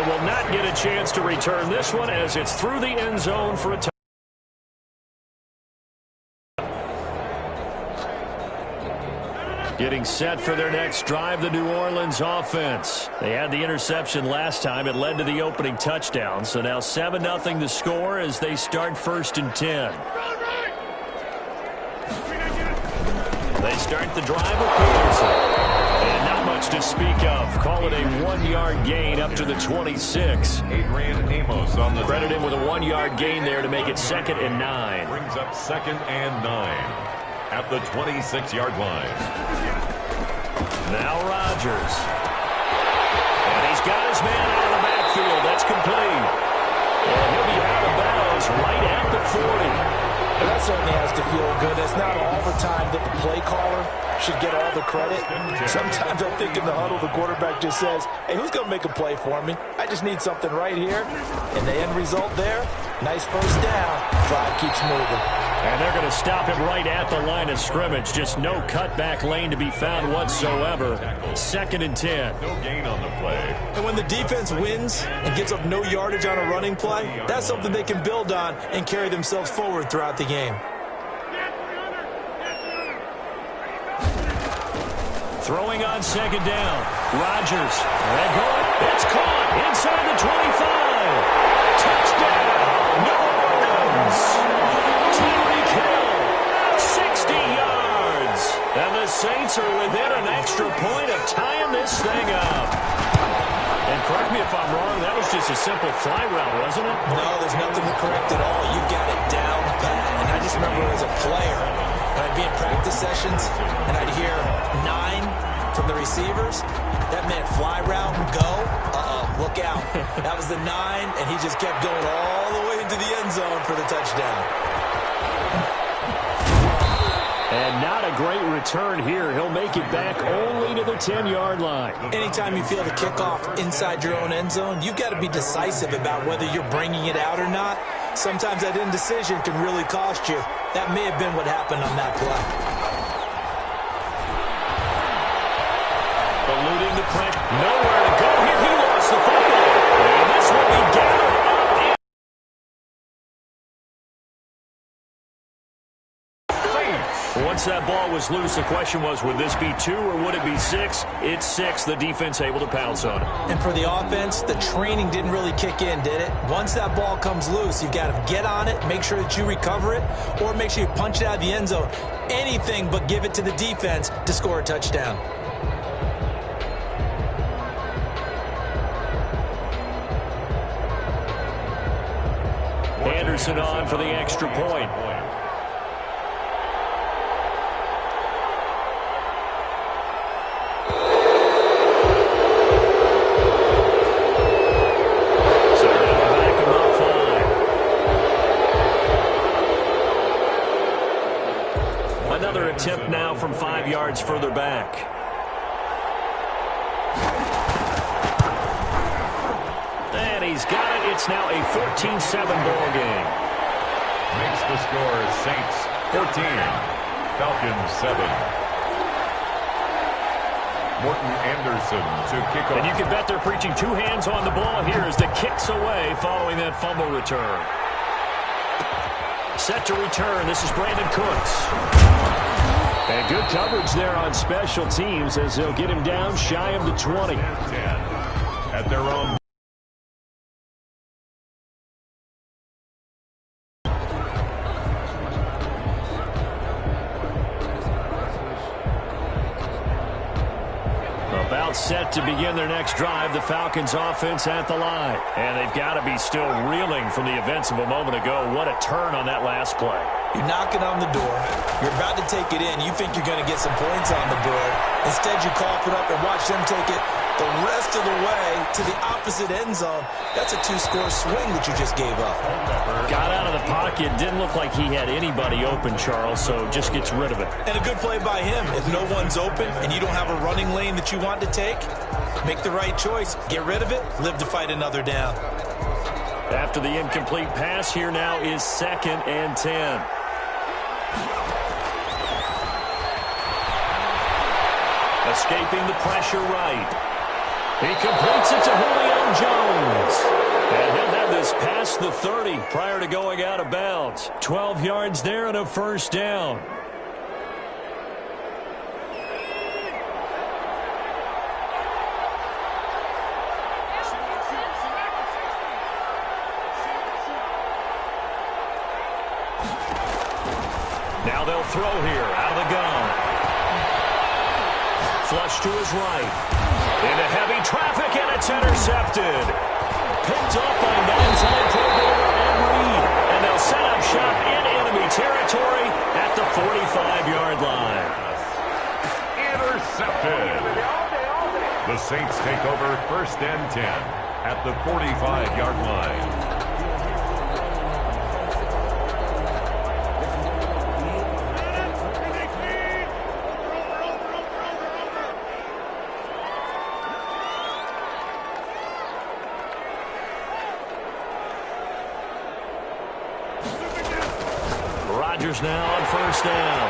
And will not get a chance to return this one as it's through the end zone for a touchdown. Getting set for their next drive, the New Orleans offense. They had the interception last time. It led to the opening touchdown. So now 7-0 to score as they start 1st and 10. They start the drive with Peterson. And not much to speak of. Call it a 1-yard gain up to the 26. Adrian Amos on the credit him with a 1-yard gain there to make it 2nd and 9. Brings up 2nd and 9. At the 26-yard line. Now Rodgers. And he's got his man out of the backfield. That's complete. And he'll be out of bounds right at the 40. Well, that certainly has to feel good. It's not all the time that the play caller should get all the credit. Sometimes I think in the huddle, the quarterback just says, hey, who's going to make a play for me? I just need something right here. And the end result there, nice first down. Drive keeps moving. And they're going to stop him right at the line of scrimmage. Just no cutback lane to be found whatsoever. 2nd and 10. No gain on the play. And when the defense wins and gives up no yardage on a running play, that's something they can build on and carry themselves forward throughout the game. Throwing on 2nd down. Rodgers. And going. It's caught inside the 25. Touchdown. New Orleans. And the Saints are within an extra point of tying this thing up. And correct me if I'm wrong, that was just a simple fly route, wasn't it? No, there's nothing to correct at all. You've got it down pat. And I just remember as a player, when I'd be in practice sessions, and I'd hear 9 from the receivers. That meant fly route and go. Look out. That was the 9, and he just kept going all the way into the end zone for the touchdown. And not a great return here. He'll make it back only to the 10-yard line. Anytime you feel the kickoff inside your own end zone, you've got to be decisive about whether you're bringing it out or not. Sometimes that indecision can really cost you. That may have been what happened on that play. Eluding the pressure. Nowhere to go here. He lost the football. And this will be gathered up. Once that ball was loose, the question was, would this be 2 or would it be 6? It's 6. The defense able to pounce on it. And for the offense, the training didn't really kick in, did it? Once that ball comes loose, you've got to get on it, make sure that you recover it, or make sure you punch it out of the end zone. Anything but give it to the defense to score a touchdown. Anderson on for the extra point. Another attempt now from 5 yards further back. And he's got it. It's now a 14-7 ball game. Makes the score Saints 14, Falcons 7. Morton Anderson to kick off. And you can bet they're preaching 2 hands on the ball here as the kick's away following that fumble return. Set to return. This is Brandon Cooks. And good coverage there on special teams as they'll get him down shy of the 20. 10 at their own. About set to begin their next drive, the Falcons offense at the line. And they've got to be still reeling from the events of a moment ago. What a turn on that last play. You're knocking on the door. You're about to take it in. You think you're going to get some points on the board. Instead, you cough it up and watch them take it the rest of the way to the opposite end zone. That's a 2-score swing that you just gave up. Got out of the pocket. Didn't look like he had anybody open, Charles, so just gets rid of it. And a good play by him. If no one's open and you don't have a running lane that you want to take, make the right choice. Get rid of it. Live to fight another down. After the incomplete pass, here now is 2nd and 10. Escaping the pressure right. He completes it to Julio Jones. And he'll have this past the 30 prior to going out of bounds. 12 yards there and a first down. Now they'll throw here out of the gun. Flush to his right. Into heavy traffic, and it's intercepted. Picked up by nine-time Pro Bowler Ed Reed. And they'll set up shop in enemy territory at the 45-yard line. Intercepted. The Saints take over 1st and 10 at the 45-yard line. Rodgers now on 1st down.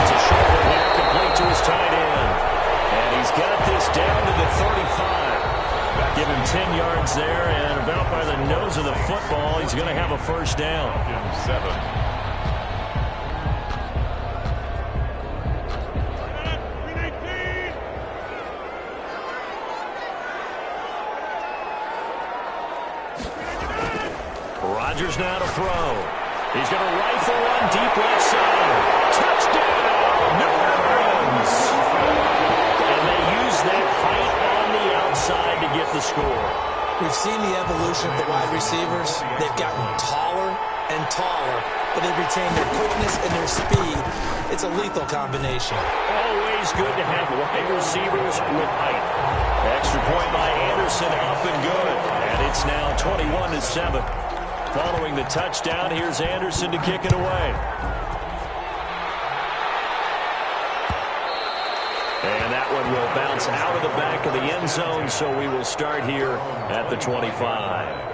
It's a short one here, complete to his tight end. And he's got this down to the 35. Give him 10 yards there, and about by the nose of the football, he's going to have a first down. 7. Rodgers now to throw. He's going to rifle one deep left side. Touchdown, New Orleans. And they use that height on the outside to get the score. We've seen the evolution of the wide receivers. They've gotten taller and taller, but they've retained their quickness and their speed. It's a lethal combination. Always good to have wide receivers with height. Extra point by Anderson, up and good. And it's now 21-7. Following the touchdown, here's Anderson to kick it away. And that one will bounce out of the back of the end zone, so we will start here at the 25.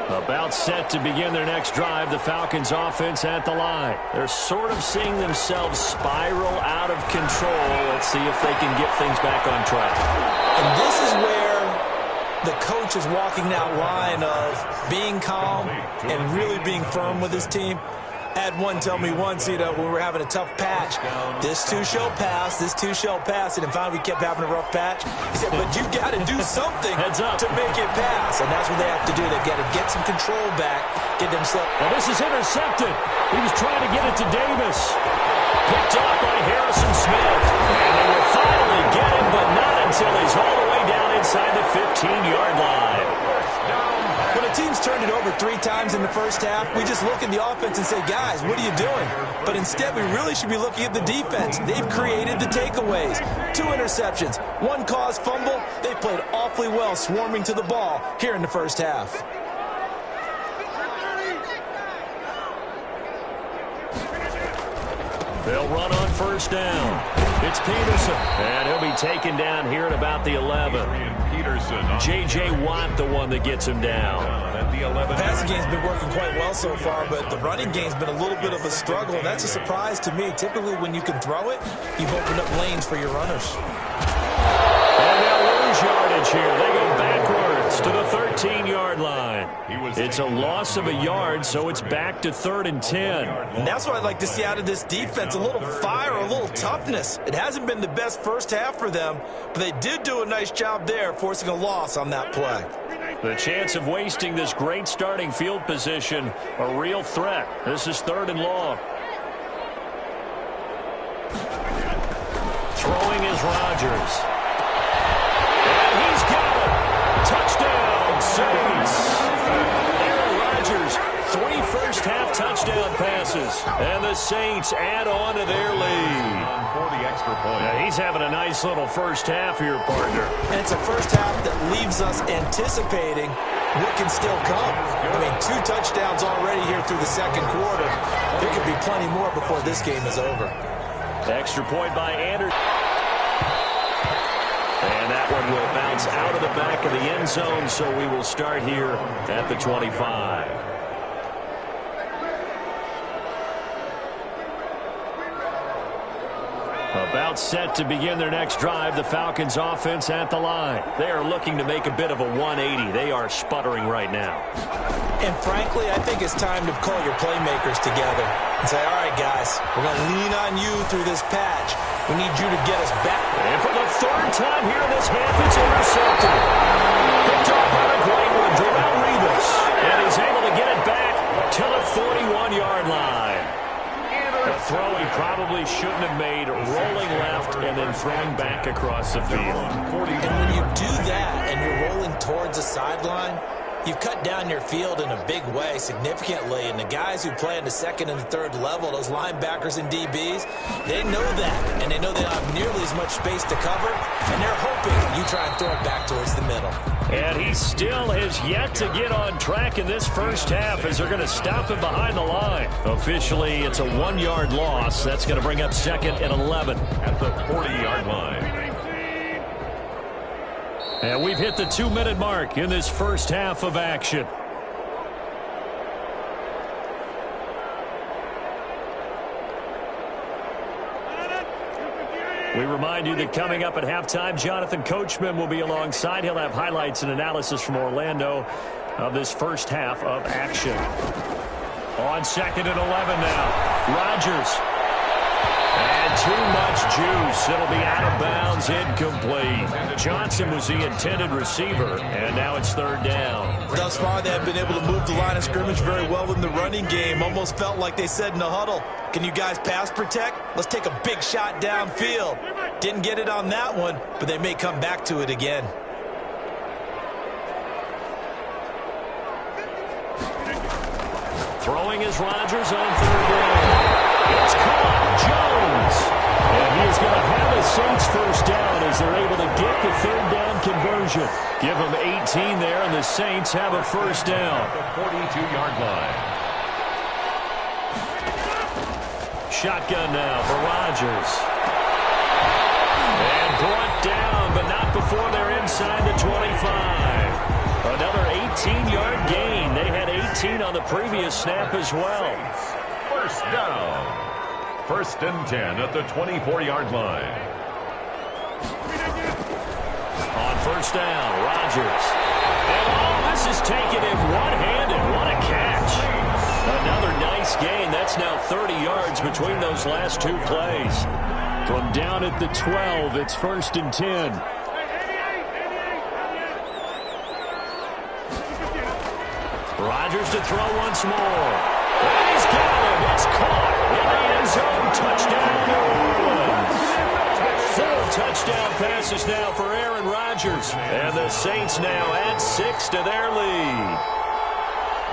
About set to begin their next drive, the Falcons offense at the line. They're sort of seeing themselves spiral out of control. Let's see if they can get things back on track. And this is where the coach is walking that line of being calm and really being firm with his team. I had one tell me once, when we were having a tough patch, this too shall pass, this too shall pass, and finally we kept having a rough patch. He said, but you got to do something to make it pass, and that's what they have to do. They've got to get some control back, get themselves. Well, this is intercepted. He was trying to get it to Davis. Picked up by Harrison Smith, and they will finally get him, but not until he's all the way down inside the 15-yard line. When a team's turned it over 3 times in the first half, we just look at the offense and say, guys, what are you doing? But instead, we really should be looking at the defense. They've created the takeaways. 2 interceptions, 1 caused fumble. They played awfully well swarming to the ball here in the first half. They'll run on 1st down. It's Peterson, and he'll be taken down here at about the 11. J.J. Watt, the one that gets him down. The passing game's been working quite well so far, but the running game's been a little bit of a struggle. That's a surprise to me. Typically, when you can throw it, you've opened up lanes for your runners. And they'll lose yardage here. They go backwards to the 13-yard line. It's a loss of a yard, so it's back to 3rd and 10. And that's what I'd like to see out of this defense, a little fire, a little toughness. It hasn't been the best first half for them, but they did do a nice job there, forcing a loss on that play. The chance of wasting this great starting field position, a real threat. This is 3rd and long. Throwing is Rodgers. And he's got it. Touchdown, Saints. Aaron Rodgers, 3 first-half touchdown passes. And the Saints add on to their lead. For the extra point. Now, he's having a nice little first half here, partner. And it's a first half that leaves us anticipating what can still come. I mean, 2 touchdowns already here through the second quarter. There could be plenty more before this game is over. Extra point by Anderson. And And that one will bounce out of the back of the end zone, so we will start here at the 25. About set to begin their next drive, the Falcons offense at the line. They are looking to make a bit of a 180. They are sputtering right now. And frankly, I think it's time to call your playmakers together and say, all right, guys, we're going to lean on you through this patch. We need you to get us back. And for the third time here in this half, it's intercepted. Picked up by the great one, Darrelle Revis. And he's able to get it back to the 41-yard line. A throw he probably shouldn't have made, rolling left and then throwing back across the field. And when you do that and you're rolling towards the sideline, you've cut down your field in a big way, significantly. And the guys who play in the second and the third level, those linebackers and DBs, they know that. And they know they don't have nearly as much space to cover. And they're hoping you try and throw it back towards the middle. And he still has yet to get on track in this first half as they're going to stop him behind the line. Officially, it's a 1-yard loss. That's going to bring up second and 11. At the 40-yard line. And we've hit the 2-minute mark in this first half of action. We remind you that coming up at halftime, Jonathan Coachman will be alongside. He'll have highlights and analysis from Orlando of this first half of action. On second and 11 now, Rodgers. And too much juice. It'll be out of bounds, incomplete. Johnson was the intended receiver, and now it's third down. Thus far, they have been able to move the line of scrimmage very well in the running game. Almost felt like they said in the huddle, can you guys pass protect? Let's take a big shot downfield. Didn't get it on that one, but they may come back to it again. Throwing is Rodgers on third down. It's caught. Jones. And he is going to have a Saints first down as they're able to get the third down conversion. Give them 18 there, and the Saints have a first down. The 42-yard line. Shotgun now for Rodgers. And brought down, but not before they're inside the 25. Another 18-yard gain. They had 18 on the previous snap as well. First down. First and 10 at the 24-yard line. On first down, Rodgers. And this is taken in one-handed. What a catch. Another nice gain. That's now 30 yards between those last two plays. From down at the 12, it's first and 10. Rodgers to throw once more. And he's got him. It's caught in the end zone. Touchdown, New Orleans. 4 touchdown passes now for Aaron Rodgers. And the Saints now add 6 to their lead.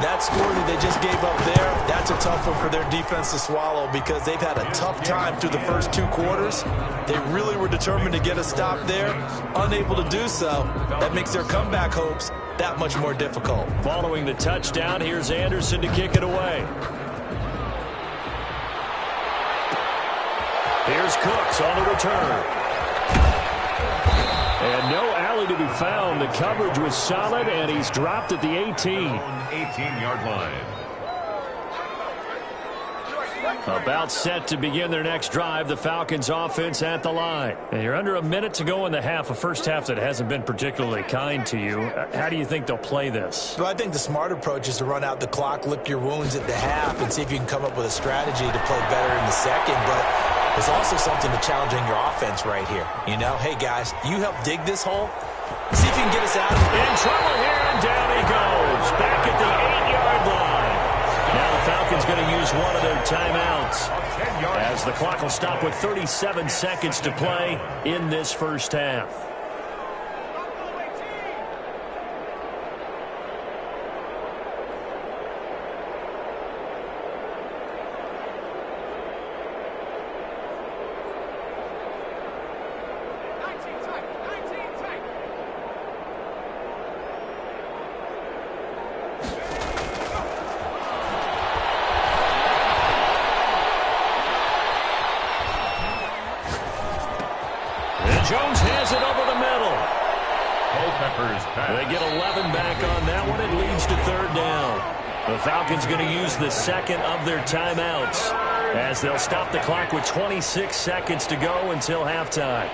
That score that they just gave up there, that's a tough one for their defense to swallow because they've had a tough time through the first 2 quarters. They really were determined to get a stop there, unable to do so. That makes their comeback hopes that much more difficult. Following the touchdown, here's Anderson to kick it away. Here's Cooks on the return. And no alley to be found. The coverage was solid, and he's dropped at the 18. 18-yard line. About set to begin their next drive, the Falcons offense at the line. And you're under a minute to go in the half, a first half that hasn't been particularly kind to you. How do you think they'll play this? Well, I think the smart approach is to run out the clock, lick your wounds at the half, and see if you can come up with a strategy to play better in the second. But there's also something to challenging your offense right here. You know, hey, guys, you help dig this hole. See if you can get us out of it. In trouble here, and down he goes. Back at the 8-yard line. Now the Falcons going to use one of their timeouts as the clock will stop with 37 seconds to play in this first half. Jones has it over the snapper's pass. They get 11 back on that one. It leads to third down. The Falcons going to use the second of their timeouts as they'll stop the clock with 26 seconds to go until halftime.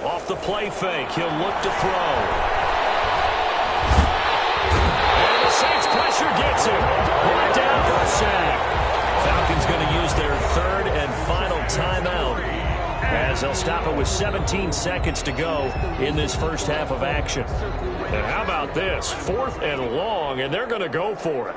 Off the play fake, he'll look to throw. And the Saints pressure gets him. Brought down for a sack. Falcons going to use their third and final timeout as they'll stop it with 17 seconds to go in this first half of action. And how about this? 4th and long, and they're going to go for it.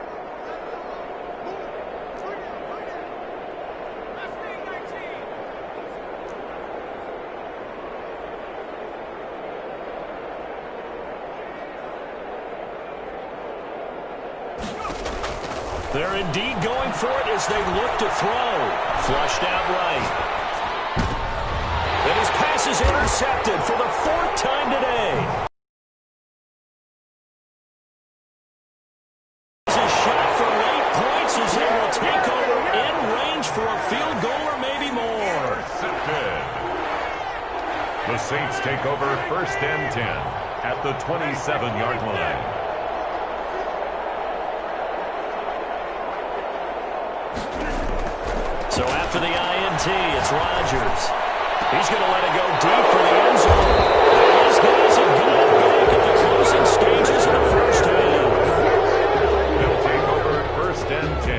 They're indeed going for it as they look to throw. Flushed out right. And his pass is intercepted for the 4th time today. His shot for late points as they will take over in range for a field goal or maybe more. Intercepted. The Saints take over 1st and 10 at the 27-yard line. So after the INT, it's Rodgers. He's going to let it go deep for the end zone. These guys have got back at the closing stages of the first half. They'll take over 1st and 10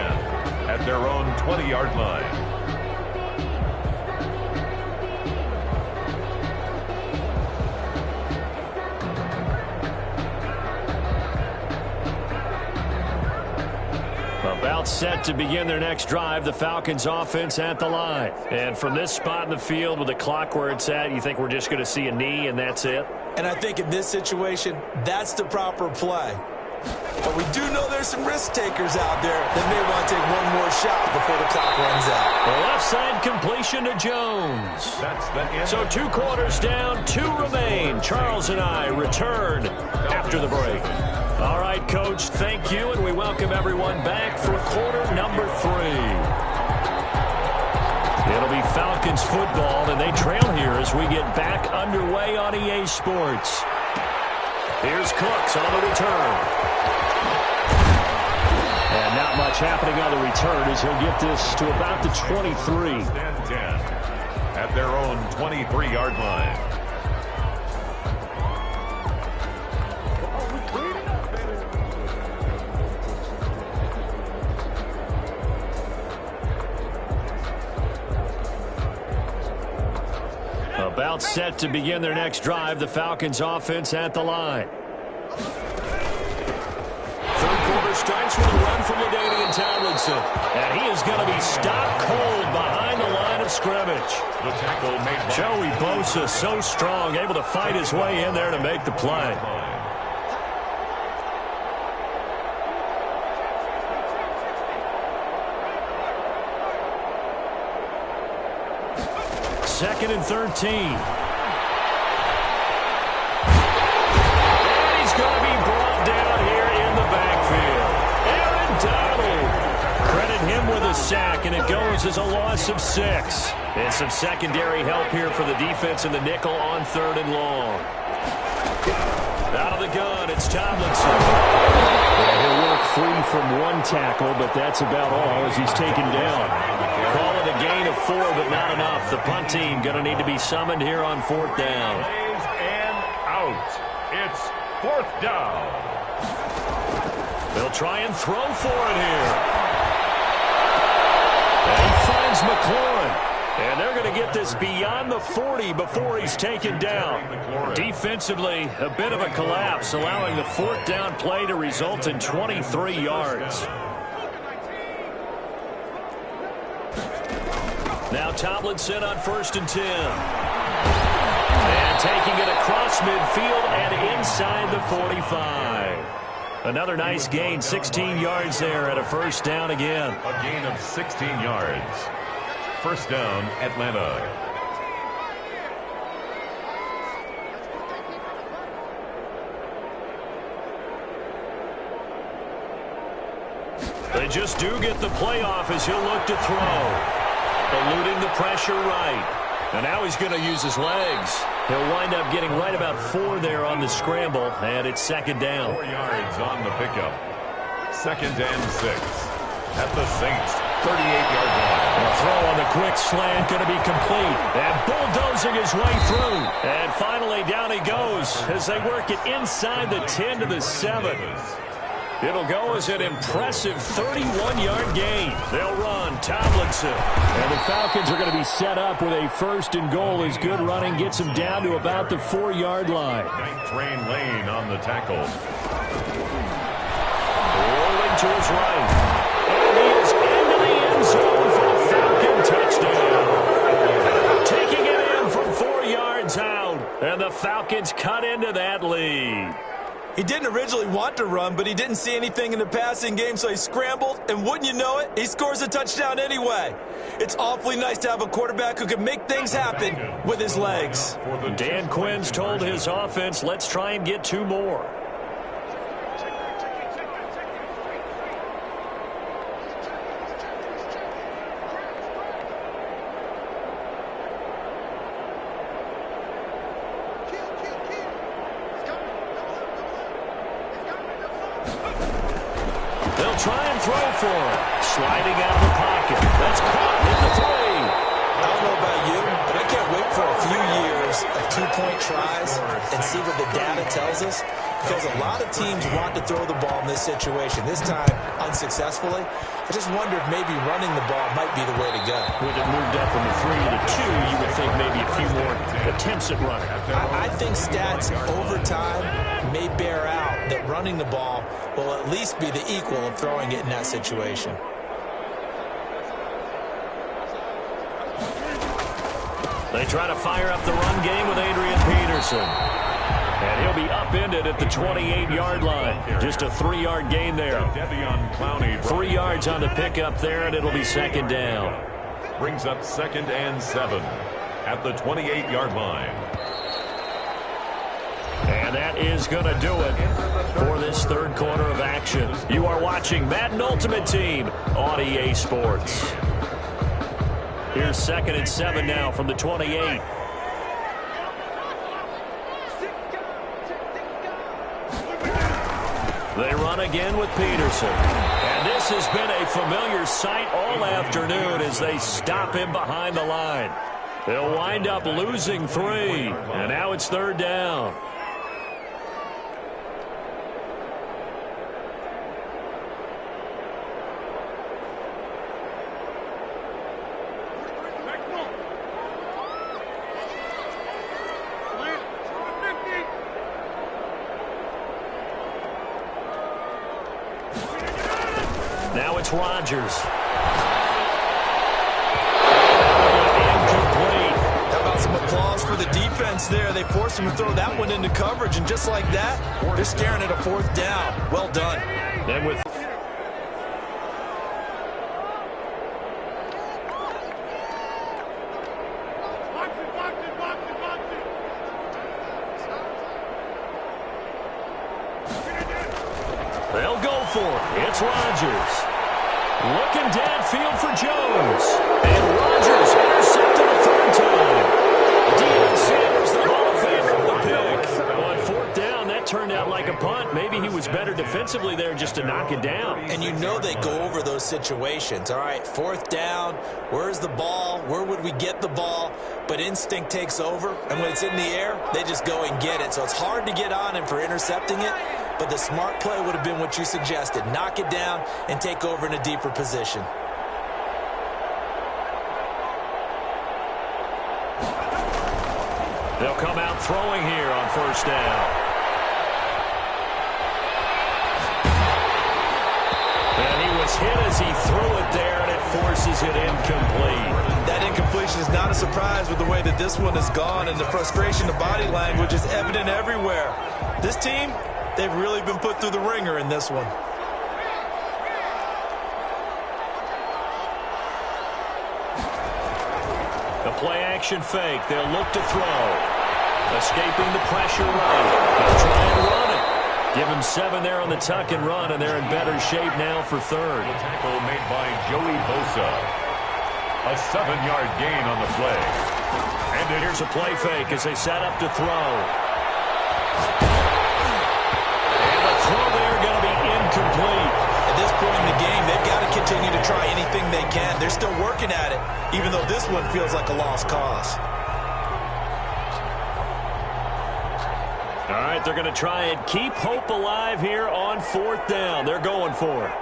at their own 20-yard line. About set to begin their next drive, the Falcons offense at the line. And from this spot in the field with the clock where it's at, you think we're just going to see a knee and that's it? And I think in this situation, that's the proper play. But we do know there's some risk takers out there that may want to take one more shot before the clock runs out. The left side completion to Jones. That's the end. So 2 quarters down, 2 remain. Charles and I return after the break. All right, Coach, thank you, and we welcome everyone back for quarter number 3. It'll be Falcons football, and they trail here as we get back underway on EA Sports. Here's Cooks on the return. And not much happening on the return as he'll get this to about the 23. 1st and 10 at their own 23-yard line. About set to begin their next drive, the Falcons offense at the line. Third quarter starts with a run from LaDainian Tomlinson. And he is going to be stopped cold behind the line of scrimmage. The tackle made by Joey Bosa, so strong, able to fight his way in there to make the play. Second and 13. And he's going to be brought down here in the backfield. Aaron Donald. Credit him with a sack, and it goes as a loss of 6. And some secondary help here for the defense in the nickel on 3rd and long. Out of the gun, it's Tomlinson. And he'll work free from 1 tackle, but that's about all as he's taken down. Call it a gain of 4, but not enough. The punt team going to need to be summoned here on 4th down. Plays and out. It's 4th down. They'll try and throw for it here. And he finds McLaurin. And they're going to get this beyond the 40 before he's taken down. Defensively, a bit of a collapse, allowing the 4th down play to result in 23 yards. Now Tomlinson on 1st and 10. And taking it across midfield and inside the 45. Another nice gain, 16 yards there at a 1st down again. A gain of 16 yards. First down, Atlanta. They just do get the playoff as he'll look to throw. Eluding the pressure right. And now he's going to use his legs. He'll wind up getting right about 4 there on the scramble, and it's second down. 4 yards on the pickup. Second and 6 at the Saints' 38-yard line. A throw on the quick slant going to be complete. And bulldozing his way through. And finally down he goes as they work it inside the 10 to the 7. It'll go as an impressive 31-yard gain. They'll run Tomlinson. And the Falcons are going to be set up with a first and goal as good running gets them down to about the 4-yard line. Night Train Lane on the tackle. Rolling to his right. And he is into the end zone for a Falcon touchdown. Taking it in from 4 yards out. And the Falcons cut into that lead. He didn't originally want to run, but he didn't see anything in the passing game, so he scrambled, and wouldn't you know it, he scores a touchdown anyway. It's awfully nice to have a quarterback who can make things happen with his legs. Dan Quinn's told his offense, let's try and get 2 more. Try and throw for him. Sliding out of the pocket. That's caught in the 3. I don't know about you, but I can't wait for a few years of 2-point tries and see what the data tells us. Because a lot of teams want to throw the ball in this situation. This time, unsuccessfully. I just wonder if maybe running the ball might be the way to go. With it moved up from the 3 to the 2, you would think maybe a few more attempts at running. I think stats over time may bear out that running the ball will at least be the equal of throwing it in that situation. They try to fire up the run game with Adrian Peterson. And he'll be upended at the 28-yard line. Just a 3-yard gain there. 3 yards on the pickup there, and it'll be second down. Brings up second and 7 at the 28-yard line. And that is going to do it for this third quarter of action. You are watching Madden Ultimate Team on EA Sports. Here's second and 7 now from the 28. They run again with Peterson. And this has been a familiar sight all afternoon as they stop him behind the line. They'll wind up losing 3. And now it's third down. Now it's Rodgers. Incomplete. How about some applause for the defense there? They forced him to throw that one into coverage, and just like that, they're staring at a 4th down. Well done. Then with they'll go for it. It's Rodgers. Looking downfield for Jones. And Rodgers intercepted a 3rd time. Deion Sanders, the Hall of Famer, the pick. On 4th down, that turned out like a punt. Maybe he was better defensively there just to knock it down. And you know they go over those situations. All right, 4th down. Where's the ball? Where would we get the ball? But instinct takes over. And when it's in the air, they just go and get it. So it's hard to get on him for intercepting it. But the smart play would have been what you suggested. Knock it down and take over in a deeper position. They'll come out throwing here on 1st down. And he was hit as he threw it there, and it forces it incomplete. That incompletion is not a surprise with the way that this one has gone, and the frustration, the body language is evident everywhere. This team, they've really been put through the ringer in this one. a play-action fake. They'll look to throw. Escaping the pressure right. They'll try and run it. Give him 7 there on the tuck and run, and they're in better shape now for third. The tackle made by Joey Bosa. A 7-yard gain on the play. And here's a play fake as they set up to throw. And the throw there going to be incomplete. At this point in the game, they've got to continue to try anything they can. They're still working at it, even though this one feels like a lost cause. All right, they're going to try and keep hope alive here on 4th down. They're going for it.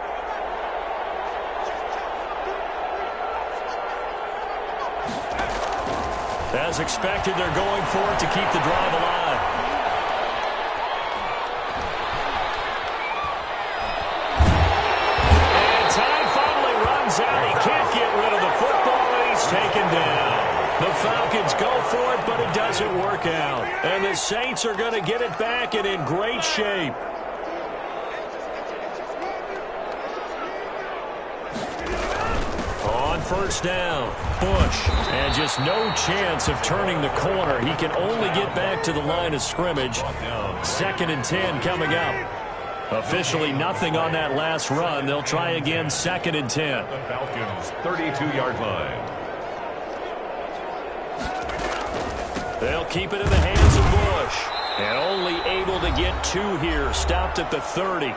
As expected, they're going for it to keep the drive alive. And time finally runs out. He can't get rid of the football, and he's taken down. The Falcons go for it, but it doesn't work out. And the Saints are going to get it back and in great shape. On 1st down, Bush. And just no chance of turning the corner. He can only get back to the line of scrimmage. 2nd and 10 coming up. Officially nothing on that last run. They'll try again 2nd and 10. The Falcons' 32-yard line. They'll keep it in the hands of Bush. And only able to get 2 here. Stopped at the 30.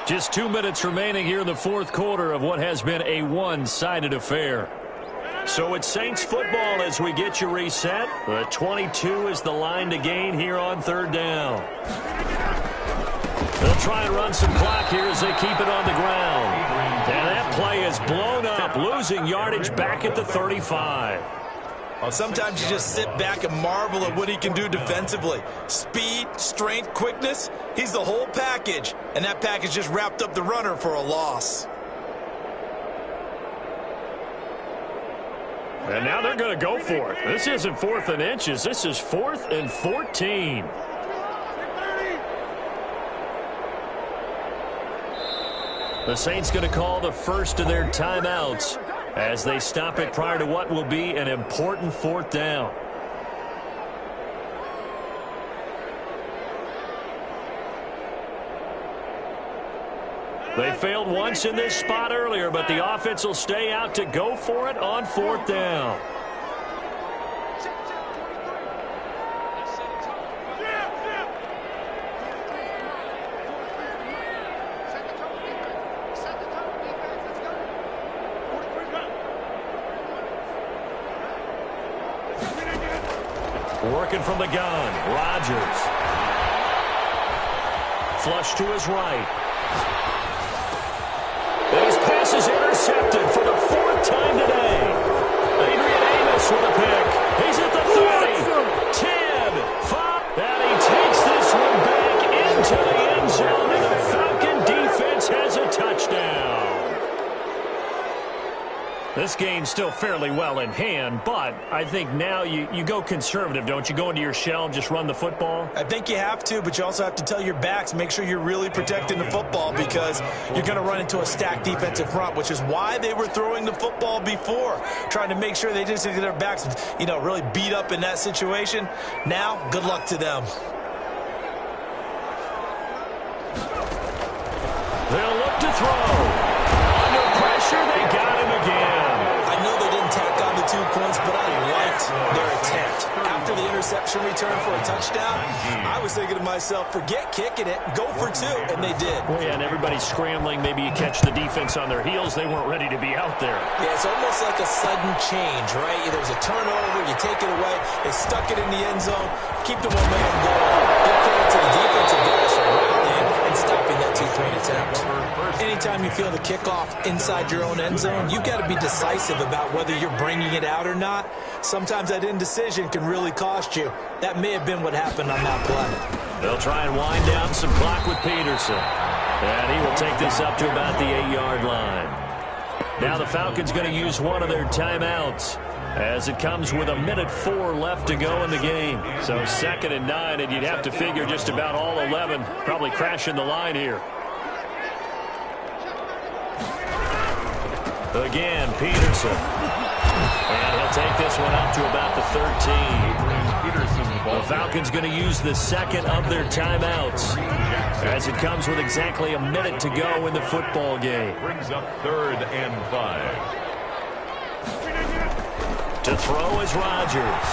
Just 2 minutes remaining here in the 4th quarter of what has been a one-sided affair. So it's Saints football as we get you reset. The 22 is the line to gain here on 3rd down. They'll try and run some clock here as they keep it on the ground. And that play is blown up, losing yardage back at the 35. Sometimes you just sit back and marvel at what he can do defensively. Speed, strength, quickness, he's the whole package. And that package just wrapped up the runner for a loss. And now they're going to go for it. This isn't 4th and inches. This is 4th and 14. The Saints going to call the first of their timeouts as they stop it prior to what will be an important 4th down. They failed once in this spot earlier, but the offense will stay out to go for it on 4th down. Working from the gun, Rodgers. Flush to his right. His pass is intercepted for the 4th time today. Adrian Amos with a pick. He's at the 30, 10, 5. And he takes this one back into the end zone, and the Falcon defense has a touchdown. This game's still fairly well in hand, but I think now you go conservative, don't you? Go into your shell and just run the football? I think you have to, but you also have to tell your backs, make sure you're really protecting the football because you're going to run into a stacked defensive front, which is why they were throwing the football before, trying to make sure they just get their backs, really beat up in that situation. Now, good luck to them. They'll look to throw. Under pressure, they got him again. I know they didn't tack on the 2 points, but I liked their attempt. After the interception return for a touchdown, I was thinking to myself, forget kicking it, go for 2, and they did. Well, yeah, and everybody's scrambling. Maybe you catch the defense on their heels. They weren't ready to be out there. Yeah, it's almost like a sudden change, right? There's a turnover, you take it away, they stuck it in the end zone, keep the momentum going. Give credit to the defensive guys for rallying and stopping that 2-point attempt. Anytime you feel the kickoff inside your own end zone, you've got to be decisive about whether you're bringing it out or not. Sometimes that indecision can really cost you. That may have been what happened on that play. They'll try and wind down some clock with Peterson. And he will take this up to about the 8-yard line. Now the Falcons going to use one of their timeouts as it comes with 1:04 left to go in the game. So 2nd and 9, and you'd have to figure just about all 11 probably crashing the line here. Again, Peterson. And he'll take this one up to about the 13. The Falcons going to use the second of their timeouts as it comes with exactly a minute to go in the football game. Brings up 3rd and 5. To throw is Rodgers.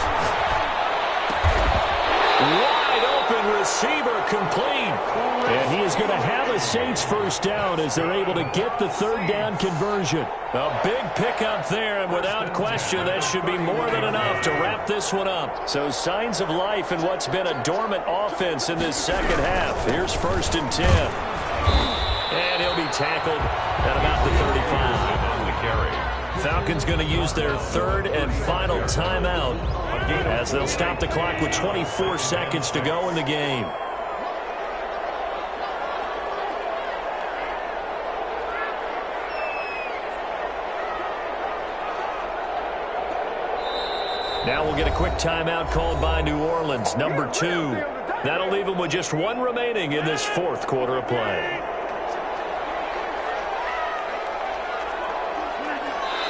Wide open receiver complete. And he is going to have a Saints first down as they're able to get the 3rd down conversion. A big pickup there, and without question, that should be more than enough to wrap this one up. So signs of life in what's been a dormant offense in this second half. Here's 1st and 10. And he'll be tackled at about the 35. On the carry. Falcons going to use their 3rd and final timeout as they'll stop the clock with 24 seconds to go in the game. Now we'll get a quick timeout called by New Orleans, number 2. That'll leave them with just 1 remaining in this 4th quarter of play.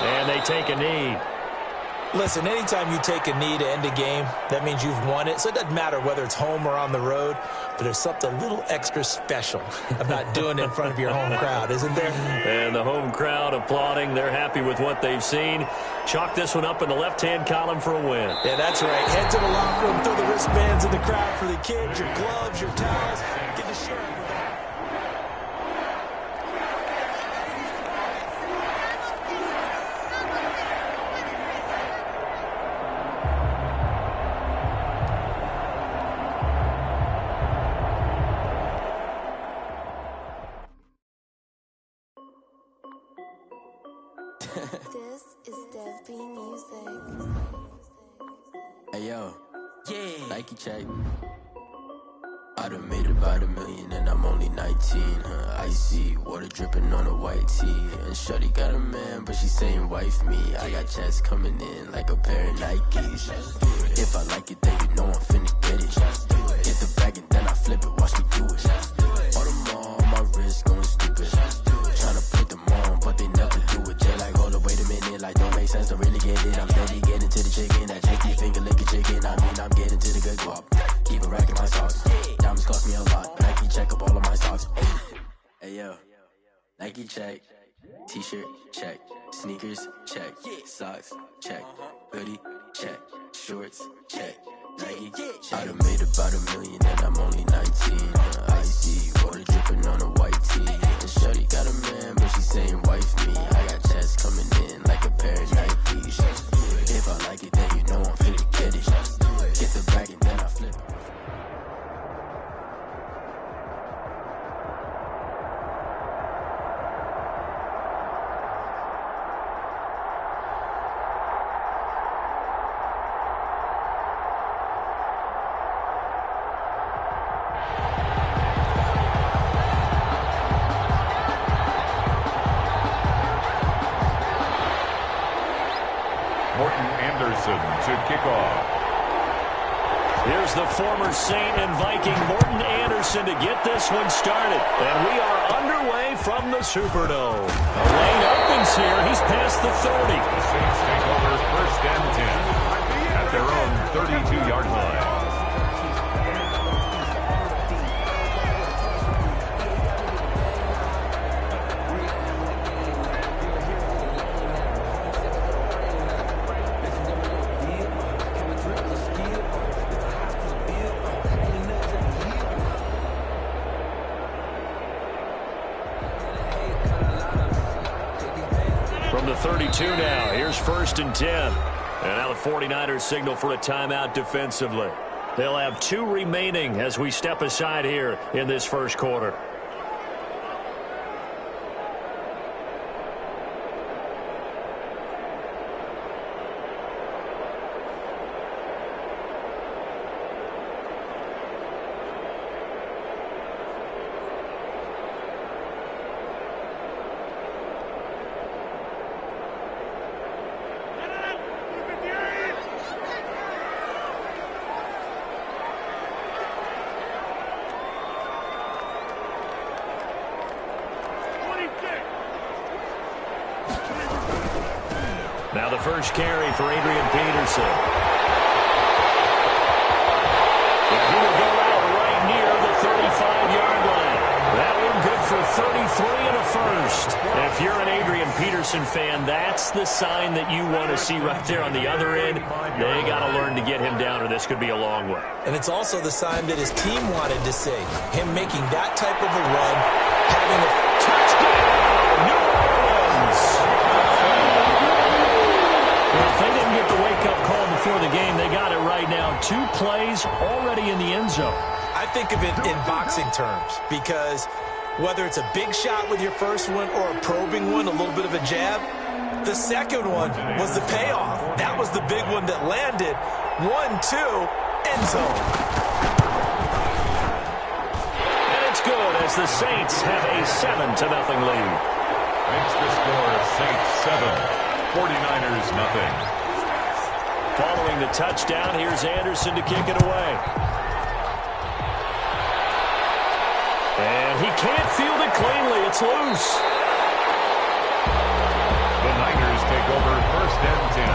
And they take a knee. Listen, anytime you take a knee to end a game, that means you've won it. So it doesn't matter whether it's home or on the road, but there's something a little extra special about doing it in front of your home crowd, isn't there? And the home crowd applauding. They're happy with what they've seen. Chalk this one up in the left-hand column for a win. Yeah, that's right. Head to the locker room, throw the wristbands in the crowd for the kids, your gloves, your towels. Get to share it with them. This is Dev B Music. Hey yo, yeah, Nike check. I done made about $1 million and I'm only 19. Icy water dripping on a white tee. And shorty got a man, but she saying wife me. I got checks coming in like a pair of Nikes. If I like it, then you know I'm finna get it. Get the bag and then I flip it, watch me do it. All them on my wrist going stupid. Tryna put them on, but they never do it. They like, hold up, wait a minute, like don't make sense, don't really get it. I'm steady getting to the chicken, that tricky finger licking chicken. I mean, I'm getting to the good guap. Keep a rack in my socks. Diamonds cost me a lot. Nike check up all of my socks. Hey yo, Nike check. T-shirt check. Sneakers check. Socks check. Hoodie check. Shorts check. Nike. I done made about $1 million and I'm only 19. Icy water dripping on a white tee. And shorty got a man, but she saying wife me. I got checks coming in like a pair of Nikes. If I like it, then you know I'm finna get it. Get the bag and then I flip it. To kick off. Here's the former Saint and Viking Morton Anderson to get this one started. And we are underway from the Superdome. A lane opens here. He's past the 30. The Saints take over 1st and 10 at their own 32-yard line. From the 32 now, here's 1st and 10. And now the 49ers signal for a timeout defensively. They'll have 2 remaining as we step aside here in this 1st quarter. first carry for Adrian Peterson. And he will go out right near the 35-yard line. That one good for 33 and a first. If you're an Adrian Peterson fan, that's the sign that you want to see right there on the other end. They got to learn to get him down, or this could be a long one. And it's also the sign that his team wanted to see. Him making that type of a run, having a touchdown. New Orleans. Well, if they didn't get the wake-up call before the game, they got it right now. 2 plays already in the end zone. I think of it in boxing terms because whether it's a big shot with your first one or a probing one, a little bit of a jab, the second one was the payoff. That was the big one that landed. 1-2, end zone. And it's good as the Saints have a 7-0 lead. Makes the score Saints 7, 49ers nothing. Following the touchdown, here's Anderson to kick it away. And he can't field it cleanly. It's loose. The Niners take over 1st and 10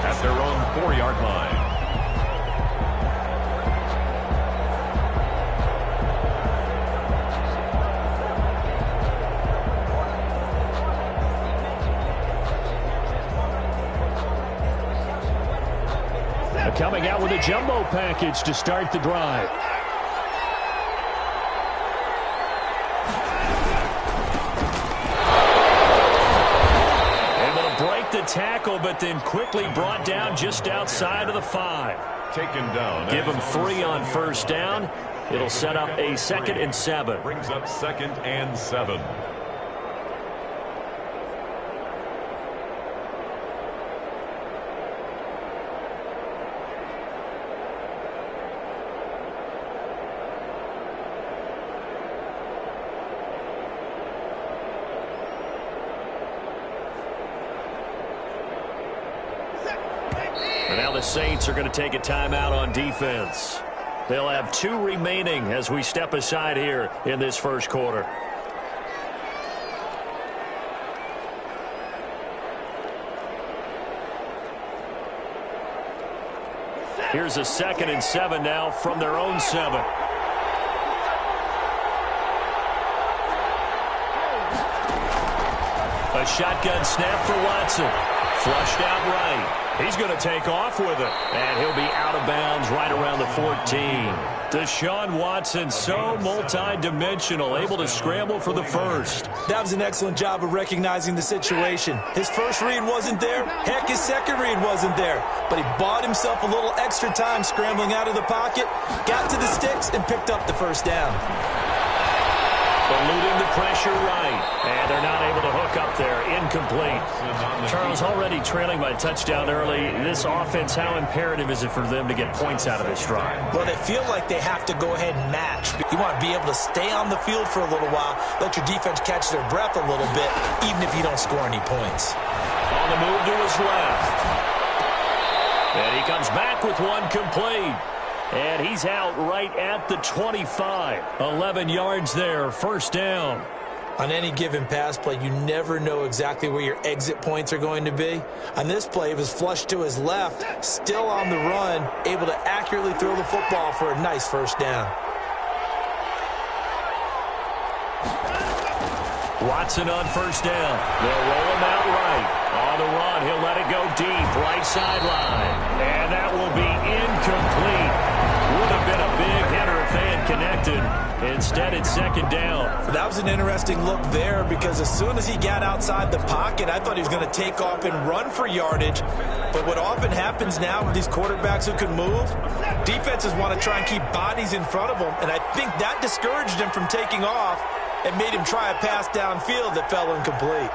at their own 4-yard line. Coming out with a jumbo package to start the drive. Able to break the tackle, but then quickly brought down just outside of the 5. Taken down. Give him 3 on first down. It'll set up a 2nd and 7. Brings up 2nd and 7. And now the Saints are going to take a timeout on defense. They'll have 2 remaining as we step aside here in this first quarter. Here's a 2nd and 7 now from their own 7. A shotgun snap for Watson. Flushed out right. He's going to take off with it. And he'll be out of bounds right around the 14. Deshaun Watson, so multi-dimensional, able to scramble for the first. That was an excellent job of recognizing the situation. His first read wasn't there. Heck, his second read wasn't there. But he bought himself a little extra time scrambling out of the pocket, got to the sticks, and picked up the first down. Eluding the pressure right. And they're not able to hook up there. Incomplete. Charles, already trailing by a touchdown early. This offense, how imperative is it for them to get points out of this drive? Well, they feel like they have to go ahead and match. You want to be able to stay on the field for a little while, let your defense catch their breath a little bit, even if you don't score any points. On the move to his left. And he comes back with one complete. And he's out right at the 25. 11 yards there, first down. On any given pass play, you never know exactly where your exit points are going to be. On this play, it was flushed to his left, still on the run, able to accurately throw the football for a nice first down. Watson on first down. They'll roll him out right. On the run, he'll let it go deep, right sideline. And that will be incomplete. Would have been a big hitter if they had connected. Instead, it's second down. That was an interesting look there because as soon as he got outside the pocket, I thought he was going to take off and run for yardage. But what often happens now with these quarterbacks who can move, defenses want to try and keep bodies in front of them. And I think that discouraged him from taking off and made him try a pass downfield that fell incomplete.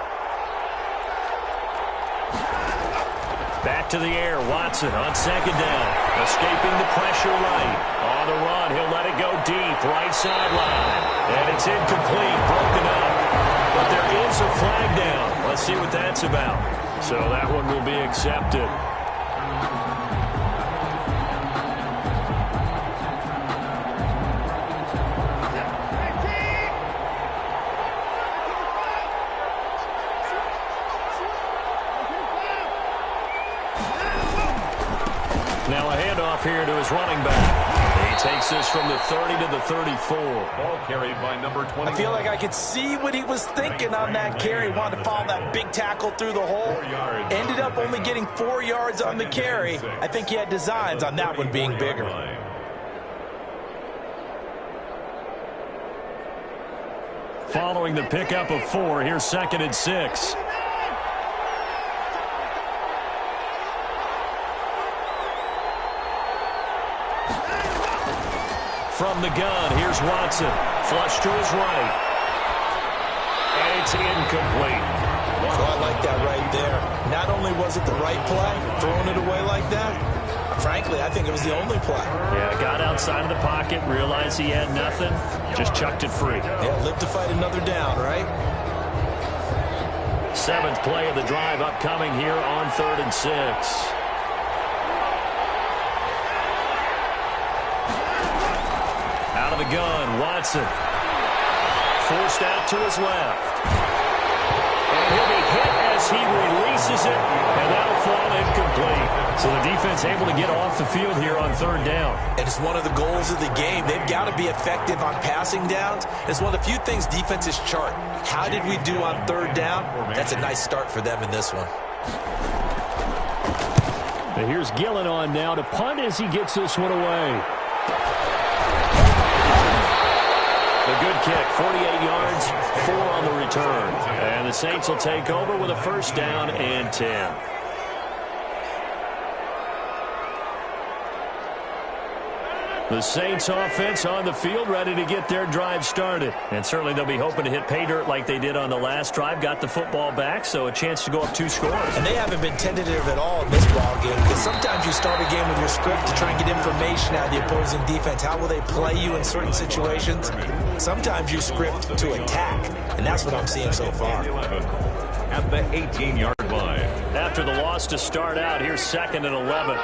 Back to the air, Watson on second down. Escaping the pressure right. On the run, he'll let it go deep, right sideline. And it's incomplete, broken up. But there is a flag down. Let's see what that's about. So that one will be accepted. takes this from the 30 to the 34. Ball carried by number 20. I feel like I could see what he was thinking on that carry. Wanted to follow that big tackle through the hole. Ended up only getting 4 yards on the carry. I think he had designs on that one being bigger. Following the pickup of 4, here's 2nd and 6. From the gun, here's Watson. Flush to his right. And it's incomplete. So I like that right there. Not only was it the right play, throwing it away like that, frankly, I think it was the only play. Yeah, got outside of the pocket, realized he had nothing, just chucked it free. Yeah, live to fight another down, right? 7th play of the drive upcoming here on 3rd and 6. Out of the gun, Watson. Forced out to his left. And he'll be hit as he releases it, and that'll fall incomplete. So the defense able to get off the field here on 3rd down. And it's one of the goals of the game. They've got to be effective on passing downs. It's one of the few things defenses chart. How did we do on 3rd down? That's a nice start for them in this one. And here's Gillen on now to punt as he gets this one away. A good kick, 48 yards, 4 on the return. And the Saints will take over with a 1st down and 10. The Saints offense on the field, ready to get their drive started. And certainly they'll be hoping to hit pay dirt like they did on the last drive. Got the football back, so a chance to go up 2 scores. And they haven't been tentative at all in this ball game, because sometimes you start a game with your script to try and get information out of the opposing defense. How will they play you in certain situations? Sometimes you script to attack, and that's what I'm seeing so far. At the 18-yard line. After the loss to start out, here's 2nd and 11.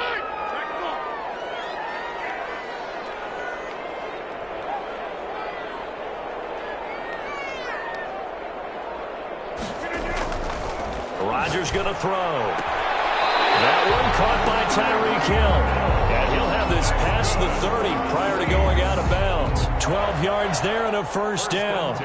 Rodgers going to throw. That one caught by Tyreek Hill. And he'll have this past the 30 prior to going out of bounds. 12 yards there and a 1st down.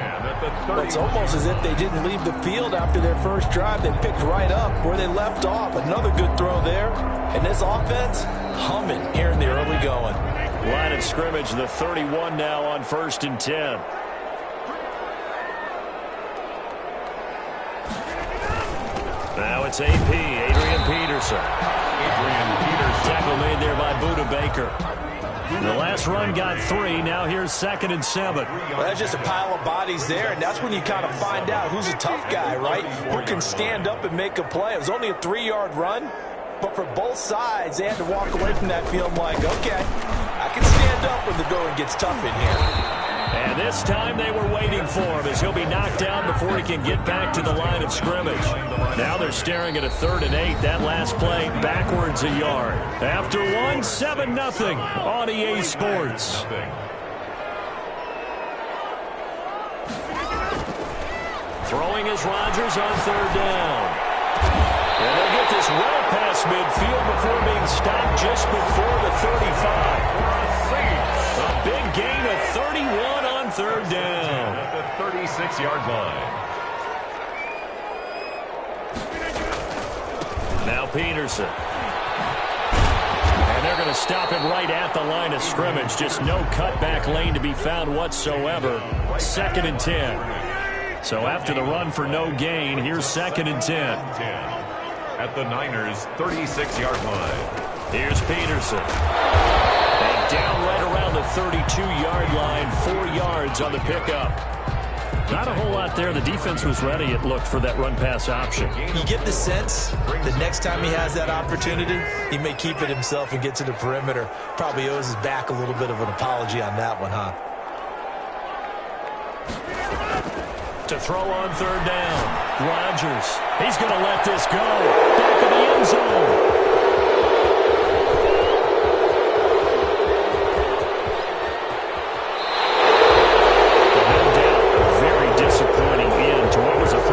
It's almost as if they didn't leave the field after their first drive. They picked right up where they left off. Another good throw there. And this offense, humming here in the early going. Line of scrimmage, the 31 now on 1st and 10. Now it's AP, Adrian Peterson. Tackle made there by Budda Baker. The last run got 3. Now here's 2nd and 7. Well, that's just a pile of bodies there, and that's when you kind of find out who's a tough guy, right? Who can stand up and make a play. It was only a 3-yard run, but for both sides, they had to walk away from that field like, okay, I can stand up when the going gets tough in here. And this time they were waiting for him as he'll be knocked down before he can get back to the line of scrimmage. Now they're staring at a 3rd and 8. That last play backwards a yard. After 1, 7-0 on EA Sports. Throwing is Rodgers on 3rd down. And they'll get this well past midfield before being stopped just before the 35. A big gain of 31 on 3rd down. At the 36-yard line. Now Peterson. And they're going to stop him right at the line of scrimmage. Just no cutback lane to be found whatsoever. 2nd and 10. So after the run for no gain, here's 2nd and 10. At the Niners' 36-yard line. Here's Peterson. And down right around the 32-yard line, 4 yards on the pickup. Not a whole lot there. The defense was ready, it looked, for that run-pass option. You get the sense the next time he has that opportunity, he may keep it himself and get to the perimeter. Probably owes his back a little bit of an apology on that one, huh? To throw on 3rd down. Rodgers. He's going to let this go. Back of the end zone.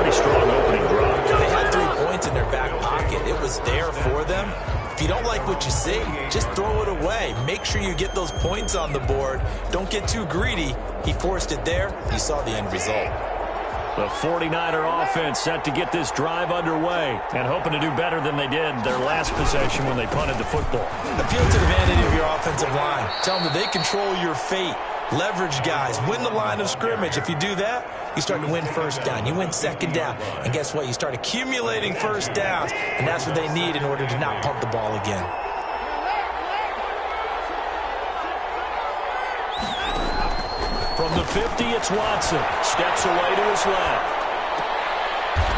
Strong opening drive. They had 3 points in their back pocket. It was there for them. If you don't like what you see, just throw it away. Make sure you get those points. points on the board. Don't get too greedy. He forced it there. You saw the end result. The 49er offense set to get this drive underway and hoping to do better than they did their last possession when they punted the football. Appeal to the vanity of your offensive line. Tell them that they control your fate. Leverage guys. Win the line of scrimmage. If you do that, you start to win first down. You win second down. And guess what? You start accumulating first downs. And that's what they need in order to not punt the ball again. From the 50, it's Watson. Steps away to his left.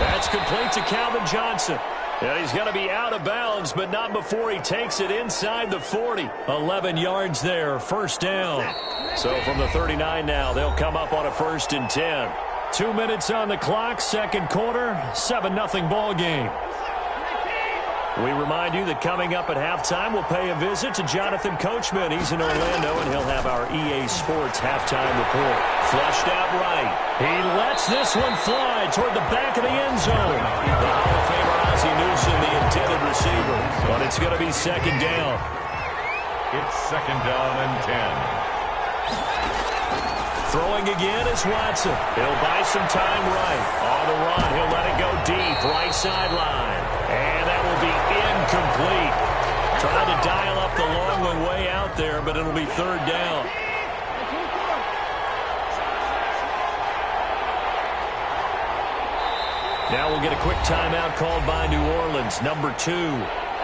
That's complete to Calvin Johnson. Yeah, he's going to be out of bounds, but not before he takes it inside the 40. 11 yards there, first down. So from the 39 now, they'll come up on a 1st and 10. 2 minutes on the clock, second quarter, 7-0 ball game. We remind you that coming up at halftime, we'll pay a visit to Jonathan Coachman. He's in Orlando, and he'll have our EA Sports halftime report. Flushed out right. He lets this one fly toward the back of the end zone. The Hall of Famer Ozzie Newsome, the intended receiver. But it's going to be second down. It's second down and 10. Throwing again is Watson. He'll buy some time right. On the run, he'll let it go deep, right sideline. And that will be incomplete. Trying to dial up the long one way out there, but it'll be third down. Now we'll get a quick timeout called by New Orleans, number 2,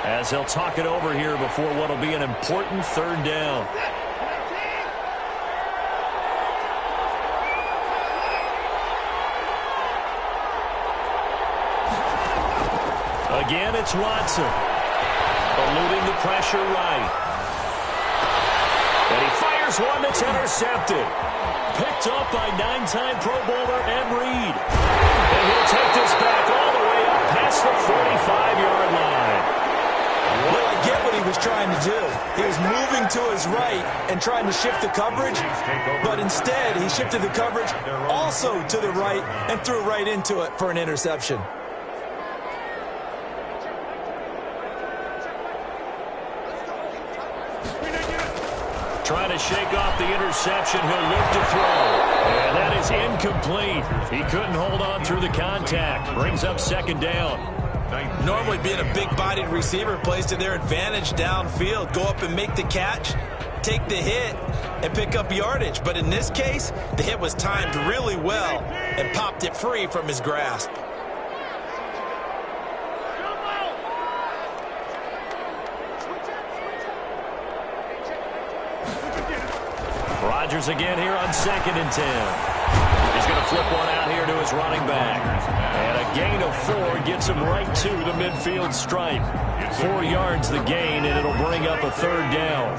as they'll talk it over here before what will be an important third down. Again, it's Watson. Eluding the pressure right. And he fires one that's intercepted. Picked up by 9-time Pro Bowler Ed Reed. And he'll take this back all the way up past the 45-yard line. Well, I get what he was trying to do. He was moving to his right and trying to shift the coverage, but instead he shifted the coverage also to the right and threw right into it for an interception. Trying to shake off the interception. He'll look to throw. And that is incomplete. He couldn't hold on through the contact. Brings up second down. Normally being a big-bodied receiver plays to their advantage downfield. Go up and make the catch, take the hit, and pick up yardage. But in this case, the hit was timed really well and popped it free from his grasp. Rodgers again here on 2nd and 10. He's going to flip one out here to his running back. And a gain of 4 gets him right to the midfield stripe. 4 yards the gain, and it'll bring up a third down.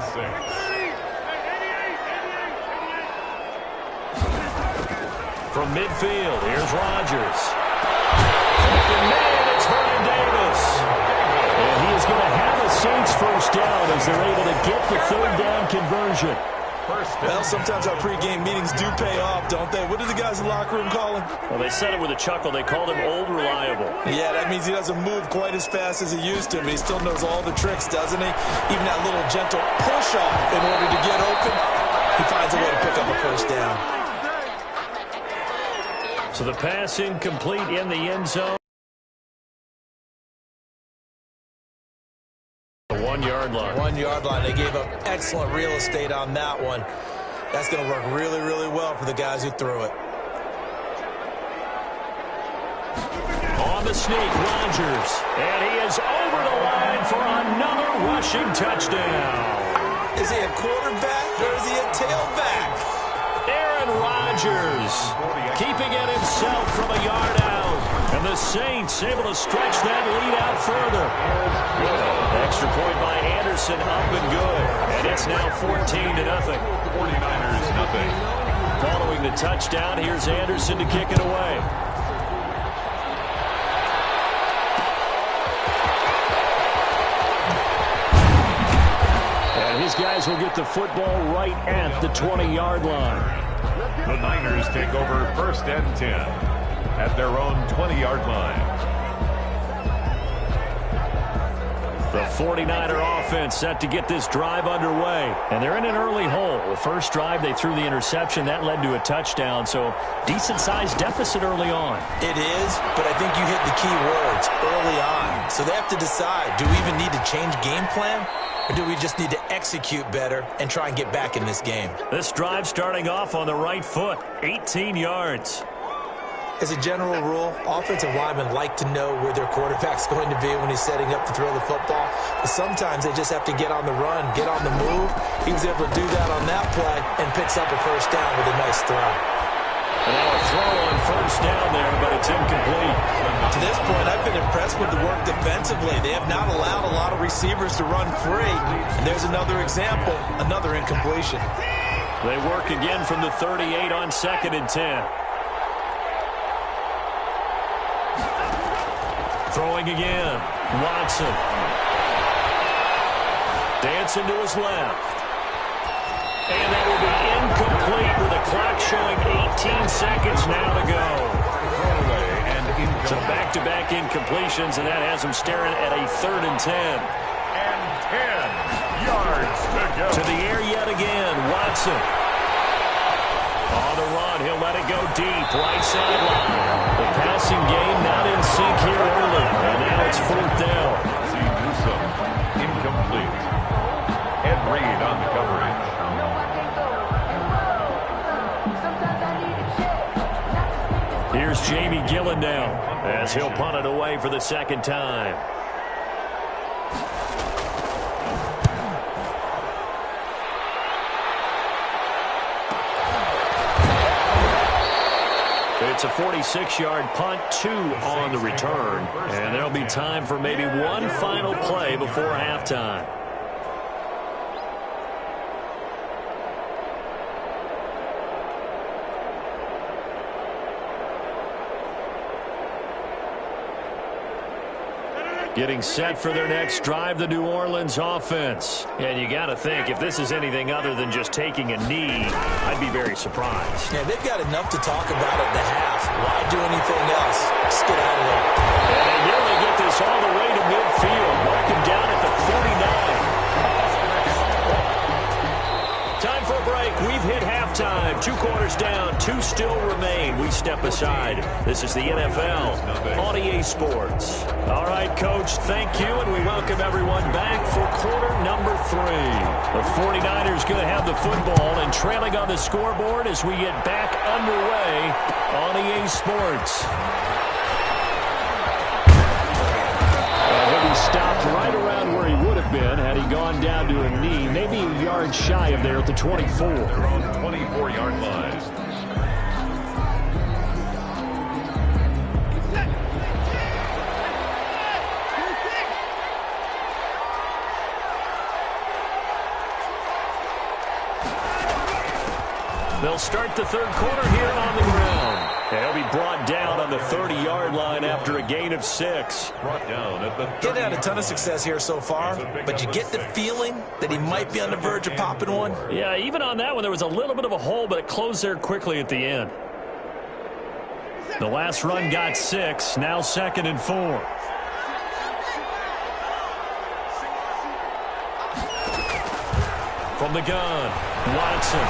From midfield, here's Rodgers. And man, it's Vernon Davis. And he is going to have a Saints first down as they're able to get the third down conversion. Well, sometimes our pregame meetings do pay off, don't they? What do the guys in the locker room call him? Well, they said it with a chuckle. They called him Old Reliable. Yeah, that means he doesn't move quite as fast as he used to, but he still knows all the tricks, doesn't he? Even that little gentle push-off in order to get open, he finds a way to pick up a first down. So the pass incomplete in the end zone. The 1 yard line. 1 yard line. They gave up excellent real estate on that one. That's going to work really, really well for the guys who threw it. On the sneak, Rodgers. And he is over the line for another rushing touchdown. Is he a quarterback or is he a tailback? Aaron Rodgers keeping it himself from a yard out. And the Saints able to stretch that lead out further. Extra point by Anderson, up and good. And it's now 14-0. 49ers nothing. Following the touchdown, here's Anderson to kick it away. And his guys will get the football right at the 20-yard line. The Niners take over 1st and 10 at their own 20-yard line. The 49er offense set to get this drive underway. And they're in an early hole. The first drive, they threw the interception. That led to a touchdown. So decent-sized deficit early on. It is, but I think you hit the key words early on. So they have to decide, do we even need to change game plan? Or do we just need to execute better and try and get back in this game? This drive starting off on the right foot. 18 yards. As a general rule, offensive linemen like to know where their quarterback's going to be when he's setting up to throw the football. But sometimes they just have to get on the run, get on the move. He was able to do that on that play and picks up a first down with a nice throw. And now a throw on first down there, but it's incomplete. To this point, I've been impressed with the work defensively. They have not allowed a lot of receivers to run free. And there's another example, another incompletion. They work again from the 38 on 2nd and 10. Throwing again. Watson. Dancing to his left. And that will be incomplete with the clock showing 18 seconds now to go. So back-to-back incompletions, and that has him staring at a 3rd and 10. And 10 yards to go. To the air yet again. Watson. On the run, he'll let it go deep, right sideline. The passing game not in sync here early, and now it's 4th down. See Newsome, incomplete. Ed Reed on the coverage. Here's Jamie Gillen now, as he'll punt it away for the 2nd time. It's a 46-yard punt, 2 on the return. And there'll be time for maybe one final play before halftime. Getting set for their next drive, the New Orleans offense. And you got to think, if this is anything other than just taking a knee, I'd be very surprised. Yeah, they've got enough to talk about at the half. Why do anything else? Just get out of there. And they nearly get this all the way to midfield. Mark him down at the 49. Time for a break. We've hit halftime. 2 quarters down. 2 still remain. We step aside. This is the NFL on EA Sports. All right, Coach, thank you, and we welcome everyone back for quarter number 3. The 49ers going to have the football and trailing on the scoreboard as we get back underway on EA Sports. He'll be stopped right around where he would have been had he gone down to a knee, maybe a yard shy of there at the 24. They're on the 24-yard line. They'll start the 3rd quarter here on the ground. They'll be brought down on the 30-yard line after a gain of 6. Brought down at the 30. Getting had a ton of success here so far, but you get the feeling that he might be on the verge of popping one. Yeah, even on that one, there was a little bit of a hole, but it closed there quickly at the end. The last run got 6, now 2nd and 4. From the gun, Watson.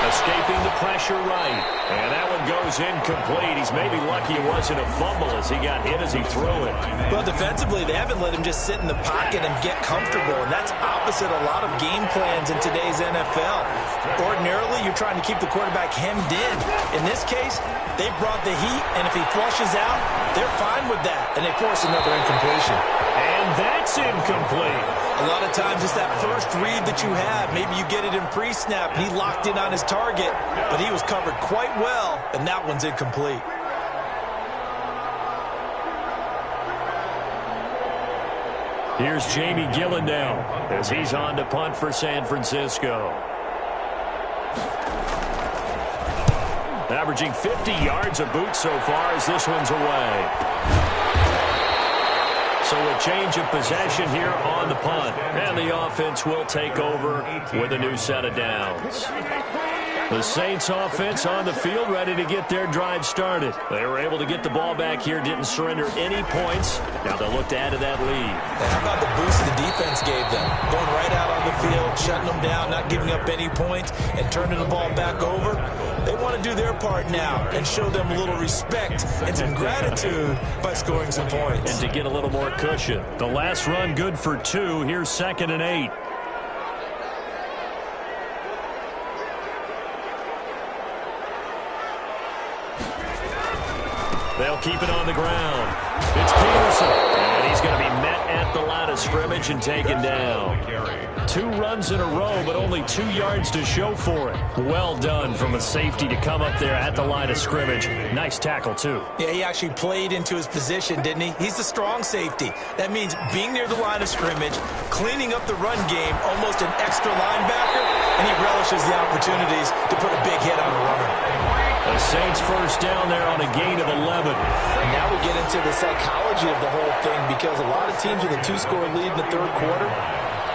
Escaping the pressure right. And that one goes incomplete. He's maybe lucky it wasn't a fumble as he got hit as he threw it. Well, defensively, they haven't let him just sit in the pocket and get comfortable, and that's opposite a lot of game plans in today's NFL. Ordinarily, you're trying to keep the quarterback hemmed in. In this case, they brought the heat, and if he flushes out, they're fine with that, and they force another incompletion. And that's incomplete. A lot of times it's that first read that you have. Maybe you get it in pre-snap, and he locked in on his target, but he was covered quite well, and that one's incomplete. Here's Jamie Gillen now as he's on to punt for San Francisco. Averaging 50 yards a boot so far as this one's away. So a change of possession here on the punt. And the offense will take over with a new set of downs. The Saints offense on the field, ready to get their drive started. They were able to get the ball back here, didn't surrender any points. Now they'll look to add to that lead. And how about the boost the defense gave them? Going right out on the field, shutting them down, not giving up any points, and turning the ball back over. They want to do their part now and show them a little respect and some gratitude by scoring some points. And to get a little more cushion. The last run good for 2. Here's 2nd and 8. They'll keep it on the ground. It's Peterson. And he's going to be met at the line of scrimmage and taken down. 2 runs in a row, but only 2 yards to show for it. Well done from a safety to come up there at the line of scrimmage. Nice tackle, too. Yeah, he actually played into his position, didn't he? He's the strong safety. That means being near the line of scrimmage, cleaning up the run game, almost an extra linebacker, and he relishes the opportunities to put a big hit on a runner. The Saints first down there on a gain of 11. And now we get into the psychology of the whole thing, because a lot of teams with a 2-score lead in the third quarter,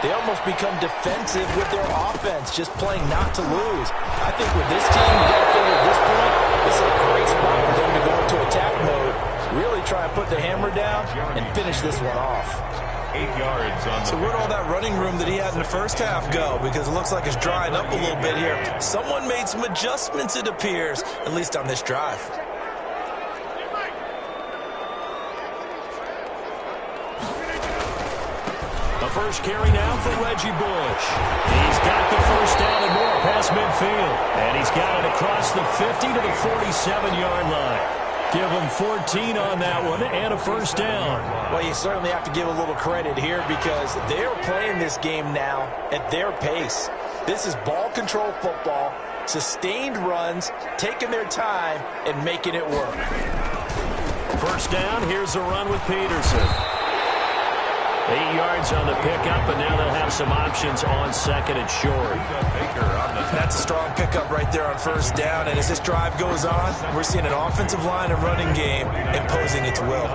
they almost become defensive with their offense, just playing not to lose. I think with this team, you got to figure at this point, this is a great spot for them to go into attack mode, really try and put the hammer down and finish this one off. 8 yards on the So where'd all that running room that he had in the first half go? Because it looks like it's drying up a little bit here. Someone made some adjustments, it appears, at least on this drive. The first carry now for Reggie Bush. He's got the first down and more past midfield. And he's got it across the 50 to the 47-yard line. Give them 14 on that one and a first down. Well, you certainly have to give a little credit here, because they're playing this game now at their pace. This is ball control football, sustained runs, taking their time and making it work. First down, here's a run with Peterson. 8 yards on the pickup, and now they'll have some options on 2nd and short. That's a strong pickup right there on first down, and as this drive goes on, we're seeing an offensive line and running game imposing its will.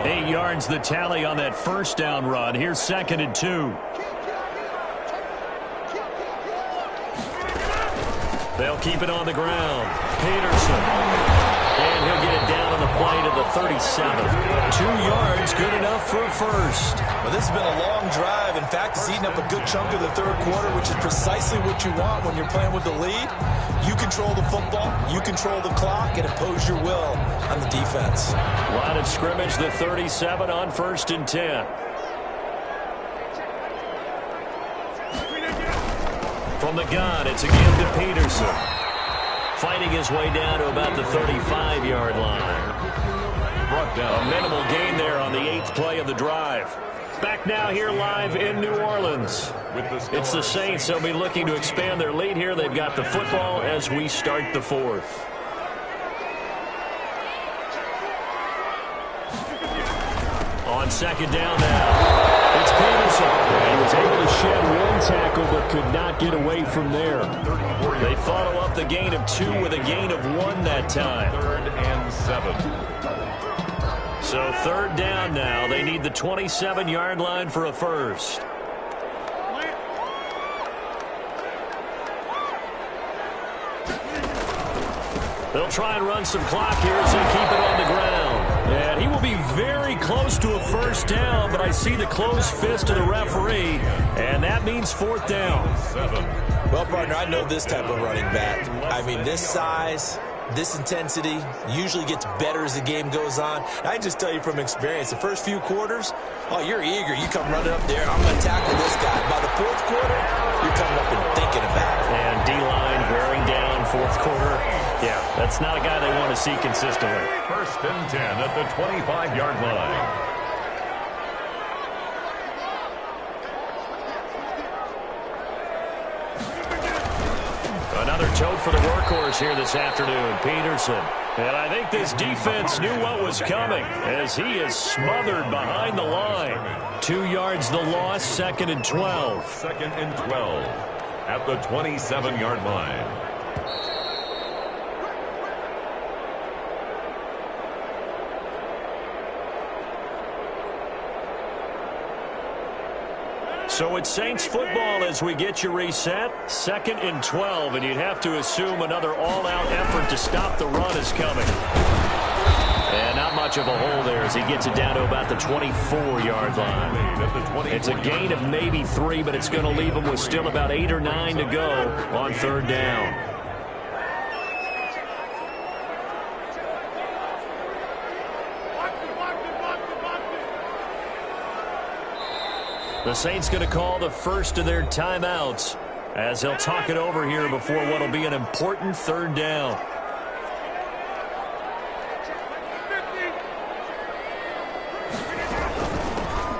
8 yards the tally on that first down run. Here's 2nd and 2. They'll keep it on the ground. Peterson. And he'll get it down on the play to the 37. 2 yards, good enough for a first. Well, this has been a long drive. In fact, it's eaten up a good chunk of the third quarter, which is precisely what you want when you're playing with the lead. You control the football, you control the clock, and impose your will on the defense. Line of scrimmage, the 37 on 1st and 10. From the gun, it's a give to Peterson. Fighting his way down to about the 35-yard line. Brought down. A minimal gain there on the 8th play of the drive. Back now here live in New Orleans. It's the Saints. They'll be looking to expand their lead here. They've got the football as we start the 4th. On 2nd down now. It's Peterson. He was able to shed one tackle but could not get away from there. They follow up the gain of 2 with a gain of 1 that time. 3rd and 7. So 3rd down now. They need the 27-yard line for a first. They'll try and run some clock here as they keep it on the ground. And he will be very close to a first down, but I see the closed fist of the referee, and that means 4th down. Well, partner, I know this type of running back. I mean, this size, this intensity usually gets better as the game goes on. I just tell you from experience, the first few quarters, oh, you're eager. You come running up there, I'm going to tackle this guy. By the 4th quarter, you're coming up and thinking about it. And D-line wearing down 4th quarter. Yeah, that's not a guy they want to see consistently. 1st and 10 at the 25-yard line. Another tote for the workhorse here this afternoon, Peterson. And I think this defense knew what was coming as he is smothered behind the line. 2 yards the loss, 2nd and 12. 2nd and 12 at the 27-yard line. So it's Saints football as we get you reset. 2nd and 12, and you'd have to assume another all-out effort to stop the run is coming. And not much of a hole there as he gets it down to about the 24-yard line. It's a gain of maybe 3, but it's going to leave him with still about 8 or 9 to go on 3rd down. The Saints going to call the first of their timeouts as they'll talk it over here before what will be an important 3rd down.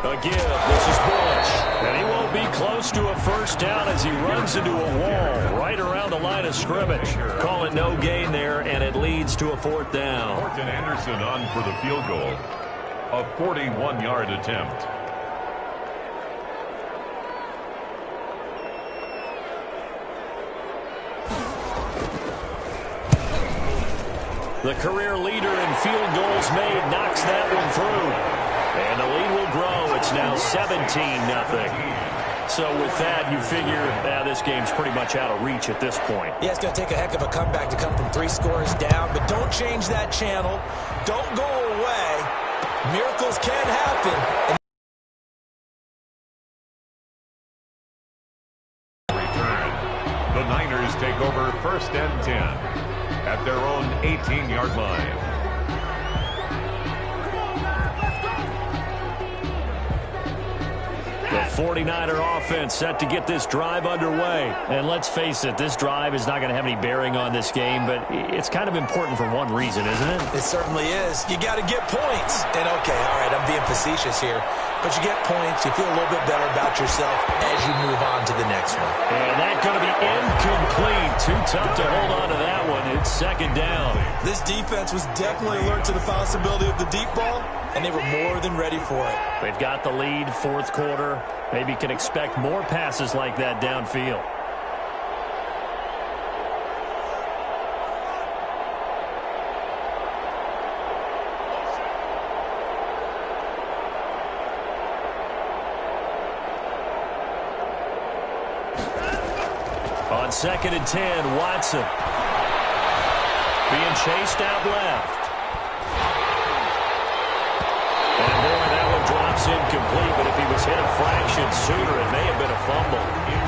A give. This is Bush. And he won't be close to a 1st down as he runs into a wall right around the line of scrimmage. Call it no gain there, and it leads to a 4th down. Morton Anderson on for the field goal. A 41-yard attempt. The career leader in field goals made knocks that one through. And the lead will grow. It's now 17-0. So with that, you figure this game's pretty much out of reach at this point. Yeah, it's going to take a heck of a comeback to come from 3 scores down. But don't change that channel. Don't go away. Miracles can happen. Return. The Niners take over 1st and 10. At their own 18-yard line. The 49er offense set to get this drive underway. And let's face it, this drive is not going to have any bearing on this game, but it's kind of important for one reason, isn't it? It certainly is. You got to get points. And okay, all right, I'm being facetious here. But you get points, you feel a little bit better about yourself as you move on to the next one. And that's going to be incomplete. Too tough to hold on to that one. It's 2nd down. This defense was definitely alert to the possibility of the deep ball, and they were more than ready for it. They've got the lead, 4th quarter. Maybe can expect more passes like that downfield. On 2nd and 10, Watson being chased out left. And boy, that one drops incomplete, but if he was hit a fraction sooner, it may have been a fumble.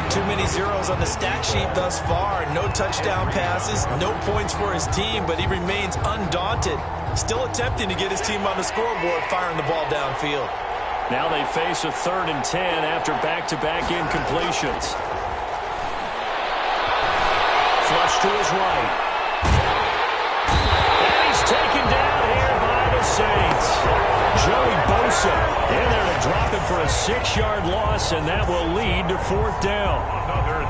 Too many zeros on the stat sheet thus far. No touchdown passes, no points for his team, but he remains undaunted. Still attempting to get his team on the scoreboard, firing the ball downfield. Now they face a 3rd and 10 after back-to-back incompletions. Flush to his right. And he's taken down here by the Saints. Joey Bosa in there to drop him for a 6-yard loss, and that will lead to 4th down. Another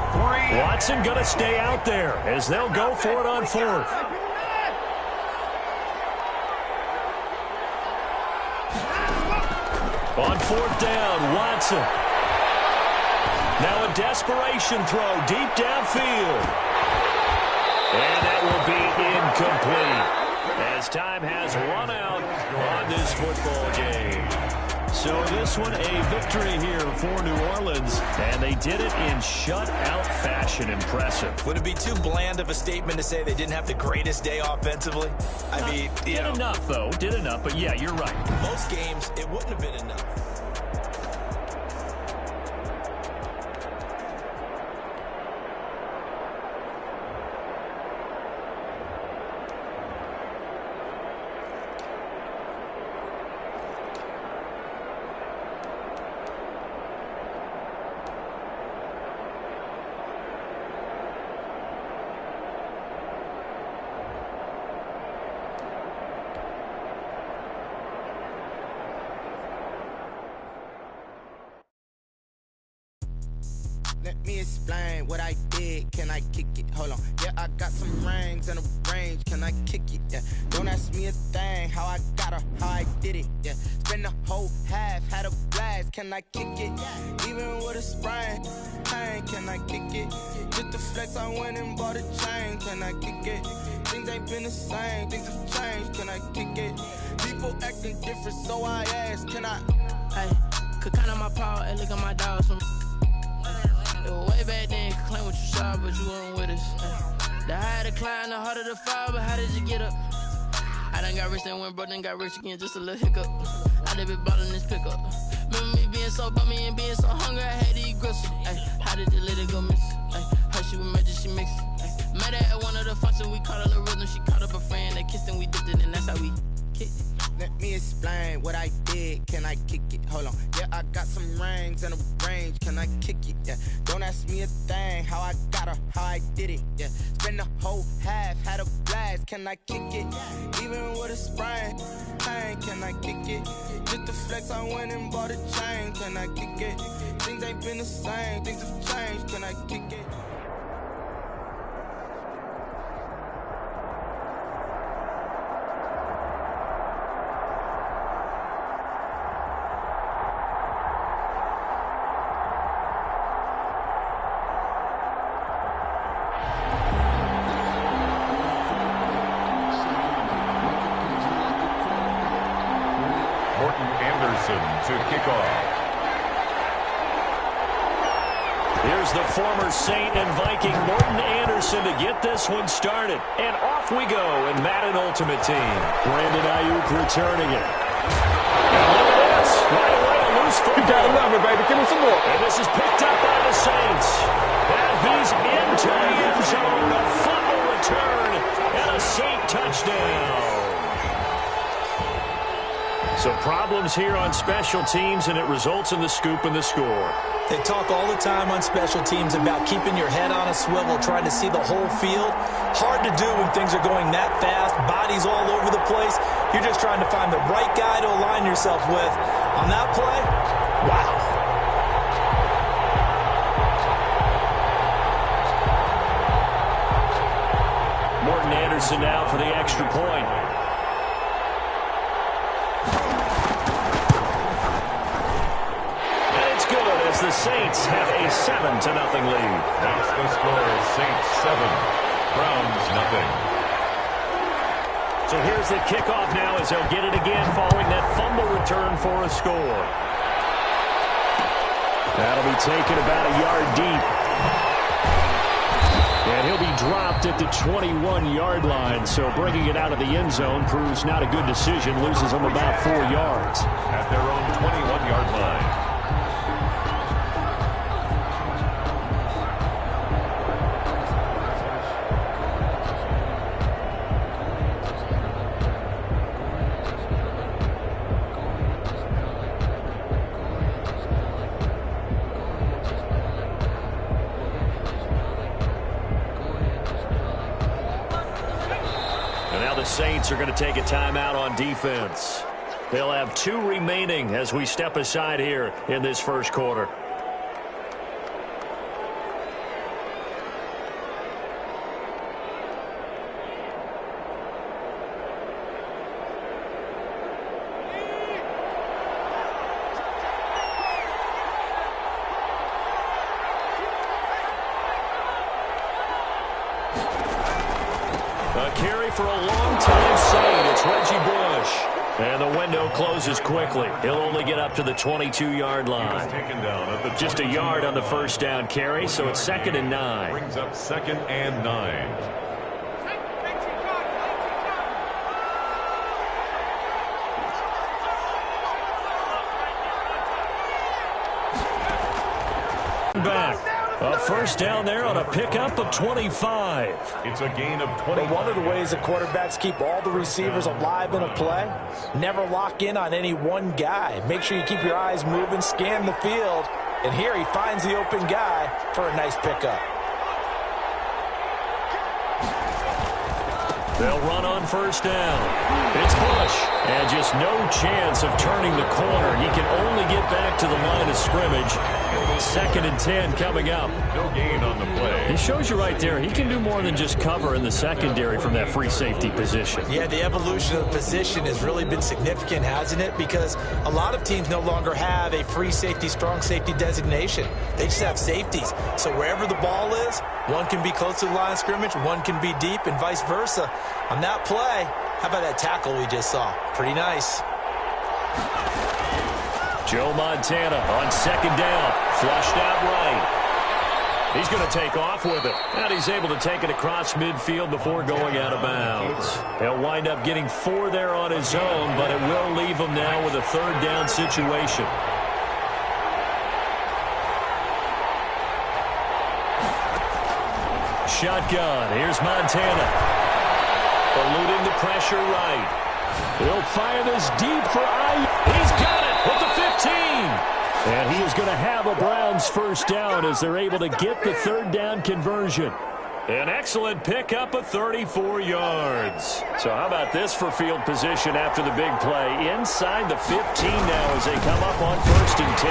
3. Watson going to stay out there as they'll go for it on 4th. On 4th down, Watson. Now a desperation throw deep downfield. And that will be incomplete as time has run out on this football game. So this one a victory here for New Orleans, and they did it in shutout fashion. Impressive. Would it be too bland of a statement to say they didn't have the greatest day offensively? I mean, did enough, though. Did enough, but yeah, you're right. Most games, it wouldn't have been enough. Let me explain what I did. Can I kick it? Hold on. Yeah, I got some rings and a range. Can I kick it? Yeah. Don't ask me a thing. How I got her, how I did it. Yeah. Spend the whole half, had a blast. Can I kick it? Even with a sprain. Pain, can I kick it? Just the flex, I went and bought a chain. Can I kick it? Things ain't been the same. Things have changed. Can I kick it? People acting different, so I ask. Can I? Hey, could count on my power and look at my dogs from. Way back then, claim what you saw, but you weren't with us. The higher the climb, the harder the fall, but how did you get up? I done got rich and went broke, then got rich again, just a little hiccup. I done been ballin' this pickup. Remember me being so bummy and being so hungry, I had to eat gristle. How did the lady go miss? Her she was magic, she mixed. Met her at one of the functions, we caught her the rhythm. She caught up a friend, they kissed and we dipped it, and that's how we kicked it. Let me explain what I did. Can I kick it? Hold on. Yeah, I got some rings and a range. Can I kick it? Yeah. Don't ask me a thing. How I got her, how I did it. Yeah. Spend the whole half, had a blast. Can I kick it? Even with a sprain, can I kick it? Just the flex, I went and bought a chain. Can I kick it? Things ain't been the same. Things have changed. Can I kick it? To kick off. Here's the former Saint and Viking Morton Anderson to get this one started. And off we go in Madden Ultimate Team. Brandon Ayuk returning it. And look at this. Right away, a loose football. You gotta love it, baby. Give him some more. And this is picked up by the Saints. And he's into the end zone. A fumble return and a Saint touchdown. So problems here on special teams, and it results in the scoop and the score. They talk all the time on special teams about keeping your head on a swivel, trying to see the whole field. Hard to do when things are going that fast, bodies all over the place. You're just trying to find the right guy to align yourself with. On that play, wow. Morton Anderson now for the extra point. The Saints have a 7-0 lead. That's the score. Saints 7, Browns nothing. So here's the kickoff now as they'll get it again following that fumble return for a score. That'll be taken about a yard deep. And he'll be dropped at the 21-yard line. So bringing it out of the end zone proves not a good decision. Loses them about 4 yards. At their own 21-yard line. Saints are going to take a timeout on defense. They'll have 2 remaining as we step aside here in this first quarter. For a long-time Saint, it's Reggie Bush. And the window closes quickly. He'll only get up to the 22-yard line. Just a yard on the first down carry, so it's 2nd and 9. Brings up 2nd and 9. Back. A first down there on a pickup of 25. It's a gain of 20. But one of the ways the quarterbacks keep all the receivers alive in a play, never lock in on any one guy. Make sure you keep your eyes moving, scan the field, and here he finds the open guy for a nice pickup. They'll run on first down. It's Bush. And just no chance of turning the corner. He can only get back to the line of scrimmage. 2nd and 10 coming up. No gain on the play. He shows you right there, he can do more than just cover in the secondary from that free safety position. Yeah, the evolution of the position has really been significant, hasn't it? Because a lot of teams no longer have a free safety, strong safety designation. They just have safeties. So wherever the ball is, one can be close to the line of scrimmage, one can be deep, and vice versa. On that play, how about that tackle we just saw? Pretty nice. Joe Montana on 2nd down. Flushed out right. He's going to take off with it. And he's able to take it across midfield before going out of bounds. He'll wind up getting 4 there on his own, but it will leave him now with a third down situation. Shotgun. Here's Montana. Eluding the pressure right. He'll fire this deep for He's got it at the 15. And he is going to have a Browns first down as they're able to get the third down conversion. An excellent pickup of 34 yards. So how about this for field position after the big play? Inside the 15 now as they come up on 1st and 10.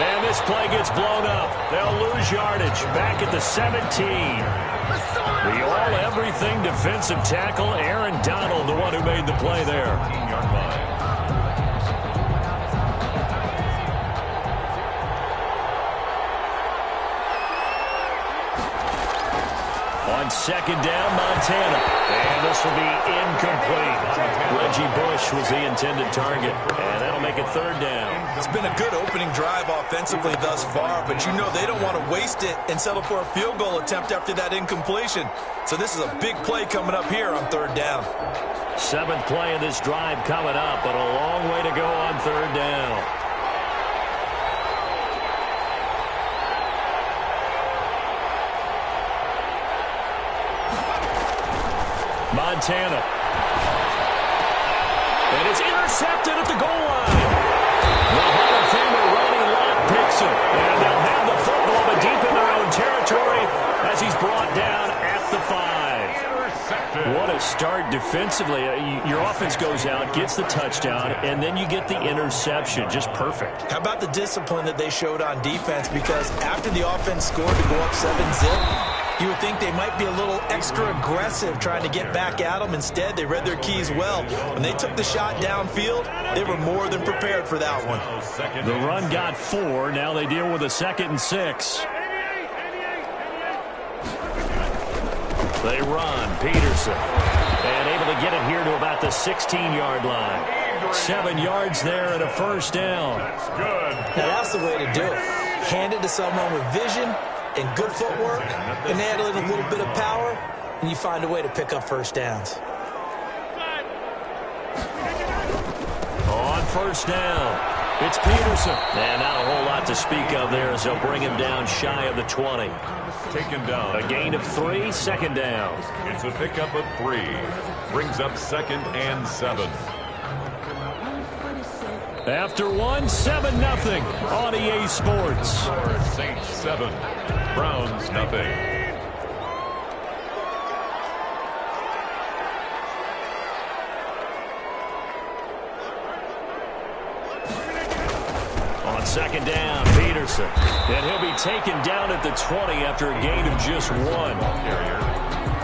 And this play gets blown up. They'll lose yardage back at the 17. The all-everything defensive tackle, Aaron Donald, the one who made the play there. 15-yard line. On 2nd down, Montana. And this will be incomplete. Reggie Bush was the intended target. And that'll make it 3rd down. It's been a good opening drive offensively thus far, but you know they don't want to waste it and settle for a field goal attempt after that incompletion. So this is a big play coming up here on 3rd down. 7th play of this drive coming up, but a long way to go on 3rd down. Montana. And it's intercepted at the goal line. The Hall of Famer Ronnie Lott picks it. And they'll have the football, but deep in their own territory as he's brought down at the 5. What a start defensively. Your offense goes out, gets the touchdown, and then you get the interception. Just perfect. How about the discipline that they showed on defense? Because after the offense scored to go up 7-zip, you would think they might be a little extra aggressive trying to get back at them. Instead, they read their keys well. When they took the shot downfield, they were more than prepared for that one. The run got 4. Now they deal with a 2nd and 6. They run. Peterson. And able to get it here to about the 16-yard line. 7 yards there and a first down. That's good. Now, that's the way to do it. Hand it to someone with vision and good footwork, and add a little bit of power, and you find a way to pick up first downs. On 1st down, it's Peterson. And not a whole lot to speak of there as they'll bring him down shy of the 20. Taken down. A gain of 3, 2nd down. It's a pickup of 3. Brings up 2nd and 7. After 7-0 on EA Sports. Saints 7, Browns nothing. On 2nd down, Peterson. And he'll be taken down at the 20 after a gain of just 1.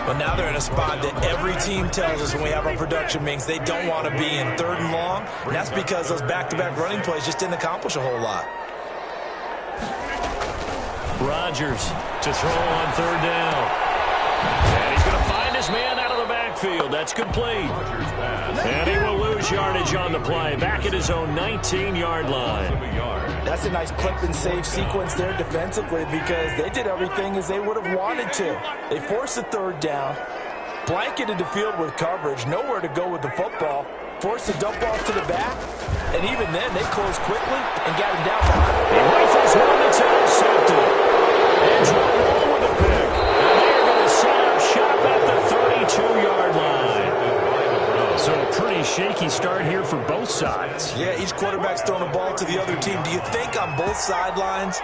But now they're in a spot that every team tells us when we have our production meetings they don't want to be in 3rd and long. And that's because those back-to-back running plays just didn't accomplish a whole lot. Rodgers to throw on 3rd down. And he's going to find his man out of the backfield. That's complete. And he will lose yardage on the play. Back at his own 19-yard line. That's a nice clip and save sequence there defensively because they did everything as they would have wanted to. They forced the 3rd down, blanketed the field with coverage, nowhere to go with the football, forced the dump off to the back, and even then they closed quickly and got him down behind. He rifles one that's intercepted. And Joe with a pick. And they're going to set up shop at the 32-yard line. So a pretty shaky start here for both sides. Yeah, each quarterback's throwing a ball to the other team. Do you think on both sidelines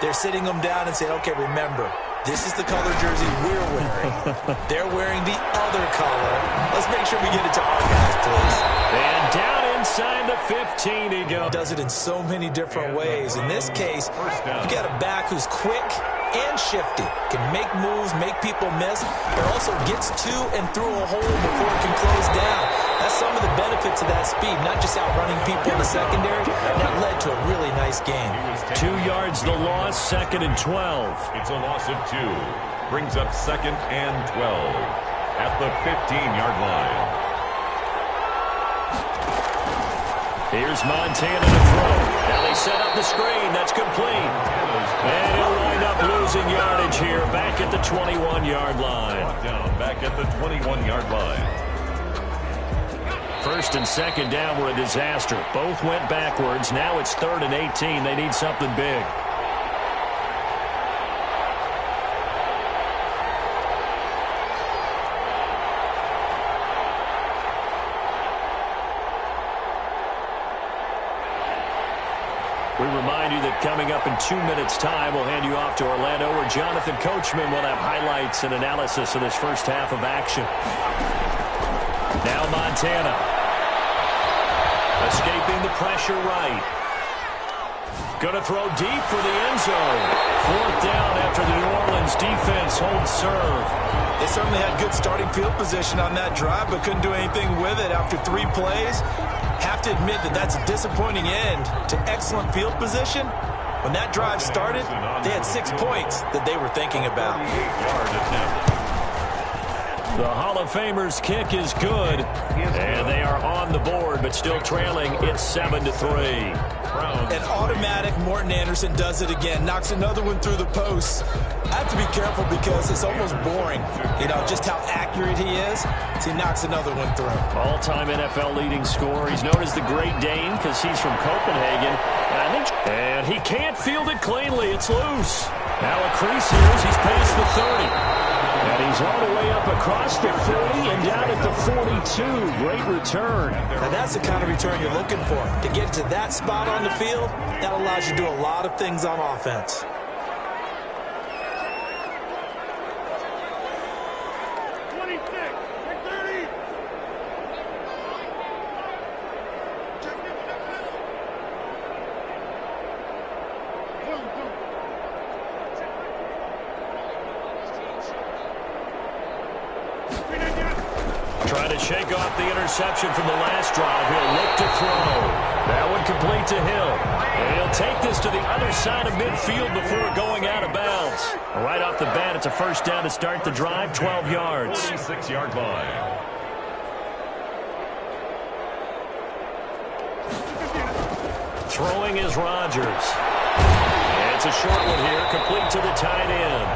they're sitting them down and saying, okay, remember, this is the color jersey we're wearing. They're wearing the other color. Let's make sure we get it to our guys, please. And down inside the 15 he goes. Does it in so many different ways. In this case, you got a back who's quick and shifty, can make moves, make people miss, but also gets to and through a hole before it can close down. That's some of the benefits of that speed, not just outrunning people in the secondary. That led to a really nice game. 2 yards the loss, 2nd and 12. It's a loss of 2. Brings up 2nd and 12 at the 15-yard line. Here's Montana to throw. Now they set up the screen. That's complete. And he'll wind up up losing yardage here, back at the 21-yard line. Down back at the 21-yard line. First and second down were a disaster. Both went backwards. Now it's 3rd and 18. They need something big. We remind you that coming up in 2 minutes' time, we'll hand you off to Orlando, where Jonathan Coachman will have highlights and analysis of this first half of action. Now Montana. Escaping the pressure right. Going to throw deep for the end zone. 4th down after the New Orleans defense holds serve. They certainly had good starting field position on that drive, but couldn't do anything with it after 3 plays. Have to admit that that's a disappointing end to excellent field position. When that drive started, they had 6 points that they were thinking about. The Hall of Famer's kick is good, and they are on the board, but still trailing. It's 7-3. An automatic Morton Anderson does it again, knocks another one through the post. I have to be careful because it's almost boring, just how accurate he is. So he knocks another one through. All-time NFL leading scorer. He's known as the Great Dane because he's from Copenhagen. And he can't field it cleanly. It's loose. Now a crease here as he's past the 30. And he's all the way up across the 40 and down at the 42. Great return. Now that's the kind of return you're looking for. To get to that spot on the field, that allows you to do a lot of things on offense. Shake off the interception from the last drive. He'll look to throw. That one complete to Hill. And he'll take this to the other side of midfield before going out of bounds. Right off the bat, it's a first down to start the drive, 12 yards. 46-yard line. Throwing is Rodgers. It's a short one here, complete to the tight end.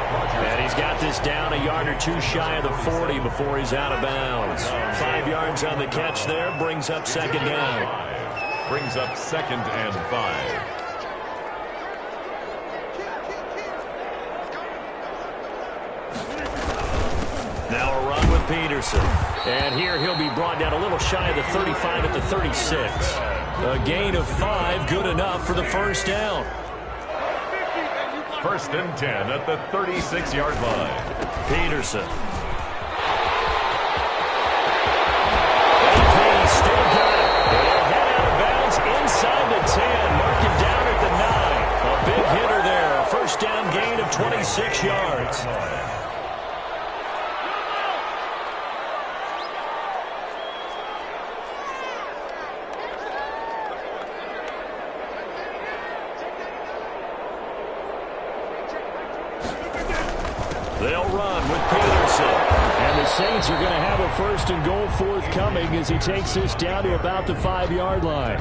And he's got this down a yard or 2 shy of the 40 before he's out of bounds. 5 yards on the catch there, brings up second down. Brings up 2nd and 5. Now a run with Peterson. And here he'll be brought down a little shy of the 35 at the 36. A gain of 5, good enough for the first down. 1st and 10 at the 36-yard line. Peterson. AP still got it. They'll head out of bounds inside the 10. Mark him down at the 9. A big hitter there. A first down gain of 26 yards. They'll run with Peterson. And the Saints are going to have a 1st and goal forthcoming as he takes this down to about the 5-yard line.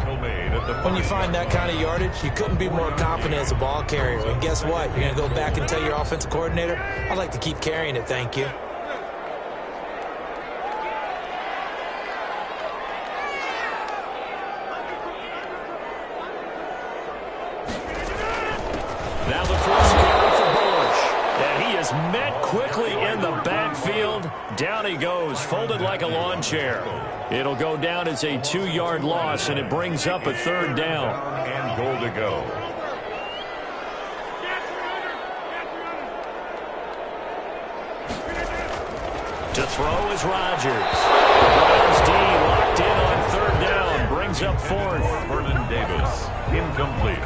When you find that kind of yardage, you couldn't be more confident as a ball carrier. And guess what? You're going to go back and tell your offensive coordinator, I'd like to keep carrying it, thank you. Now the first carry for Bush. And he is met quickly in the backfield. Down he goes, folded like a lawn chair. It'll go down as a 2-yard loss, and it brings up a 3rd down. And goal to go. To throw is Rodgers. Browns D locked in on 3rd down. Brings up 4th. Vernon Davis, incomplete.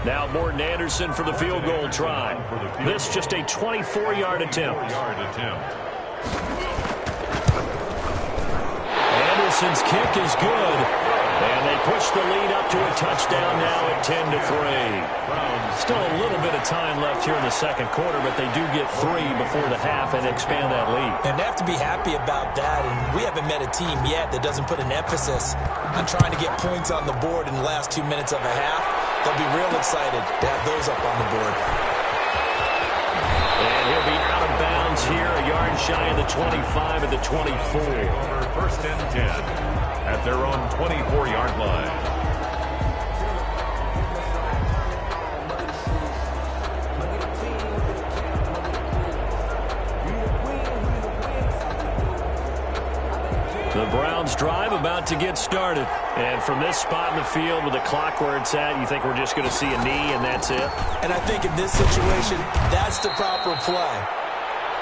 Now Morton Anderson for the field goal try. This just a 24-yard attempt. Anderson's kick is good. And they push the lead up to a touchdown now at 10-3. Still a little bit of time left here in the second quarter, but they do get 3 before the half and expand that lead. And they have to be happy about that. And we haven't met a team yet that doesn't put an emphasis on trying to get points on the board in the last 2 minutes of a half. They'll be real excited to have those up on the board. And he'll be out of bounds here, a yard shy of the 25 at the 24. First and 10 at their own 24-yard line. The Browns drive about to get started. And from this spot in the field with the clock where it's at, you think we're just going to see a knee and that's it? And I think in this situation, that's the proper play.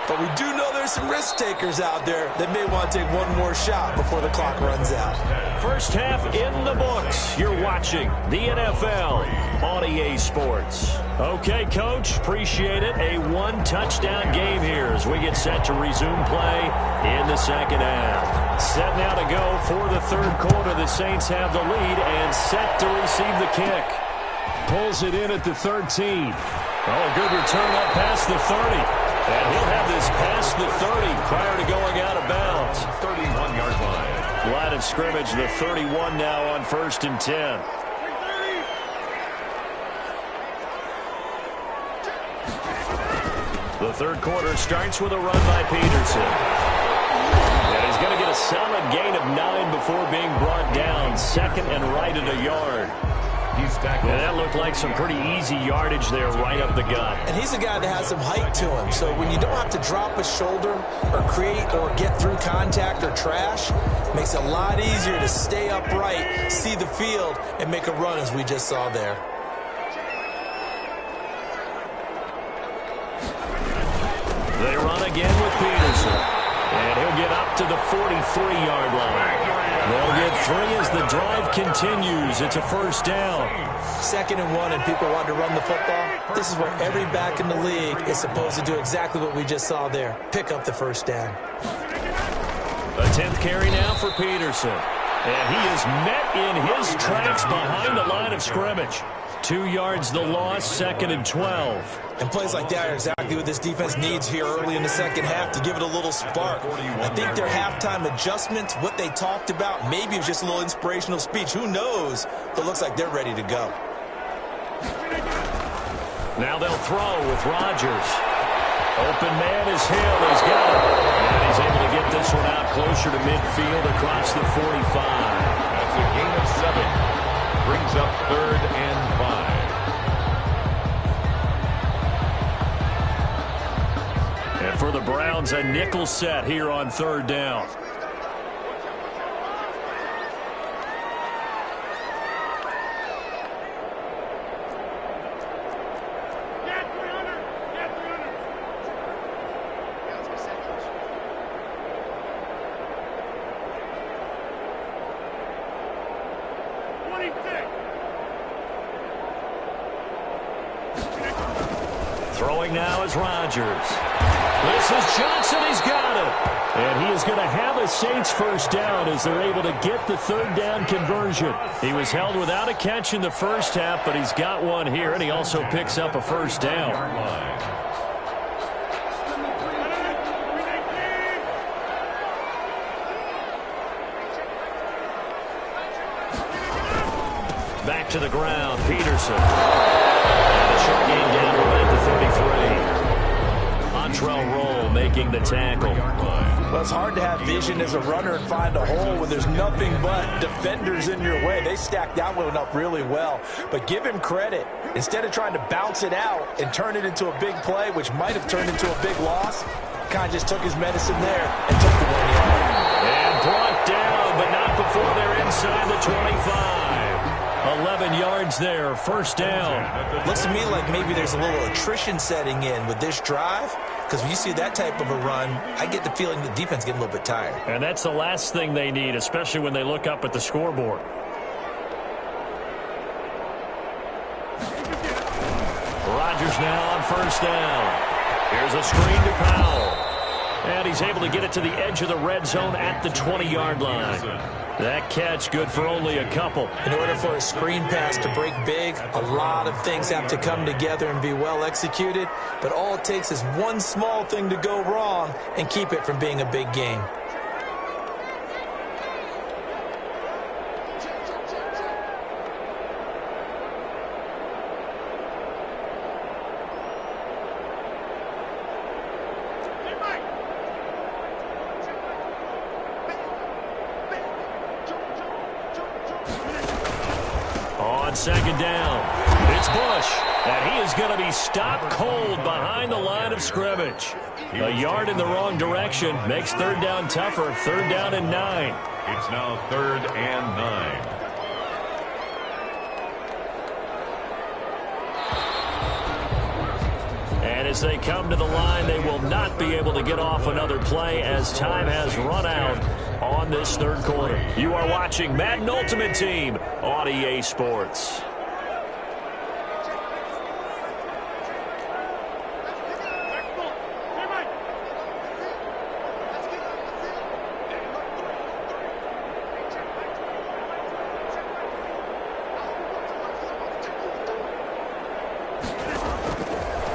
But we do know there's some risk takers out there that may want to take one more shot before the clock runs out. First half in the books. You're watching the NFL on EA Sports. Okay, Coach, appreciate it. A one-touchdown game here as we get set to resume play in the second half. Set now to go for the third quarter. The Saints have the lead and set to receive the kick. Pulls it in at the 13. Oh, good return up past the 30. And he'll have this past the 30 prior to going out of bounds. 31-yard line. Line of scrimmage, the 31 now on 1st and 10. The third quarter starts with a run by Peterson. And he's going to get a solid gain of 9 before being brought down. Second and right at a yard. He's tackled. And that looked like some pretty easy yardage there right up the gut. And he's a guy that has some height to him. So when you don't have to drop a shoulder or create or get through contact or trash, makes it a lot easier to stay upright, see the field, and make a run as we just saw there. They run again with Peterson. And he'll get up to the 43-yard line. They'll get 3 as the drive continues. It's a first down. 2nd and 1 and people want to run the football. This is where every back in the league is supposed to do exactly what we just saw there. Pick up the first down. A 10th carry now for Peterson. And he is met in his tracks behind the line of scrimmage. 2 yards the loss, 2nd and 12. And plays like that are exactly what this defense needs here early in the second half to give it a little spark. I think their halftime adjustments, what they talked about, maybe it was just a little inspirational speech. Who knows? But it looks like they're ready to go. Now they'll throw with Rodgers. Open man is Hill. He's got it. And he's able to get this one out closer to midfield across the 45. That's a gain of 7. Brings up 3rd and 5. And for the Browns, a nickel set here on 3rd down. Throwing now is Rodgers. This is Johnson. He's got it. And he is going to have a Saints first down as they're able to get the 3rd down conversion. He was held without a catch in the first half, but he's got one here, and he also picks up a first down. Back to the ground, Peterson. And a short gain down to about the 33. Montrell Roll making the tackle. Well, it's hard to have vision as a runner and find a hole when there's nothing but defenders in your way. They stacked that one up really well. But give him credit. Instead of trying to bounce it out and turn it into a big play, which might have turned into a big loss, kind of just took his medicine there and took the 1 yard. And brought down, but not before they're inside the 25. 11 yards there, first down. Looks to me like maybe there's a little attrition setting in with this drive, because when you see that type of a run, I get the feeling the defense getting a little bit tired. And that's the last thing they need, especially when they look up at the scoreboard. Rodgers now on first down. Here's a screen to Powell. And he's able to get it to the edge of the red zone at the 20-yard line. That catch good for only a couple. In order for a screen pass to break big, a lot of things have to come together and be well executed. But all it takes is one small thing to go wrong and keep it from being a big game. on second down. It's Bush, and he is going to be stopped cold behind the line of scrimmage. A yard in the wrong direction makes third down tougher. Third down and 9. It's now 3rd and 9. And as they come to the line, they will not be able to get off another play as time has run out on this third quarter. You are watching Madden Ultimate Team on EA Sports.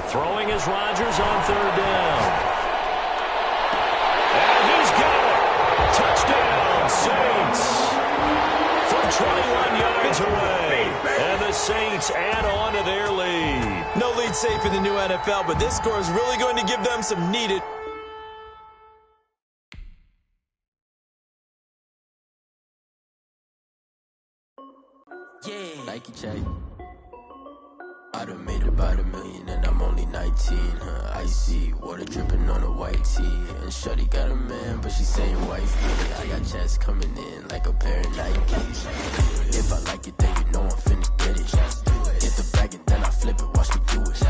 Throwing is Rodgers on third down. And he's got it. Touchdown, Saints. From 21 yards away. And the Saints add on to their lead. No lead safe in the new NFL, but this score is really going to give them some needed... Yeah. Nike check. I done made about $1 million and I'm only 19. Icy water dripping on a white tee. And shorty got a man, but she saying wife me. I got checks coming in like a pair of Nikes. If I like it, then you know I'm finna get it. Get the bag and then I flip it, watch me do it.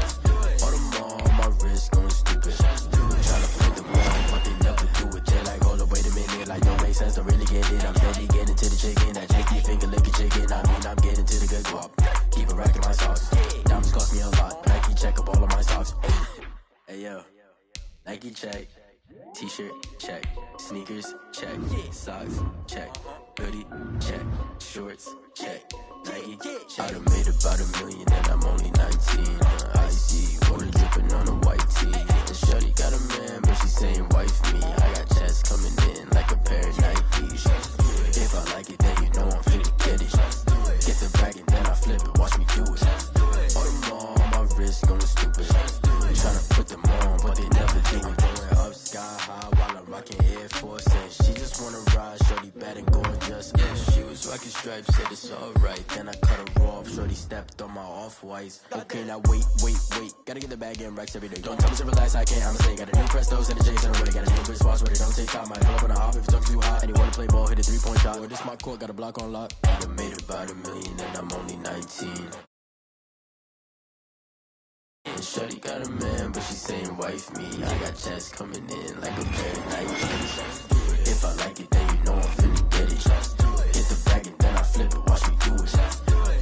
All the more on my wrist going stupid. Tryna put them on, but they never do it. They like, hold up, wait a minute, like don't make sense to really get it. I'm steady getting to the chicken, that chicky finger licking chicken. I mean, I'm getting to the good guap. Keep a rack in my socks. Diamonds cost me a lot. Nike check up all of my socks. Hey yo, Nike check. T-shirt check. Sneakers check. Socks check. Hoodie check. Shorts check. Nike check. I done made about $1 million and I'm only 19. Icy water dripping on a white tee. And shorty got a man, but she saying wife me. I got checks coming in like a pair of Nikes. If I like it, then you know I'm finna get it. Get the bag and then I flip it, watch me do it. All the more on my wrist going stupid. Tryna put them on, but they never do it. Going up sky high while I'm rocking Air Force. And she just wanna ride, shorty bad and gorgeous. She was rocking stripes, said it's alright. Then I cut her off, shorty stepped on my off-whites. Okay, now wait. Gotta get the bag and racks every day. Don't tell me to relax, I can't, I'ma say. Got a new Prestos and a J's in the way. Got a new bitch spots where they don't take time. Might pull up on a hop if it's up too hot. And you wanna play ball, hit a 3-point shot. Or this my court, got a block on lock. I done made about $1 million and I'm only 19. And shorty got a man, but she saying wife me. I got checks coming in like a pair of Nikes. If I like it, then you know I'm finna get it. Get the bag and then I flip it, watch me do it.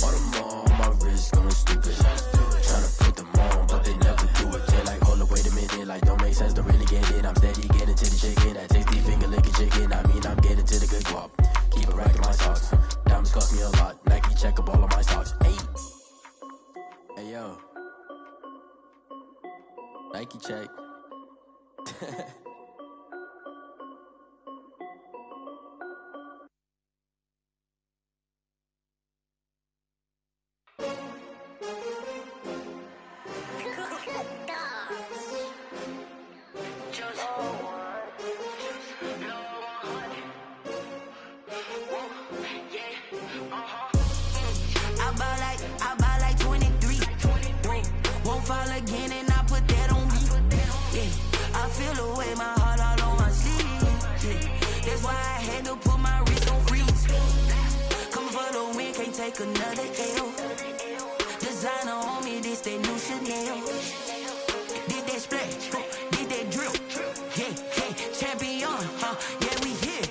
All the more on my wrist going stupid. Tryna put them on, but they never do it. They like, hold up, wait a minute, like don't make sense to really get it. I'm steady getting to the chicken, that tasty finger licking chicken. I mean, I'm getting to the good guap. Keep a rack in my socks. Diamonds cost me a lot. Nike check up all of my socks. Hey yo. Nike check. I buy like 23. Won't fall again and I put that on me. Yeah, I feel the way, my heart all on my sleeve. Yeah, that's why I had to put my wrist on freeze. Coming for the win, can't take another L. Designer on me, this that new Chanel. Did that splash, did that drip. Yeah, champion, yeah, we here.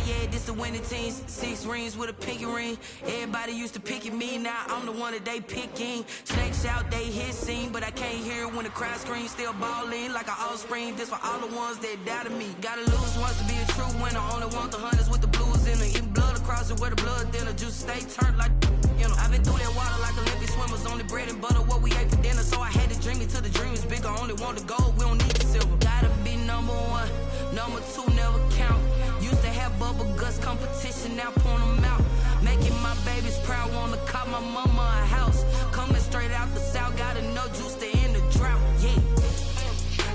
Yeah, this the winning teams. 6 rings with a pinky ring. Everybody used to pick at me, now I'm the one that they picking. Snakes out, they hit scene, but I can't hear it when the crowd screams. Still ballin' like an offspring. This for all the ones that doubted me. Gotta lose once to be a true winner. Only want the hunters with the blues in it. Eating blood across it where the blood dinner. Juice stay turned like, you know. I've been through that water like Olympic swimmers. Only bread and butter, what we ate for dinner. So I had to dream it till the dream is bigger. Only want the gold, we don't need the silver. Gotta be number 1, number 2 never count. Used to have bubble guts competition, now point them out. Making my babies proud, wanna call my mama a house. Coming straight out the south, gotta know juice to end the drought. Yeah,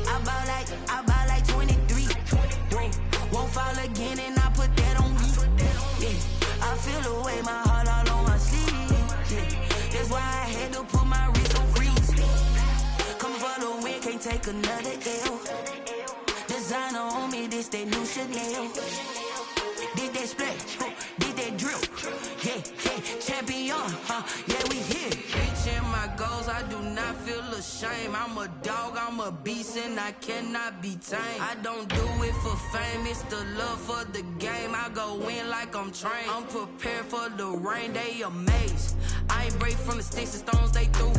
I buy like 23. Won't fall again and I put that on me. Yeah, I feel the way, my heart all on my sleeve. Yeah, take another L. Designer on me, this that new Chanel. Did that splash, did that drip. Yeah, champion, yeah, we here. Reaching my goals, I do not feel ashamed. I'm a dog, I'm a beast, and I cannot be tamed. I don't do it for fame, it's the love for the game. I go in like I'm trained. I'm prepared for the rain, they amazed. I ain't break from the sticks and stones they threw.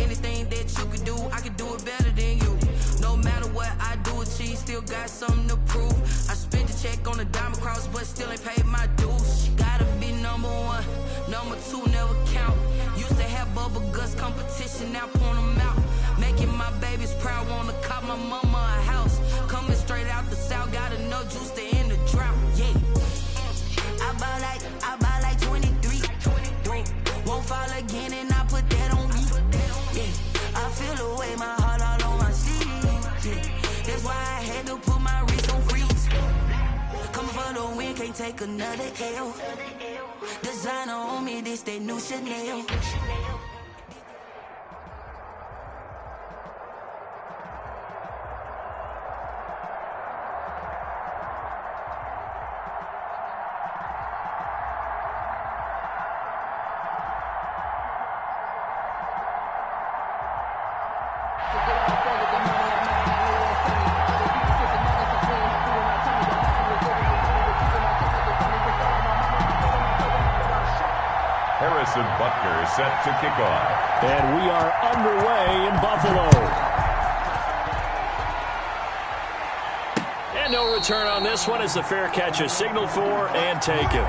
Anything that you can do, I can do it better than you. No matter what I do, achieve, still got something to prove. I spent the check on the diamond cross, but still ain't paid my dues. Gotta be number one, number two never count. Used to have bubble guts competition, now point them out. Making my babies proud, wanna cop my mama a house. Coming straight out the south, got enough juice to end the drought. Yeah, I buy like 23. Won't fall again, and I put that on me. Yeah, I feel the way, my heart all on my sleeve. Yeah, that's why I had to put my wrist on freeze. Coming for the win, can't take another L. Designer on me, this that new Chanel. Harrison Butker set to kick off. And we are underway in Buffalo. And no return on this one as the fair catch is signaled for and taken.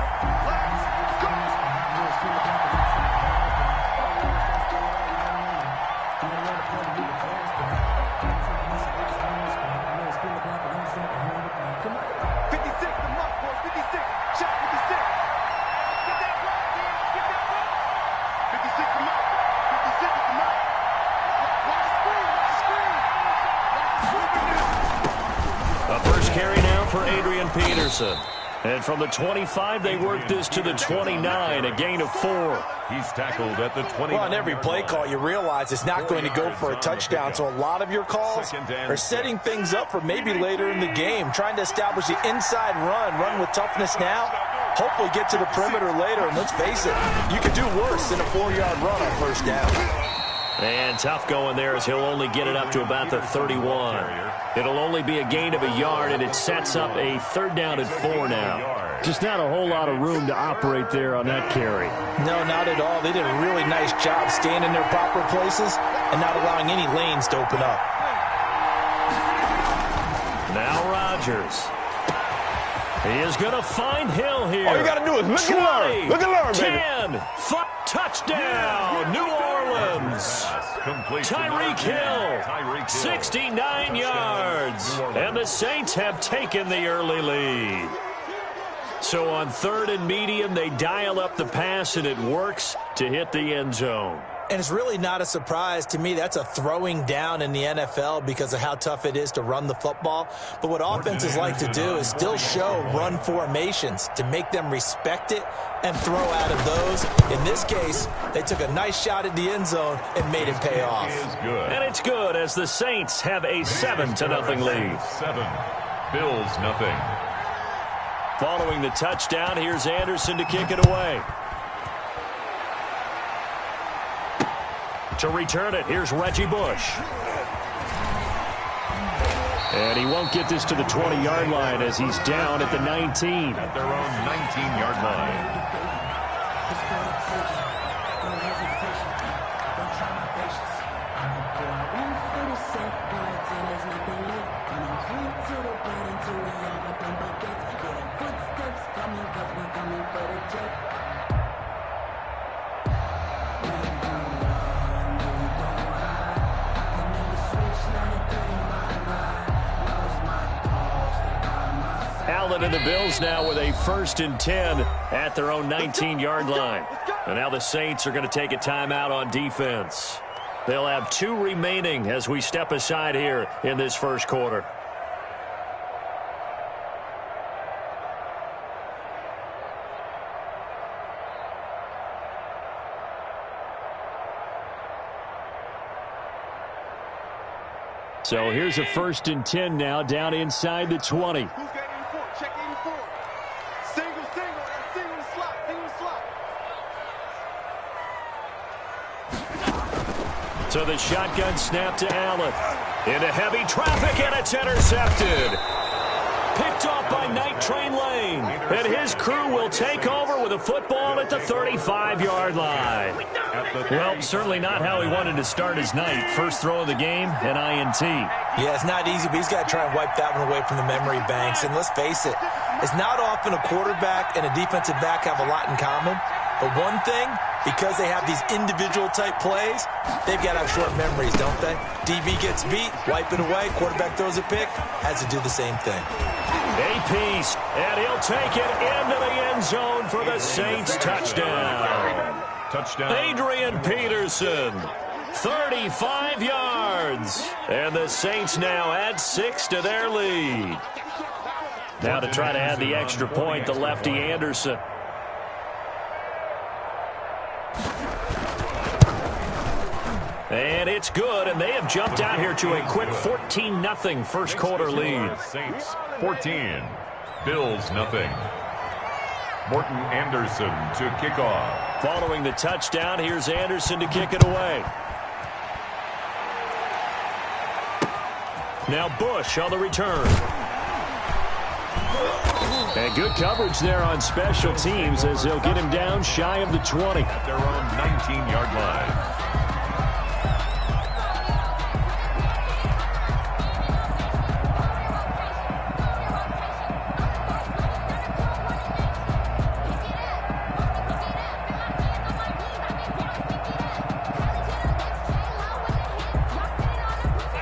Peterson. And from the 25, they work this to the 29, a gain of 4. He's tackled at the 20. Well, on every play call, you realize it's not going to go for a touchdown, so a lot of your calls are setting things up for maybe later in the game, trying to establish the inside run with toughness now, hopefully get to the perimeter later, and let's face it, you could do worse than a 4-yard run on first down. And tough going there as he'll only get it up to about the 31. It'll only be a gain of a yard, and it sets up a 3rd down and 4 now. Just not a whole lot of room to operate there on that carry. No, not at all. They did a really nice job staying in their proper places and not allowing any lanes to open up. Now Rodgers. He is going to find Hill here. All you got to do is look and learn. Look and learn, baby. 10, touchdown, New Orleans. Tyreek Hill, 69 yards. And the Saints have taken the early lead. So on 3rd and medium, they dial up the pass, and it works to hit the end zone. And it's really not a surprise to me. That's a throwing down in the NFL because of how tough it is to run the football. But what offenses like to do is still show run formations to make them respect it and throw out of those. In this case, they took a nice shot at the end zone and made it pay off. And it's good as the Saints have a 7-0 lead. 7, Bills nothing. Following the touchdown, here's Anderson to kick it away. To return it, here's Reggie Bush. And he won't get this to the 20-yard line as he's down at the 19. At their own 19-yard line. Allen and the Bills now with a 1st and 10 at their own 19-yard line. And now the Saints are going to take a timeout on defense. They'll have 2 remaining as we step aside here in this first quarter. So here's a 1st and 10 now down inside the 20. Who's got 84? Check 84. Single, single the slot, So the shotgun snap to Allen. Into heavy traffic, and it's intercepted. Picked off by Night Train Lane. And his crew will take over with a football at the 35-yard line. Well, certainly not how he wanted to start his night. First throw of the game, an INT. Yeah, it's not easy, but he's got to try and wipe that one away from the memory banks. And let's face it, it's not often a quarterback and a defensive back have a lot in common. But one thing, because they have these individual-type plays, they've got to have short memories, don't they? DB gets beat, wipe it away, quarterback throws a pick, has to do the same thing. A piece, and he'll take it into the end zone for the Saints touchdown. Touchdown. Adrian Peterson, 35 yards. And the Saints now add 6 to their lead. Now to try to add the extra point, the lefty Anderson. And it's good, and they have jumped out here to a quick 14-0 first quarter lead. Saints 14, Bills nothing. Morton Anderson to kick off. Following the touchdown, here's Anderson to kick it away. Now Bush on the return. And good coverage there on special teams as they'll get him down shy of the 20. At their own 19-yard line.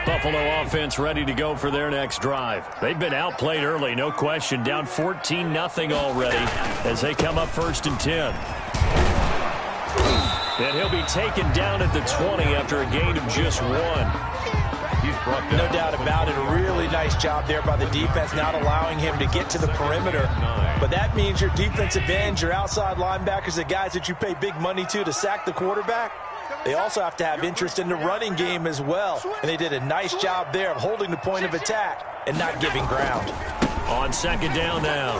Buffalo offense ready to go for their next drive. They've been outplayed early, no question. Down 14-0 already as they come up 1st and 10. And he'll be taken down at the 20 after a gain of just 1. He's brought down. No doubt about it. A really nice job there by the defense, not allowing him to get to the perimeter. But that means your defensive ends, your outside linebackers, the guys that you pay big money to sack the quarterback, they also have to have interest in the running game as well. And they did a nice job there of holding the point of attack and not giving ground. On 2nd down now,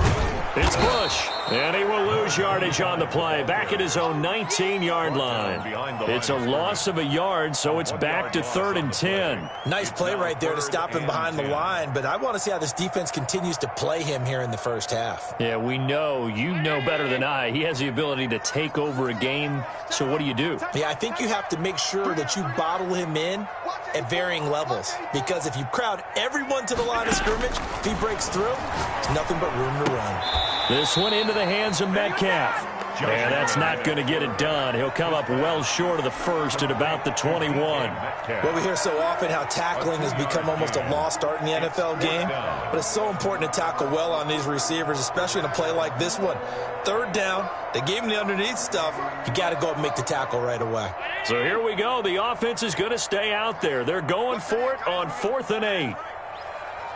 it's Bush. And he will lose yardage on the play, back at his own 19-yard line. It's a loss of a yard, so it's back to 3rd and 10. Nice play right there to stop him behind the line, but I want to see how this defense continues to play him here in the first half. Yeah, we know, you know better than I, he has the ability to take over a game, so what do you do? Yeah, I think you have to make sure that you bottle him in at varying levels, because if you crowd everyone to the line of scrimmage, if he breaks through, there's nothing but room to run. This one into the hands of Metcalf. And that's not going to get it done. He'll come up well short of the first at about the 21. Well, we hear so often how tackling has become almost a lost art in the NFL game. But it's so important to tackle well on these receivers, especially in a play like this one. 3rd down, they gave him the underneath stuff. You got to go up and make the tackle right away. So here we go. The offense is going to stay out there. They're going for it on 4th and 8.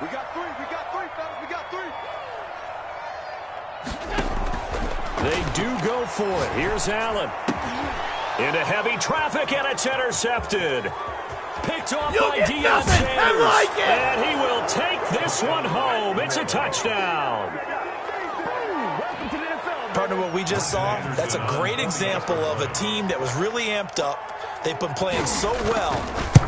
We got 3, fellas, we got 3. They do go for it. Here's Allen. Into heavy traffic, and it's intercepted. Picked off by Deion Sanders. And he will take this one home. It's a touchdown. Partner, what we just saw, that's a great example of a team that was really amped up. They've been playing so well,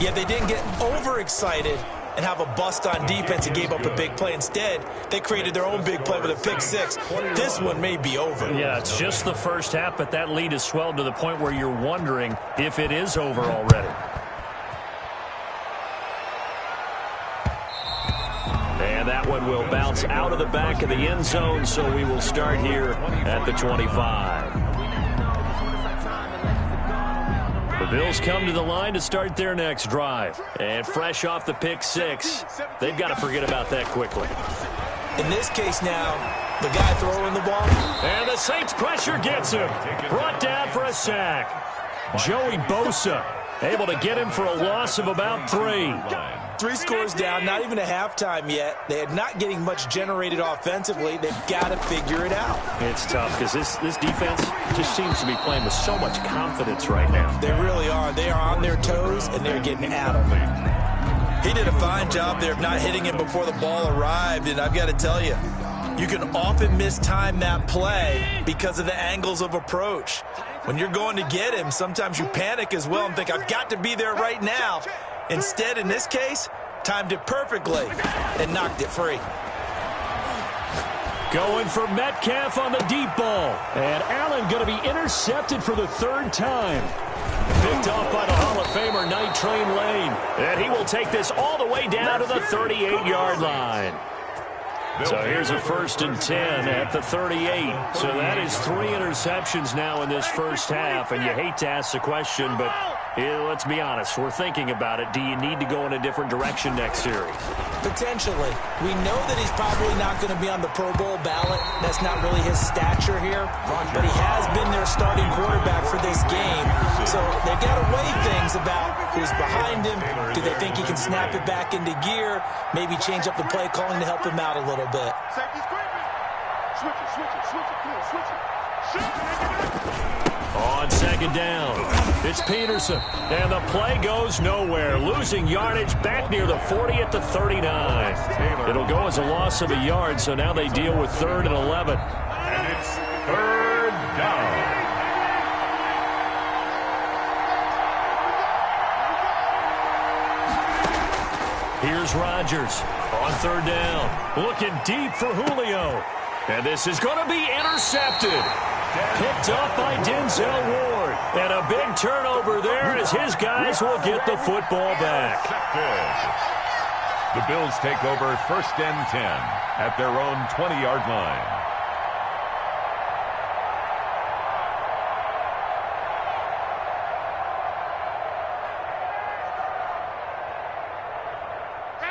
yet they didn't get overexcited and have a bust on defense and gave up a big play. Instead, they created their own big play with a pick 6. This one may be over. Yeah, it's just the first half, but that lead has swelled to the point where you're wondering if it is over already. And that one will bounce out of the back of the end zone, so we will start here at the 25. The Bills come to the line to start their next drive. And fresh off the pick 6, they've got to forget about that quickly. In this case now, the guy throwing the ball. And the Saints pressure gets him. Brought down for a sack. Joey Bosa able to get him for a loss of about 3. 3 scores down, not even a halftime yet. They are not getting much generated offensively. They've got to figure it out. It's tough because this defense just seems to be playing with so much confidence right now. They really are. They are on their toes, and they're getting at them. He did a fine job there of not hitting him before the ball arrived, and I've got to tell you, you can often mistime that play because of the angles of approach. When you're going to get him, sometimes you panic as well and think, I've got to be there right now. Instead, in this case, timed it perfectly and knocked it free. Going for Metcalf on the deep ball. And Allen going to be intercepted for the third time. Picked off by the Hall of Famer, Night Train Lane. And he will take this all the way down to the 38-yard line. So here's a 1st and 10 at the 38. So that is 3 interceptions now in this first half. And you hate to ask the question, but let's be honest. We're thinking about it. Do you need to go in a different direction next series? Potentially. We know that he's probably not going to be on the Pro Bowl ballot. That's not really his stature here. But he has been their starting quarterback for this game. So they've got to weigh things about who's behind him. Do they think he can snap it back into gear? Maybe change up the play calling to help him out a little bit. On 2nd down, it's Peterson, and the play goes nowhere, losing yardage back near the 40 at the 39. It'll go as a loss of a yard, so now they deal with 3rd and 11. And it's 3rd down. Here's Rodgers on 3rd down, looking deep for Julio. And this is going to be intercepted. Picked up by Denzel Ward. And a big turnover there as his guys will get the football back. The Bills take over 1st and 10 at their own 20-yard line.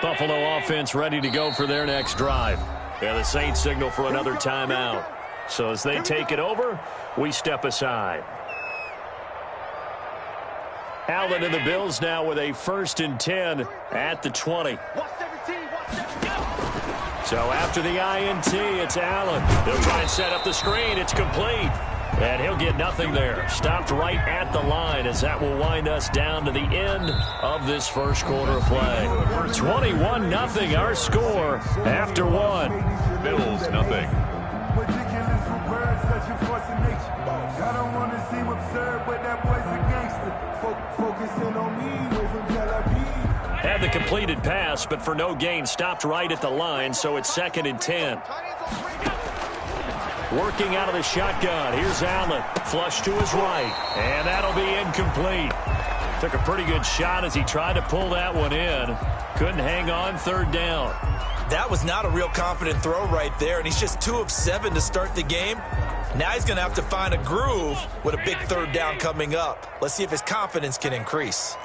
Buffalo offense ready to go for their next drive. And the Saints signal for another timeout. So as they take it over, we step aside. Allen and the Bills now with a 1st and 10 at the 20. So after the INT, it's Allen. He'll try and set up the screen. It's complete. And he'll get nothing there. Stopped right at the line as that will wind us down to the end of this first quarter of play. 21-0 our score after 1. Bills nothing. I don't want to seem absurd, but that boy's a gangster. Focusing on me, away from Tel Aviv. Had the completed pass, but for no gain, stopped right at the line, so it's 2nd and 10. Working out of the shotgun. Here's Allen. Flush to his right. And that'll be incomplete. Took a pretty good shot as he tried to pull that one in. Couldn't hang on 3rd down. That was not a real confident throw right there, and he's just 2 of 7 to start the game. Now he's going to have to find a groove with a big 3rd down coming up. Let's see if his confidence can increase.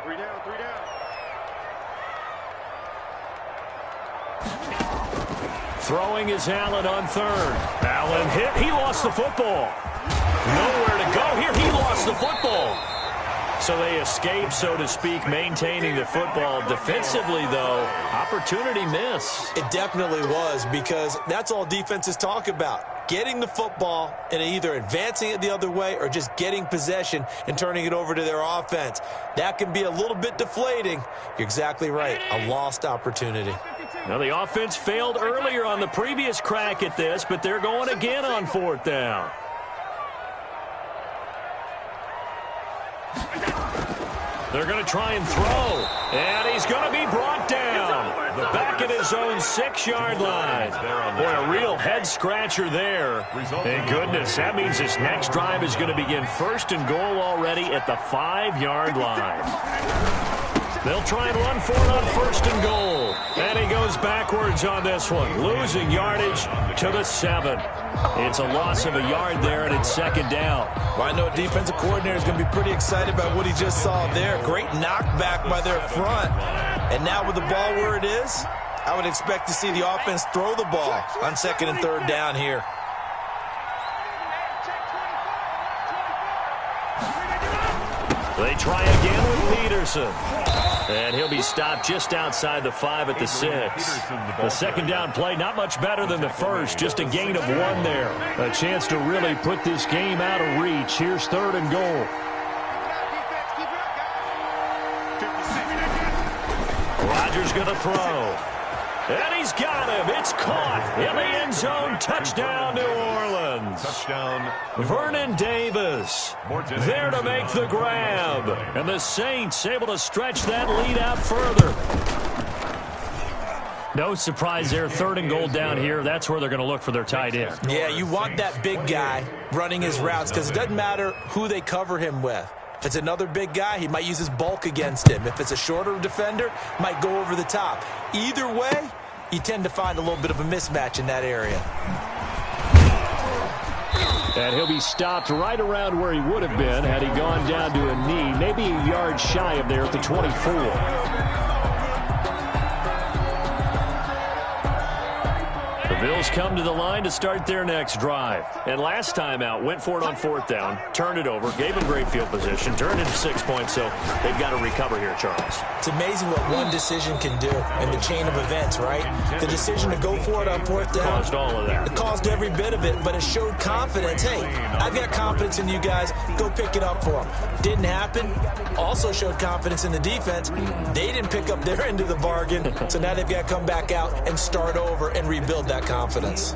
3 down, 3 down. Throwing is Allen on 3rd. Allen hit. He lost the football. Nowhere to go here. He lost the football. So they escape, so to speak, maintaining the football. Defensively, though, opportunity miss. It definitely was, because that's all defenses talk about. Getting the football and either advancing it the other way or just getting possession and turning it over to their offense. That can be a little bit deflating. You're exactly right. A lost opportunity. Now, the offense failed earlier on the previous crack at this, but they're going again on 4th down. They're going to try and throw, and he's going to be brought down. The back at his own 6-yard line. Boy, a real head-scratcher there. Thank goodness, that means this next drive is going to begin 1st and goal already at the 5-yard line. They'll try and run for it on 1st and goal. And he goes backwards on this one, losing yardage to the 7. It's a loss of a yard there, and it's 2nd down. Well, I know a defensive coordinator is going to be pretty excited about what he just saw there. Great knockback by their front. And now with the ball where it is, I would expect to see the offense throw the ball on 2nd and 3rd down here. They try again with Peterson. And he'll be stopped just outside the 5 at the 6. The 2nd down play, not much better than the first. Just a gain of 1 there. A chance to really put this game out of reach. Here's 3rd and goal. Rodgers going to throw. And he's got him. It's caught in the end zone. Touchdown, New Orleans. Touchdown. Vernon Davis there to make the grab. And the Saints able to stretch that lead out further. No surprise there. 3rd and goal down here. That's where they're going to look for their tight end. Yeah, you want that big guy running his routes because it doesn't matter who they cover him with. If it's another big guy, he might use his bulk against him. If it's a shorter defender, might go over the top. Either way, you tend to find a little bit of a mismatch in that area. And he'll be stopped right around where he would have been had he gone down to a knee, maybe a yard shy of there at the 24. The Bills come to the line to start their next drive. And last time out, went for it on 4th down, turned it over, gave them great field position, turned into 6 points, so they've got to recover here, Charles. It's amazing what one decision can do in the chain of events, right? The decision to go for it on 4th down. Caused all of that. It caused every bit of it, but it showed confidence. Hey, I've got confidence in you guys. Go pick it up for them. Didn't happen. Also showed confidence in the defense. They didn't pick up their end of the bargain, so now they've got to come back out and start over and rebuild that confidence.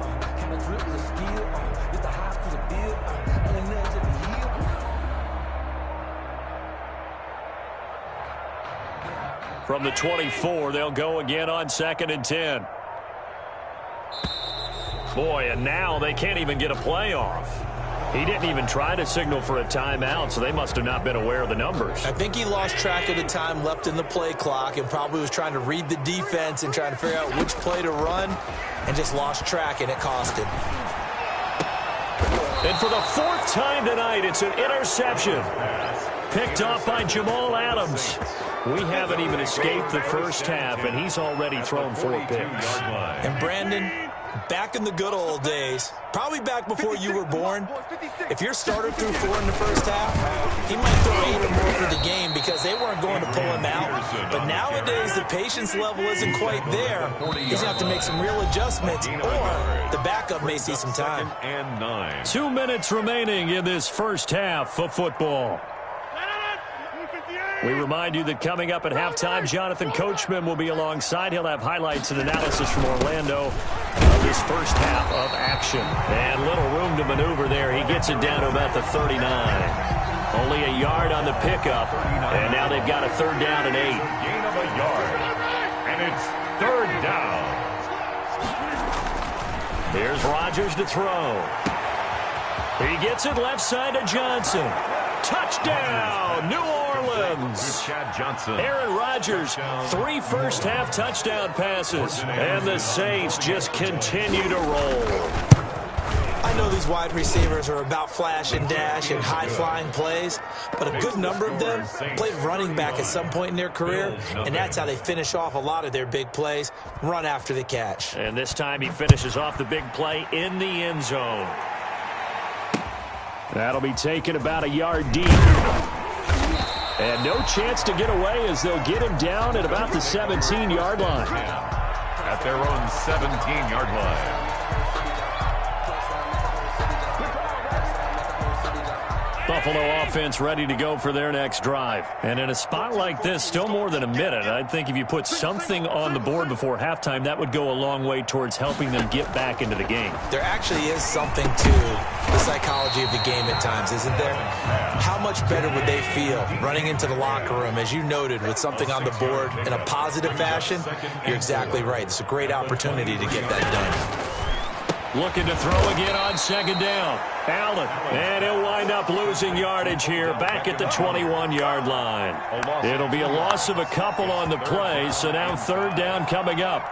From the 24, they'll go again on 2nd and 10. Boy, and now they can't even get a play off. He didn't even try to signal for a timeout, so they must have not been aware of the numbers. I think he lost track of the time left in the play clock and probably was trying to read the defense and trying to figure out which play to run and just lost track, and it cost him. And for the 4th time tonight, it's an interception. Picked off by Jamal Adams. We haven't even escaped the first half, and he's already thrown 4 picks. And Brandon, back in the good old days, probably back before you were born, if your starter threw 4 in the first half, he might throw 8 or more for the game because they weren't going to pull him out. But nowadays, the patience level isn't quite there. He's going to have to make some real adjustments, or the backup may see some time. 2 minutes remaining in this first half of football. We remind you that coming up at halftime, Jonathan Coachman will be alongside. He'll have highlights and analysis from Orlando of this first half of action. And little room to maneuver there. He gets it down to about the 39. Only a yard on the pickup. And now they've got a 3rd down and 8. Gain of a yard. And it's 3rd down. Here's Rodgers to throw. He gets it left side to Johnson. Touchdown, New Orleans. Chad Johnson. Aaron Rodgers, 3 first-half touchdown passes. And the Saints just continue to roll. I know these wide receivers are about flash and dash and high-flying plays, but a good number of them played running back at some point in their career, and that's how they finish off a lot of their big plays, run after the catch. And this time he finishes off the big play in the end zone. That'll be taken about a yard deep. And no chance to get away as they'll get him down at about the 17-yard line. At their own 17-yard line. Buffalo offense ready to go for their next drive. And in a spot like this, still more than a minute, I think if you put something on the board before halftime, that would go a long way towards helping them get back into the game. There actually is something to the psychology of the game at times, isn't there? How much better would they feel running into the locker room, as you noted, with something on the board in a positive fashion? You're exactly right. It's a great opportunity to get that done. Looking to throw again on 2nd down. Allen, and he'll wind up losing yardage here back at the 21-yard line. It'll be a loss of a couple on the play, so now 3rd down coming up.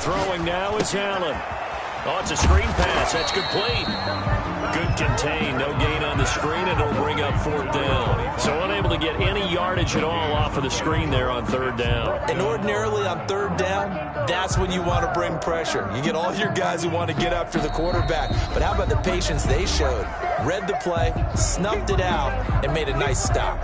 Throwing now is Allen. Oh, it's a screen pass. That's complete. Good contain. No gain on the screen, and it'll bring up 4th down. So unable to get any yardage at all off of the screen there on 3rd down. And ordinarily on 3rd down, that's when you want to bring pressure. You get all your guys who want to get after the quarterback. But how about the patience they showed? Read the play, snuffed it out, and made a nice stop.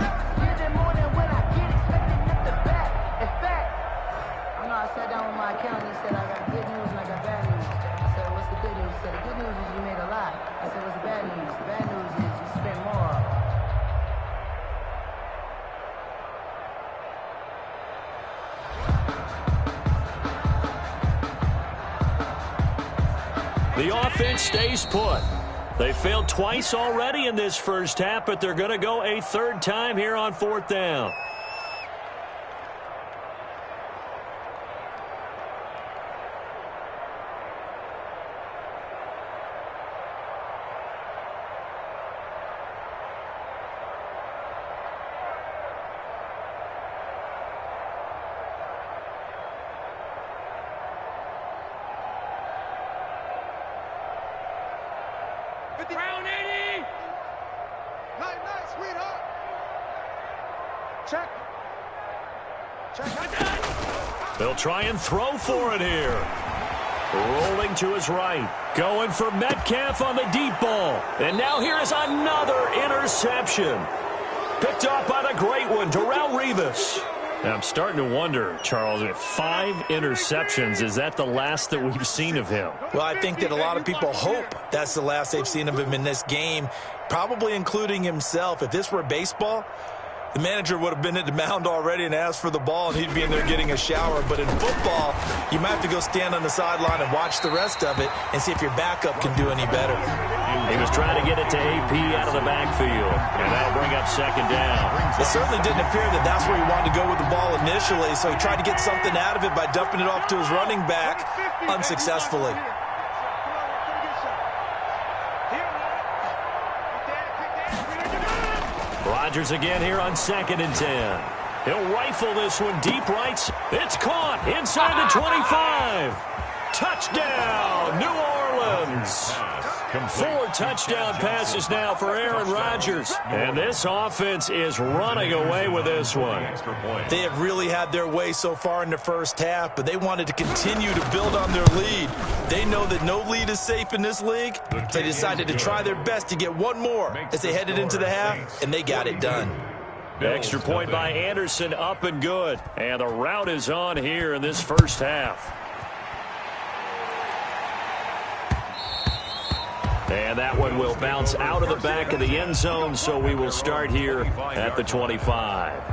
I sat down with my accountant. He said, I got good news and I got bad news. I said, what's the good news? He said, the good news is you made a lot. I said, what's the bad news? The bad news The offense stays put. They failed twice already in this first half, but they're going to go a third time here on 4th down. Round 80! Night, sweetheart! Check. They'll try and throw for it here. Rolling to his right. Going for Metcalf on the deep ball. And now here is another interception. Picked off by the great one, Darrelle Revis. Now I'm starting to wonder, Charles, if 5 interceptions, is that the last that we've seen of him? Well, I think that a lot of people hope that's the last they've seen of him in this game, probably including himself. If this were baseball, the manager would have been at the mound already and asked for the ball, and he'd be in there getting a shower. But in football, you might have to go stand on the sideline and watch the rest of it and see if your backup can do any better. He was trying to get it to AP out of the backfield, and that'll bring up 2nd down. It certainly didn't appear that that's where he wanted to go with the ball initially, so he tried to get something out of it by dumping it off to his running back unsuccessfully. Rodgers again here on 2nd and 10. He'll rifle this one deep right. It's caught inside the 25. Touchdown, New Orleans. 4 touchdown passes now for Aaron Rodgers. And this offense is running away with this one. They have really had their way so far in the first half, but they wanted to continue to build on their lead. They know that no lead is safe in this league. They decided to try their best to get one more as they headed into the half, and they got it done. Extra point by Anderson, up and good. And the route is on here in this first half. And that one will bounce out of the back of the end zone, so we will start here at the 25.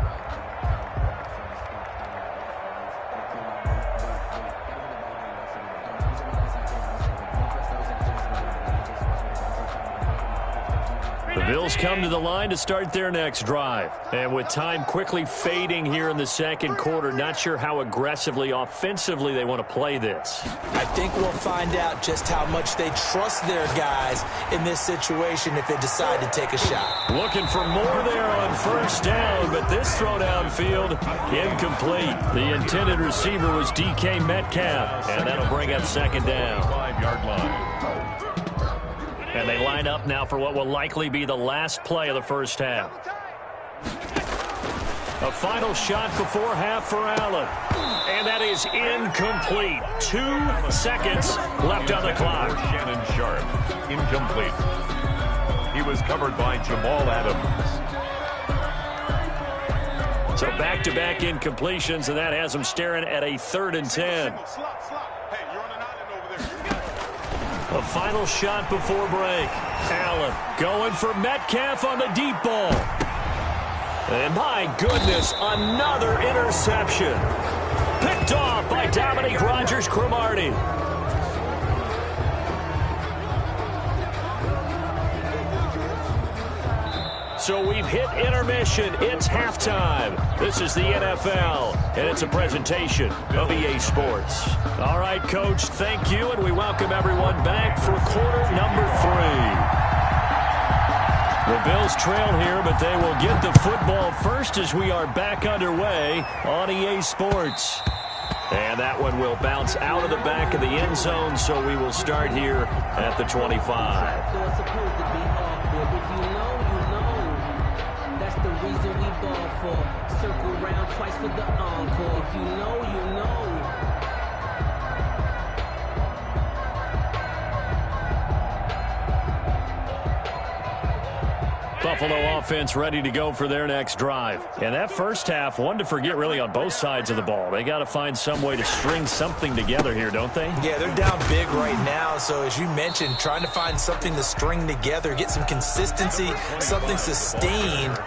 The Bills come to the line to start their next drive. And with time quickly fading here in the second quarter, not sure how aggressively, offensively they want to play this. I think we'll find out just how much they trust their guys in this situation if they decide to take a shot. Looking for more there on 1st down, but this throw downfield incomplete. The intended receiver was DK Metcalf, and that'll bring up 2nd down. 5-yard line. And they line up now for what will likely be the last play of the first half. A final shot before half for Allen. And that is incomplete. 2 seconds left on the clock. Shannon Sharp, incomplete. He was covered by Jamal Adams. So back-to-back incompletions, and that has them staring at a 3rd and 10. A final shot before break. Allen going for Metcalf on the deep ball. And my goodness, another interception. Picked off by Dominique Rodgers-Cromartie. So we've hit intermission. It's halftime. This is the NFL, and it's a presentation of EA Sports. All right, Coach, thank you, and we welcome everyone back for quarter number 3. The Bills trail here, but they will get the football first as we are back underway on EA Sports. And that one will bounce out of the back of the end zone, so we will start here at the 25. Circle round twice for the encore. If you know, you know. Buffalo offense ready to go for their next drive. And that first half, one to forget really on both sides of the ball. They got to find some way to string something together here, don't they? Yeah, they're down big right now. So as you mentioned, trying to find something to string together, get some consistency, something sustained.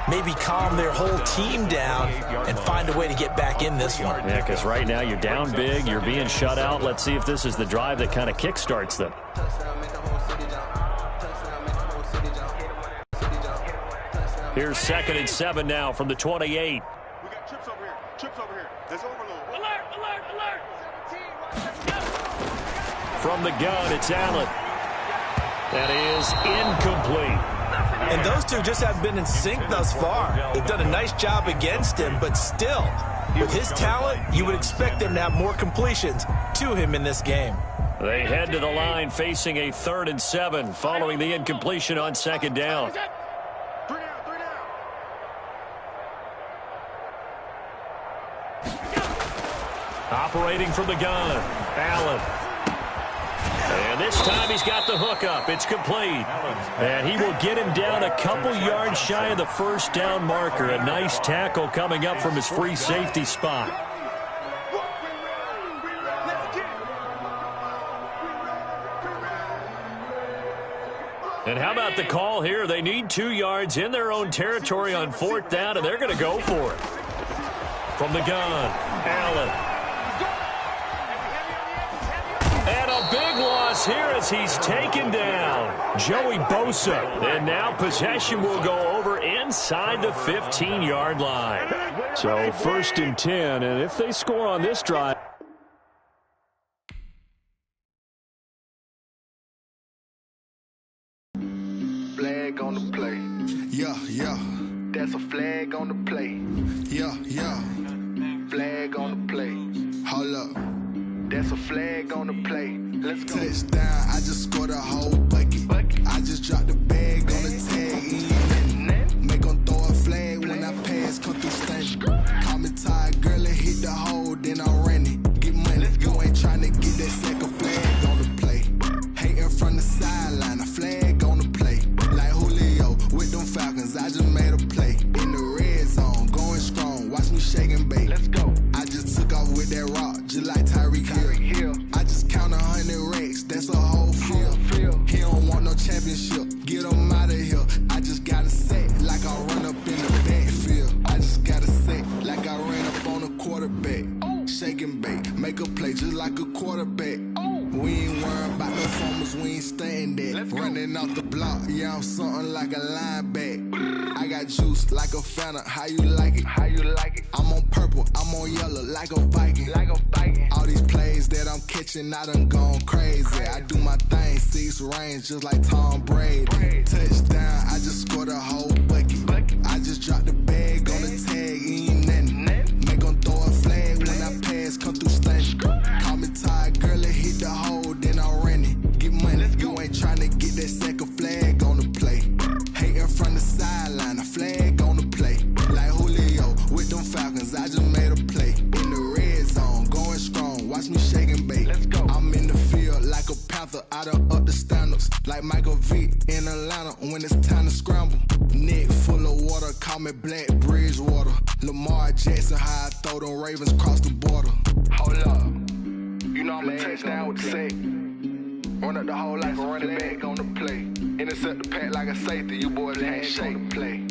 maybe calm their whole team down and find a way to get back in this one. Yeah, because right now you're down big, you're being shut out. Let's see if this is the drive that kind of kickstarts them. Here's 2nd and 7 now from the 28. We got trips over here. Trips over here. There's overload. Alert, alert, alert. From the gun, it's Allen. That is incomplete. And those two just have been in sync thus far. They've done a nice job against him, but still, with his talent, you would expect them to have more completions to him in this game. They head to the line facing a 3rd and 7 following the incompletion on 2nd down. Operating from the gun, Allen. And this time he's got the hook up. It's complete. And he will get him down a couple yards shy of the 1st down marker. A nice tackle coming up from his free safety spot. And how about the call here? They need 2 yards in their own territory on 4th down, and they're going to go for it. From the gun, Allen. And a big loss here as he's taken down. Joey Bosa. And now possession will go over inside the 15-yard line. So 1st and 10, and if they score on this drive. Flag on the play. Yeah, yeah. That's a flag on the play. Yeah, yeah. Flag on the play. Hold up. That's a flag on the play. Let's go. Touchdown, I just scored a whole bucket. I just dropped the bag on the tag. Make them throw a flag when I pass, come through stanch. Call me tired, girl, and hit the hole, then I ran it. Get money, you ain't trying to get that second flag on the play. Hating from the sideline, a flag on the play. Like Julio with them Falcons, I just made a play. In the red zone, going strong, watch me shake and bake. Let's go. I just took off with that rock, just like Tyreek Hill. I just count 100 racks, that's a whole field. He don't want no championship, get him out of here. I just gotta set like I run up in the backfield. I just gotta set like I ran up on a quarterback. Shake and bake, make a play just like a quarterback. We ain't worried about no formers, we ain't staying there. Running off the block, yeah, I'm something like a linebacker. I got juice like a Fanta, how you like it? How you like it? I'm on purple, I'm on yellow like a Viking. Like a Viking. All these plays that I'm catching, I done gone crazy. I do my thing, 6 range just like Tom Brady. Touchdown, I just scored a whole bucket. I just dropped the bag on the tag, ain't nothing. Make them throw a flag when I pass, come through stanch. Call me tired, girl, and hit the hole, then I ran it. Get money, you ain't trying to get that second flag on the play. Hating from the sideline, a flag on the play. Like Julio with them Falcons, I just made a play. In the red zone, going strong, watch me shake and bake. Let's go. I'm in the field like a Panther, I done up the standards. Like Michael Vick in Atlanta when it's time to scramble. Neck full of water, call me Black Bridgewater. Lamar Jackson, how I throw them Ravens cross the border. Hold up. You know I'm a touchdown with the sack. Run up the whole like a running back on the play. Intercept the pack like a safety. You boys ain't shake the play.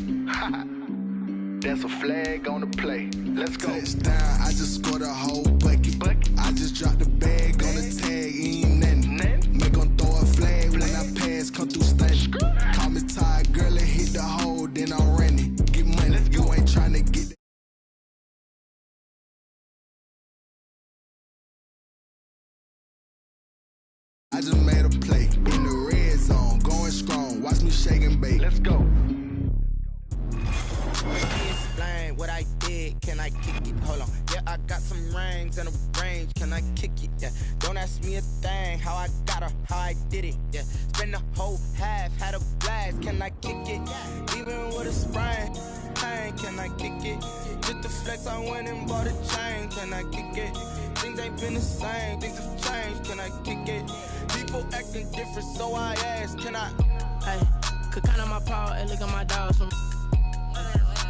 That's a flag on the play. Let's go. Touchdown, I just scored a whole bucket. I just dropped the bag on the tag, ain't nothing. Make them throw a flag when I pass, come through stanch. Call me tired, girl, and hit the hole, then I ran it. Get money, you ain't trying to get that. I just made a play in the red zone, going strong. Watch me shake and bake. Let's go. Explain what I did, can I kick it? Hold on, yeah, I got some rings and a range, can I kick it? Yeah, don't ask me a thing, how I got her, how I did it. Yeah, spend the whole half, had a blast, can I kick it? Even with a sprain, pain, can I kick it? Just the flex, I went and bought a chain, can I kick it? Things ain't been the same, things have changed, can I kick it? People acting different, so I ask, can I? Hey, could count on my power and look at my dogs from.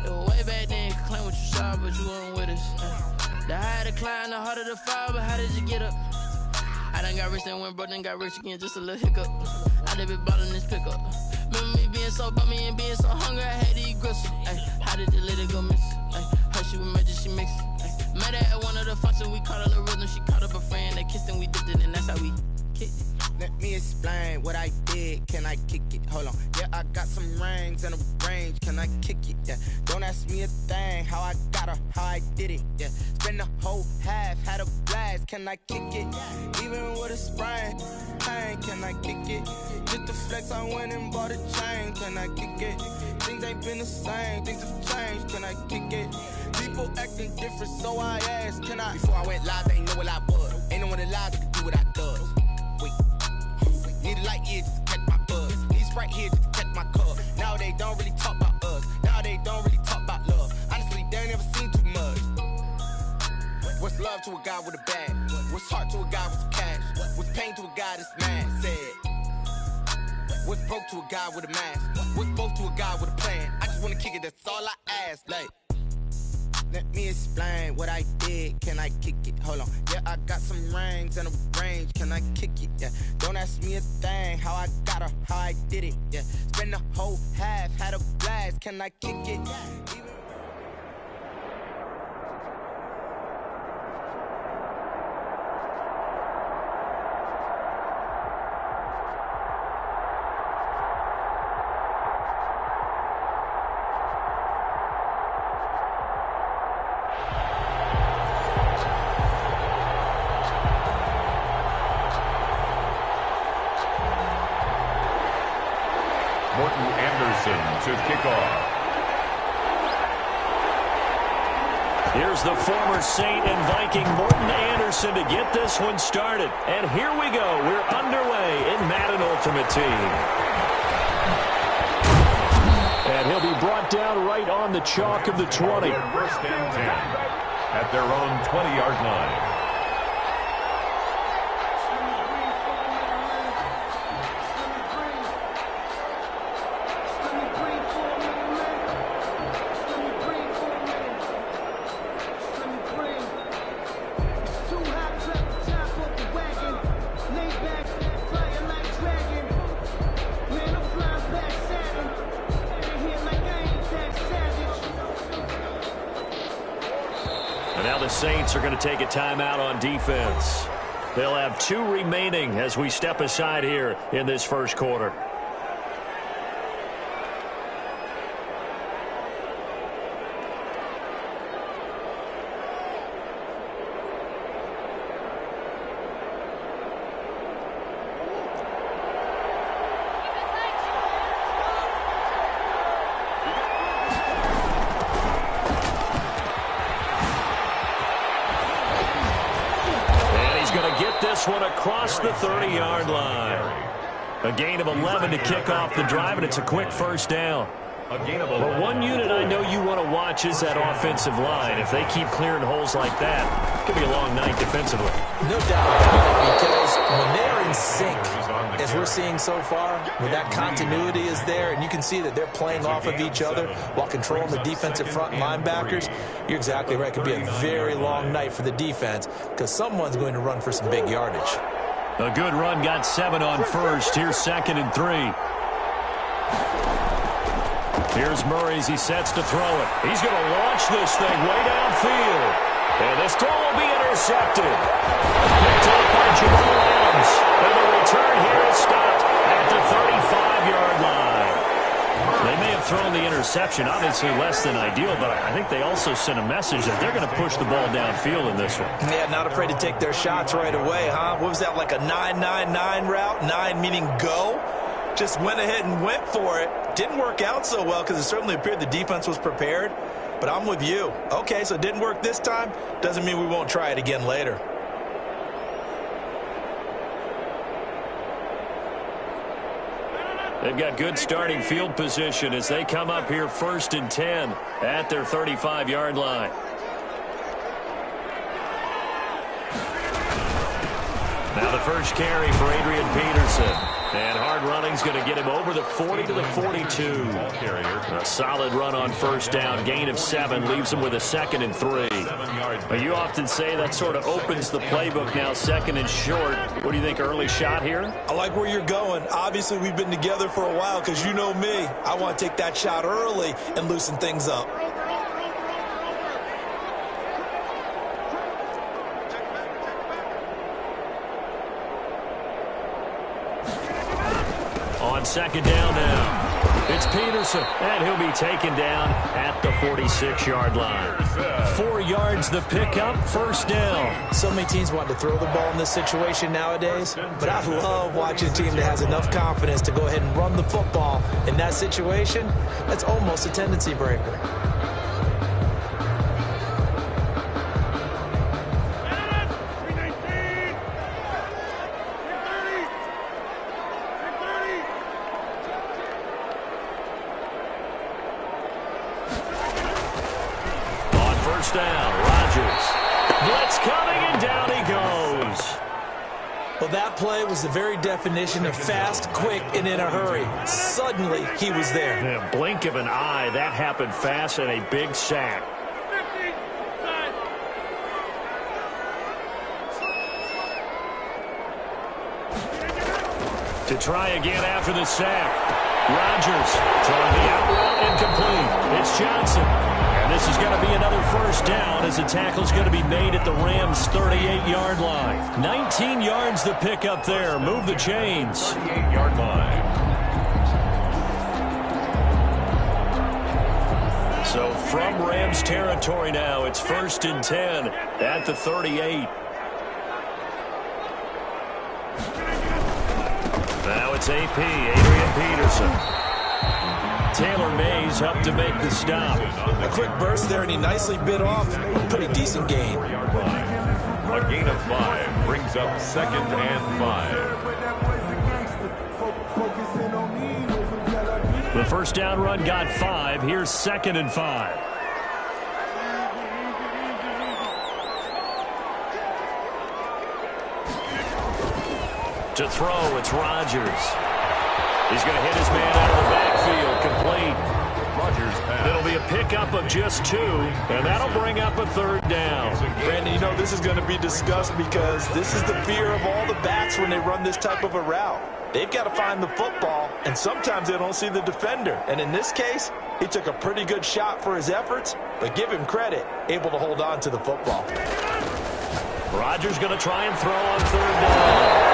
Way back then, you could claim what you saw, but you weren't with us. The higher the climb, the harder the fall, but how did you get up? I done got rich and went broke, then got rich again, just a little hiccup. I done been ballin' this pickup. Remember me being being so bummy and being so hungry, I had to eat gristle. Ay, how did the lady go miss? Ay, her she was magic, she mixed. Met her at one of the functions, we caught her rhythm. She caught up a friend, they kissed and we dipped it, and that's how we kicked it. Let me explain what I did. Can I kick it? Hold on. Yeah, I got some rings and a range. Can I kick it? Yeah. Don't ask me a thing. How I got her, how I did it. Yeah. Spend the whole half, had a blast. Can I kick it? Even with a sprain, pain. Can I kick it? Just to flex, I went and bought a chain. Can I kick it? Things ain't been the same. Things have changed. Can I kick it? People acting different, so I asked. Can I? Before I went live, they ain't know what I was. Ain't no one alive that could do what I does. Wait. Need a light here just to catch my buzz. Need Sprite here just to catch my cup. Now they don't really talk about us. Now they don't really talk about love. Honestly, they ain't never seen too much. What's love to a guy with a bag? What's heart to a guy with some cash? What's pain to a guy that's mad? Said. What's broke to a guy with a mask? What's both to a guy with a plan? I just wanna kick it, that's all I ask. Like, let me explain what I did. Can I kick it? Hold on. Yeah, I got some rings and a range. Can I kick it? Yeah. Don't ask me a thing. How I got her, how I did it. Yeah. Spend the whole half, had a blast. Can I kick it? To kick off. Here's the former Saint and Viking Morton Anderson to get this one started. And here we go. We're underway in Madden Ultimate Team. And he'll be brought down right on the chalk of the 20. First and 10 at their own 20-yard line. Saints are going to take a timeout on defense. They'll have 2 remaining as we step aside here in this first quarter. One across the 30-yard line. A gain of 11 to kick off the drive, and it's a quick first down. But one unit I know you want to watch is that offensive line. If they keep clearing holes like that, it's going to be a long night defensively. No doubt about it, because when they're in sync, as we're seeing so far, when that continuity is there, and you can see that they're playing off of each other while controlling the defensive front linebackers, you're exactly right. It could be a very long night for the defense because someone's going to run for some big yardage. A good run got 7 on first. Here's 2nd and 3. Here's Murray as he sets to throw it. He's going to launch this thing way downfield. And this throw will be intercepted. Picked up by Jamal Adams. And the return here is stopped at the 35-yard line. They may have thrown the interception, obviously less than ideal, but I think they also sent a message that they're going to push the ball downfield in this one. Yeah, not afraid to take their shots right away, huh? What was that, like a 9-9-9 route? 9 meaning go? Just went ahead and went for it. Didn't work out so well because it certainly appeared the defense was prepared. But I'm with you. Okay, so it didn't work this time. Doesn't mean we won't try it again later. They've got good starting field position as they come up here 1st and 10 at their 35-yard line. Now the first carry for Adrian Peterson. And hard running's going to get him over the 40 to the 42. A solid run on first down. Gain of 7 leaves him with a 2nd and 3. But you often say that sort of opens the playbook now, 2nd and short. What do you think, early shot here? I like where you're going. Obviously, we've been together for a while because you know me. I want to take that shot early and loosen things up. On 2nd down now. It's Peterson, and he'll be taken down at the 46-yard line. 4 yards the pickup, first down. So many teams want to throw the ball in this situation nowadays, but I love watching a team that has enough confidence to go ahead and run the football. In that situation, that's almost a tendency breaker. Down, Rodgers. Blitz coming, and down he goes. Well, that play was the very definition of fast, quick, and in a hurry. Suddenly, he was there. In a blink of an eye, that happened fast, and a big sack. To try again after the sack. Rodgers throwing the out route incomplete. It's Johnson. And this is going to be another first down as the tackle's going to be made at the Rams' 38-yard line. 19 yards the pick up there. Move the chains. 38-yard line. So from Rams territory now, it's 1st and 10 at the 38. Now it's AP, Adrian Peterson. Taylor Mays helped to make the stop. A quick burst there, and he nicely bit off a pretty decent gain. A gain of 5 brings up 2nd and 5. The first down run got 5. Here's 2nd and 5. To throw, it's Rodgers. He's going to hit his man out of the backfield, complete. Rodgers pass. It'll be a pickup of just 2, and that'll bring up a 3rd down. Brandon, you know this is going to be discussed because this is the fear of all the backs when they run this type of a route. They've got to find the football, and sometimes they don't see the defender. And in this case, he took a pretty good shot for his efforts, but give him credit, able to hold on to the football. Rodgers going to try and throw on 3rd down.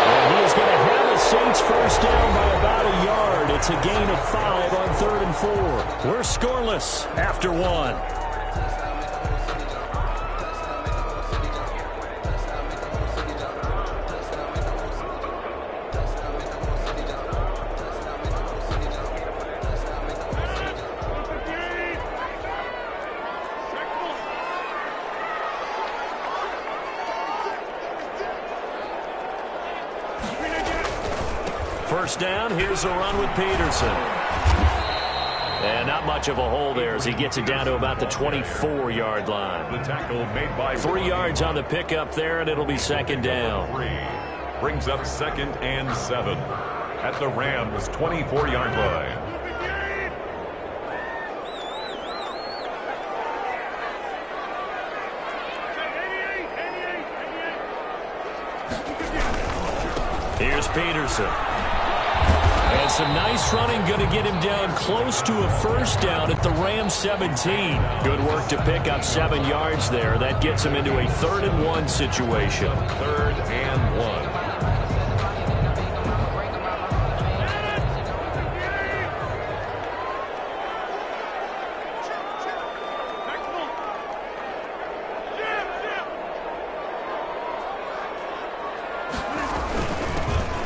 And he is going to have the Saints first down by about a yard. It's a gain of 5 on 3rd and 4. We're scoreless after 1. First down, here's a run with Peterson. And not much of a hole there as he gets it down to about the 24-yard line. The tackle made by 3 yards on the pickup there, and it'll be 2nd down. 3 brings up 2nd and 7 at the Rams' 24-yard line. Here's Peterson. And some nice running, going to get him down close to a first down at the Rams 17. Good work to pick up 7 yards there. That gets him into a 3rd and 1 situation. 3rd and 1.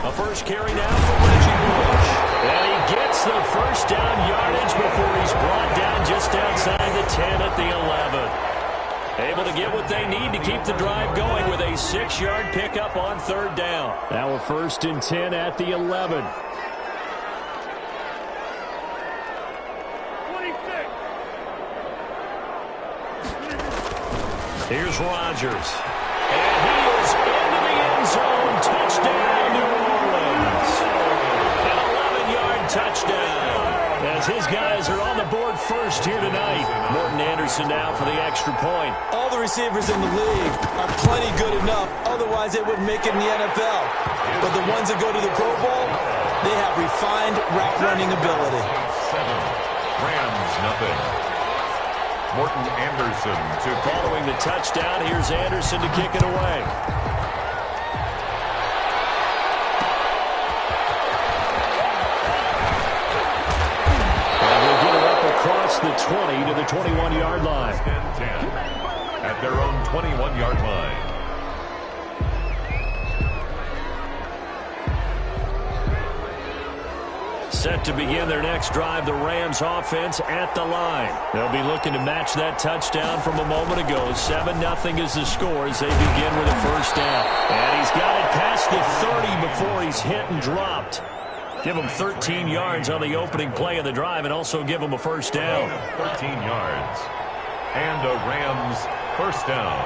A first carry now for Reggie Bush. And he gets the first down yardage before he's brought down just outside the 10 at the 11. Able to get what they need to keep the drive going with a 6-yard pickup on 3rd down. Now a 1st and 10 at the 11. 26. Here's Rodgers. And he is into the end zone. Touchdown, New Orleans. touchdown. As his guys are on the board first here tonight. Morton Anderson now for the extra point. All the receivers in the league are plenty good enough. Otherwise, they wouldn't make it in the NFL. But the ones that go to the Pro Bowl, they have refined route running ability. 7. Rams, nothing. Morton Anderson to following the touchdown. Here's Anderson to kick it away. Across the 20 to the 21-yard line. 10 at their own 21-yard line. Set to begin their next drive, the Rams offense at the line. They'll be looking to match that touchdown from a moment ago. 7-0 is the score as they begin with a first down. And he's got it past the 30 before he's hit and dropped. Give him 13 yards on the opening play of the drive and also give him a first down. 13 yards. And a Rams first down.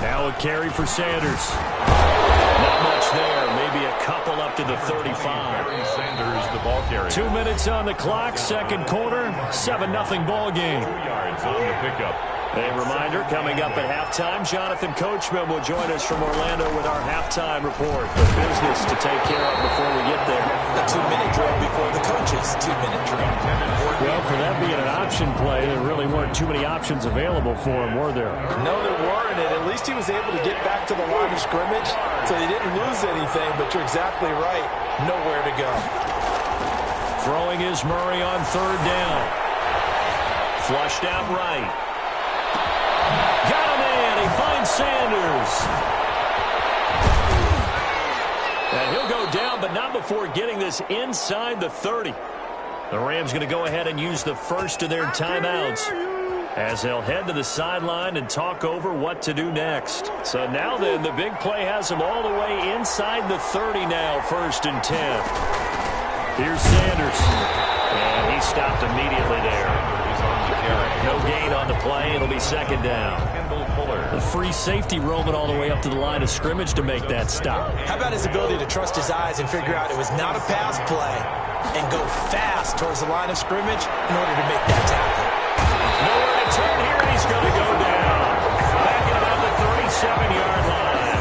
Now a carry for Sanders. Not much there. Maybe a couple up to the 35. Sanders, the ball carrier. 2 minutes on the clock, second quarter, 7-0 ball game. 2 yards on the pickup. A reminder, coming up at halftime, Jonathan Coachman will join us from Orlando with our halftime report. The business to take care of before we get there. A 2-minute drill before the coaches. 2-minute drill. Well, for that being an option play, there really weren't too many options available for him, were there? No, there weren't, and at least he was able to get back to the line of scrimmage, so he didn't lose anything, but you're exactly right. Nowhere to go. Throwing is Murray on third down. Flushed out right. Got a man. He finds Sanders. And he'll go down, but not before getting this inside the 30. The Rams going to go ahead and use the first of their timeouts as they'll head to the sideline and talk over what to do next. So now then, the big play has them all the way inside the 30 now, 1st and 10. Here's Sanders. And he stopped immediately there. No gain on the play. It'll be second down. The free safety roaming all the way up to the line of scrimmage to make that stop. How about his ability to trust his eyes and figure out it was not a pass play and go fast towards the line of scrimmage in order to make that tackle? Nowhere to turn here, and he's going to go down. Back at about the 37-yard line.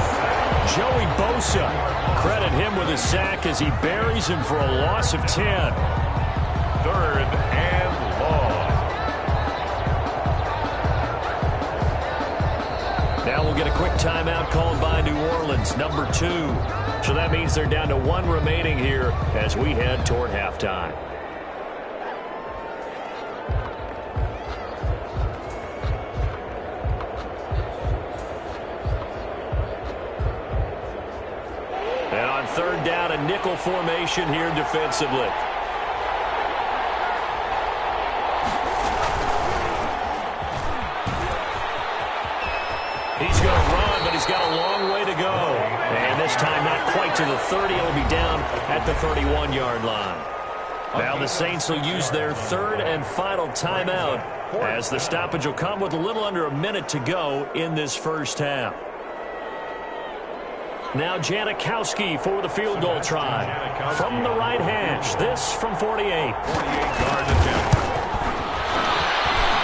Joey Bosa, credit him with a sack as he buries him for a loss of 10. 3rd and long. Now we'll get a quick timeout called by New Orleans, number 2. So that means they're down to 1 remaining here as we head toward halftime. And on third down, a nickel formation here defensively. He's going to run, but he's got a long way to go. And this time not quite to the 30. He'll be down at the 31-yard line. Now the Saints will use their 3rd and final timeout as the stoppage will come with a little under a minute to go in this first half. Now Janikowski for the field goal try. From the right hash, this from 48. 48-yard attempt.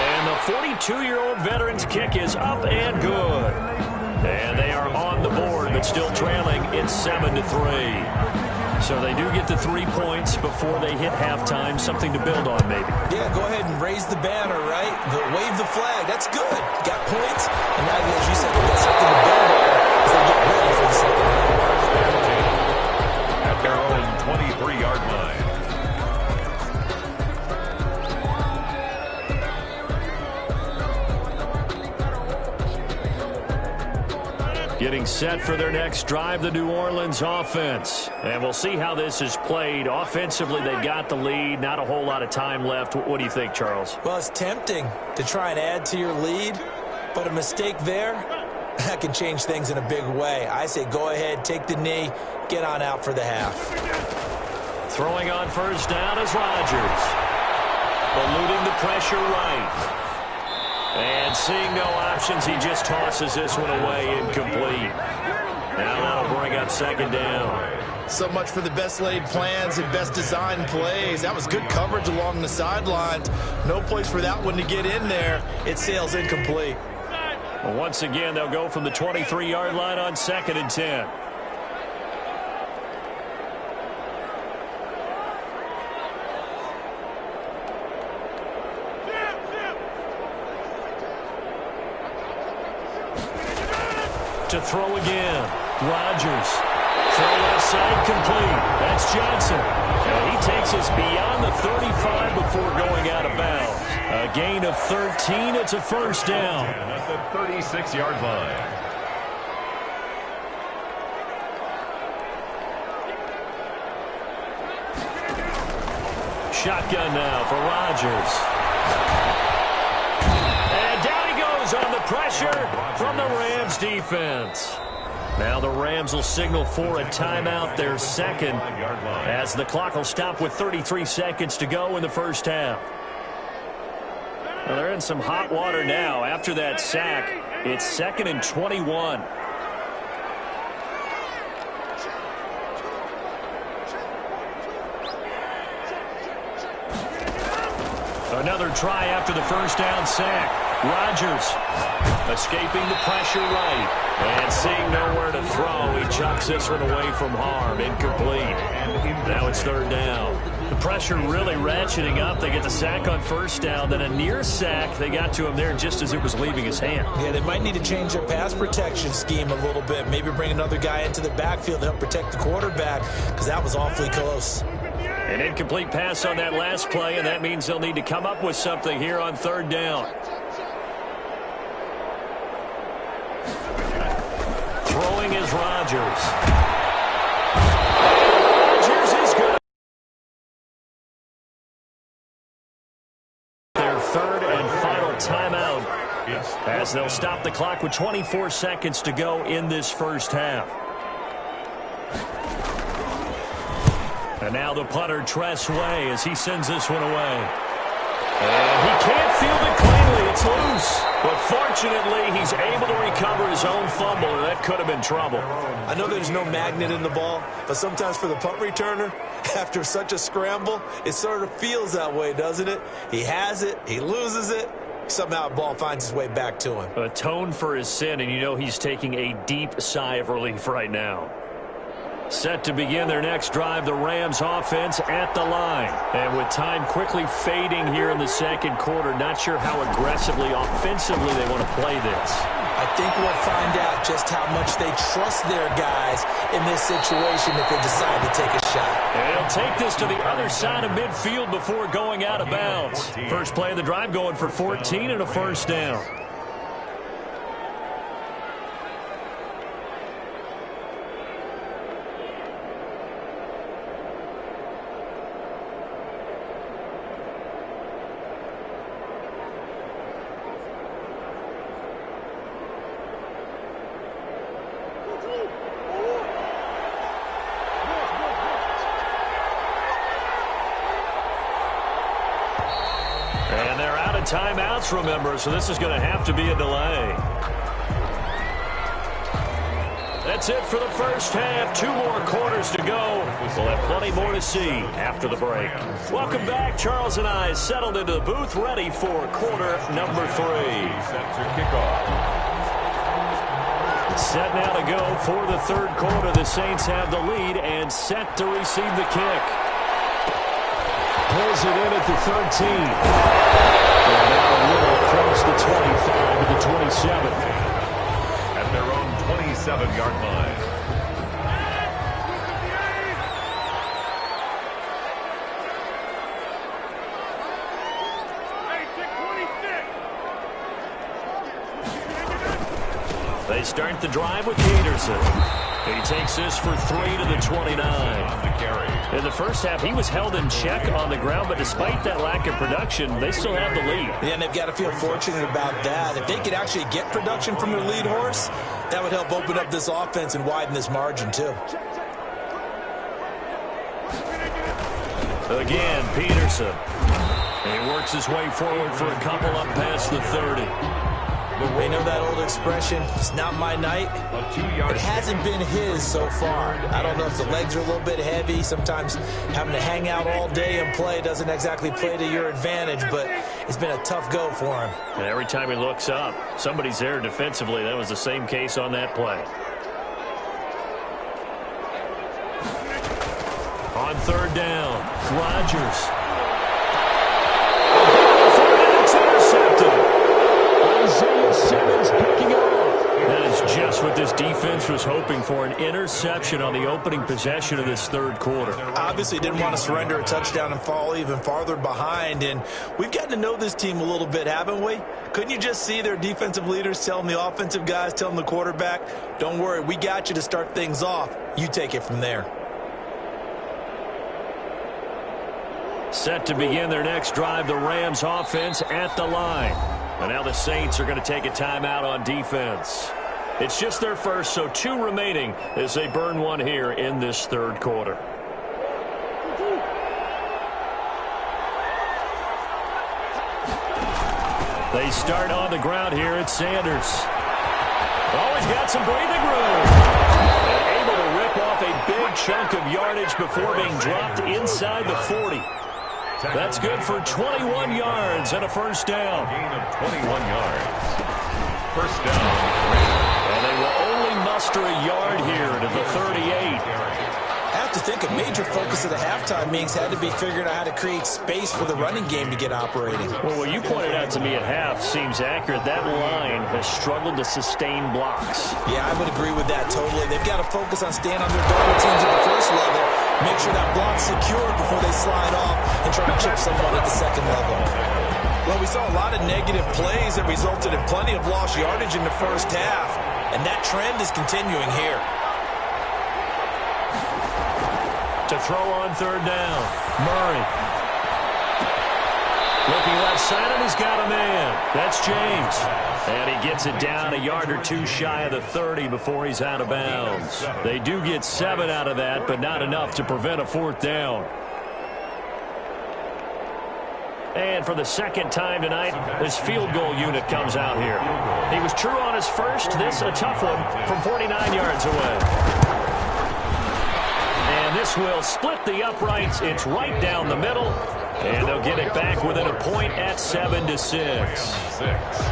And the 42-year-old veteran's kick is up and good. And they are on the board, but still trailing. It's 7-3. So they do get the 3 points before they hit halftime. Something to build on, maybe. Yeah, go ahead and raise the banner, right? Wave the flag. That's good. Got points. And now, as you said, they got something to build on as they get ready for the second half. At their own 23-yard line. Getting set for their next drive, the New Orleans offense. And we'll see how this is played. Offensively, they got the lead. Not a whole lot of time left. What do you think, Charles? Well, it's tempting to try and add to your lead, but a mistake there, that can change things in a big way. I say go ahead, take the knee, get on out for the half. Throwing on first down is Rodgers. Eluding the pressure right. And seeing no options, he just tosses this one away incomplete. Now that'll bring up second down. So much for the best laid plans and best designed plays. That was good coverage along the sidelines. No place for that one to get in there. It sails incomplete. Well, once again, they'll go from the 23-yard line on 2nd and 10. To throw again. Rodgers. Throw left side complete. That's Johnson. And he takes us beyond the 35 before going out of bounds. A gain of 13. It's a first down. At the 36-yard line. Shotgun now for Rodgers. And down he goes on the pressure from the Rams defense. Now the Rams will signal for a timeout, their second, as the clock will stop with 33 seconds to go in the first half. Well, they're in some hot water now after that sack. It's 2nd and 21. Another try after the first down sack. Rodgers escaping the pressure right. And seeing nowhere to throw, he chucks this one away from harm. Incomplete. Now it's 3rd down. The pressure really ratcheting up. They get the sack on first down. Then a near sack. They got to him there just as it was leaving his hand. Yeah, they might need to change their pass protection scheme a little bit. Maybe bring another guy into the backfield to help protect the quarterback, because that was awfully close. An incomplete pass on that last play, and that means they'll need to come up with something here on 3rd down. Throwing is Rodgers. Rodgers is good. Their 3rd and final timeout as they'll stop the clock with 24 seconds to go in this first half. And now the punter, Tress Way, as he sends this one away. And he can't field it cleanly. It's loose. But fortunately, he's able to recover his own fumble, or that could have been trouble. I know there's no magnet in the ball, but sometimes for the punt returner, after such a scramble, it sort of feels that way, doesn't it? He has it, he loses it, somehow the ball finds its way back to him. Atone for his sin, and you know he's taking a deep sigh of relief right now. Set to begin their next drive, the Rams offense at the line. And with time quickly fading here in the second quarter, not sure how aggressively, offensively they want to play this. I think we'll find out just how much they trust their guys in this situation if they decide to take a shot. And he'll take this to the other side of midfield before going out of bounds. First play of the drive going for 14 and a first down. Timeouts, remember, so this is going to have to be a delay. That's it for the first half. 2 more quarters to go. We'll have plenty more to see after the break. Welcome back. Charles and I settled into the booth, ready for quarter number 3. Set to kick off. Set now to go for the 3rd quarter. The Saints have the lead and set to receive the kick. Pulls it in at the 13. And now a little across the 25 to the 27. At their own 27-yard line. They start the drive with Peterson. He takes this for 3 to the 29. In the first half, he was held in check on the ground, but despite that lack of production, they still have the lead. Yeah, and they've got to feel fortunate about that. If they could actually get production from their lead horse, that would help open up this offense and widen this margin, too. Again, Peterson. He works his way forward for a couple up past the 30. They know that old expression, it's not my night. It hasn't been his so far. I don't know if the legs are a little bit heavy. Sometimes having to hang out all day and play doesn't exactly play to your advantage, but it's been a tough go for him. And every time he looks up, somebody's there defensively. That was the same case on that play. On third down, Rodgers. It's intercepted. Isaiah Simmons picking it off. That is just what this defense was hoping for, an interception on the opening possession of this third quarter. Obviously didn't want to surrender a touchdown and fall even farther behind, and we've gotten to know this team a little bit, haven't we? Couldn't you just see their defensive leaders telling the offensive guys, telling the quarterback, don't worry, we got you to start things off. You take it from there. Set to begin their next drive, the Rams offense at the line. And now the Saints are going to take a timeout on defense. It's just their first, so 2 remaining as they burn one here in this third quarter. They start on the ground here. It's Sanders. Always got some breathing room. And able to rip off a big chunk of yardage before being dropped inside the 40. That's good for 21 yards and a first down. Gain of 21 yards. First down. And they will only muster a yard here to the 38. I have to think a major focus of the halftime meetings had to be figuring out how to create space for the running game to get operating. Well, what you pointed out to me at half seems accurate. That line has struggled to sustain blocks. Yeah, I would agree with that totally. They've got to focus on staying on their double teams at the first level, make sure that block's secured before they slide off and try to chip someone at the second level. Well, we saw a lot of negative plays that resulted in plenty of lost yardage in the first half, and that trend is continuing here. To throw on third down, Murray. Looking left side, and he's got a man. That's James. And he gets it down a yard or 2 shy of the 30 before he's out of bounds. They do get 7 out of that, but not enough to prevent a fourth down. And for the second time tonight, his field goal unit comes out here. He was true on his first. This a tough one from 49 yards away. And this will split the uprights. It's right down the middle. And they'll get it back within a point at 7-6.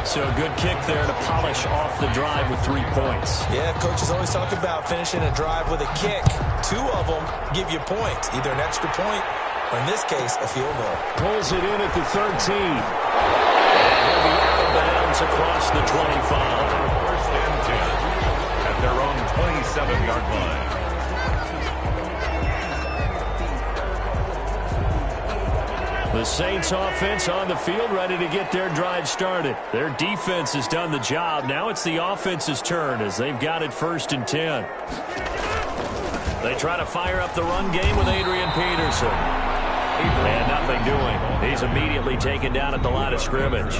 So a good kick there to polish off the drive with 3 points. Yeah, coaches always talk about finishing a drive with a kick. 2 of them give you points, either an extra point or, in this case, a field goal. Pulls it in at the 13. And he'll be out of bounds across the 25. First and 10 at their own 27-yard line. The Saints offense on the field, ready to get their drive started. Their defense has done the job. Now it's the offense's turn as they've got it 1st and 10. They try to fire up the run game with Adrian Peterson. And nothing doing. He's immediately taken down at the line of scrimmage.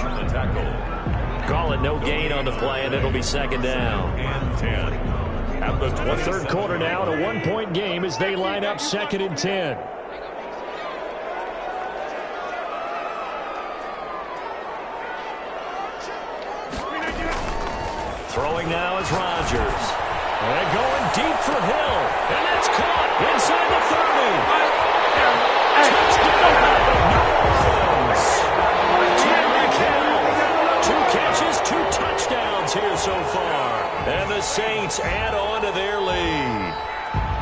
Call it no gain on the play, and it'll be 2nd down. And 10 at the 27. The third quarter now, a 1-point game as they line up 2nd and 10. Throwing now is Rodgers. And going deep for Hill. And that's caught inside the 30. Touchdown! Tyreek Hill. 2 catches, 2 touchdowns here so far. And the Saints add on to their lead.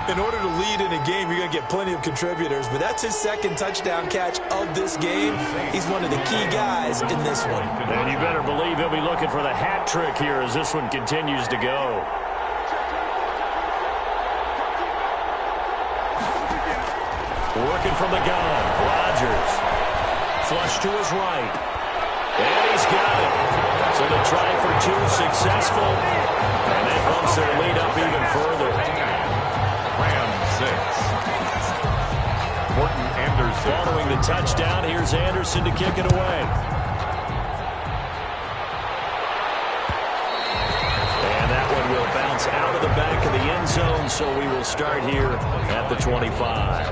In order to lead in a game, you're going to get plenty of contributors, but that's his 2nd touchdown catch of this game. He's one of the key guys in this one. And you better believe he'll be looking for the hat trick here as this one continues to go. Working from the gun, Rodgers. Flush to his right. And he's got it. So the try for 2 successful. And that bumps their lead up even further. Rams 6. Morton Anderson. Following the touchdown, here's Anderson to kick it away. And that one will bounce out of the back of the end zone, so we will start here at the 25.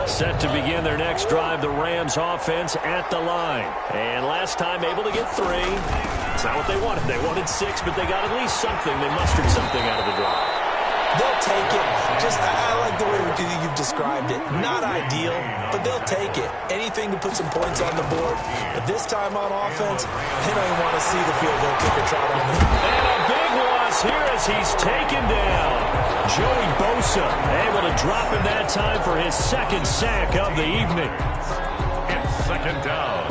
Set to begin their next drive, the Rams offense at the line. And last time able to get 3. It's not what they wanted. They wanted 6, but they got at least something. They mustered something out of the drive. They'll take it. I like the way you've described it. Not ideal, but they'll take it. Anything to put some points on the board. But this time on offense, they don't even want to see the field goal kicker trot on them. And a big loss here as he's taken down. Joey Bosa able to drop in that time for his 2nd sack of the evening. It's 2nd down.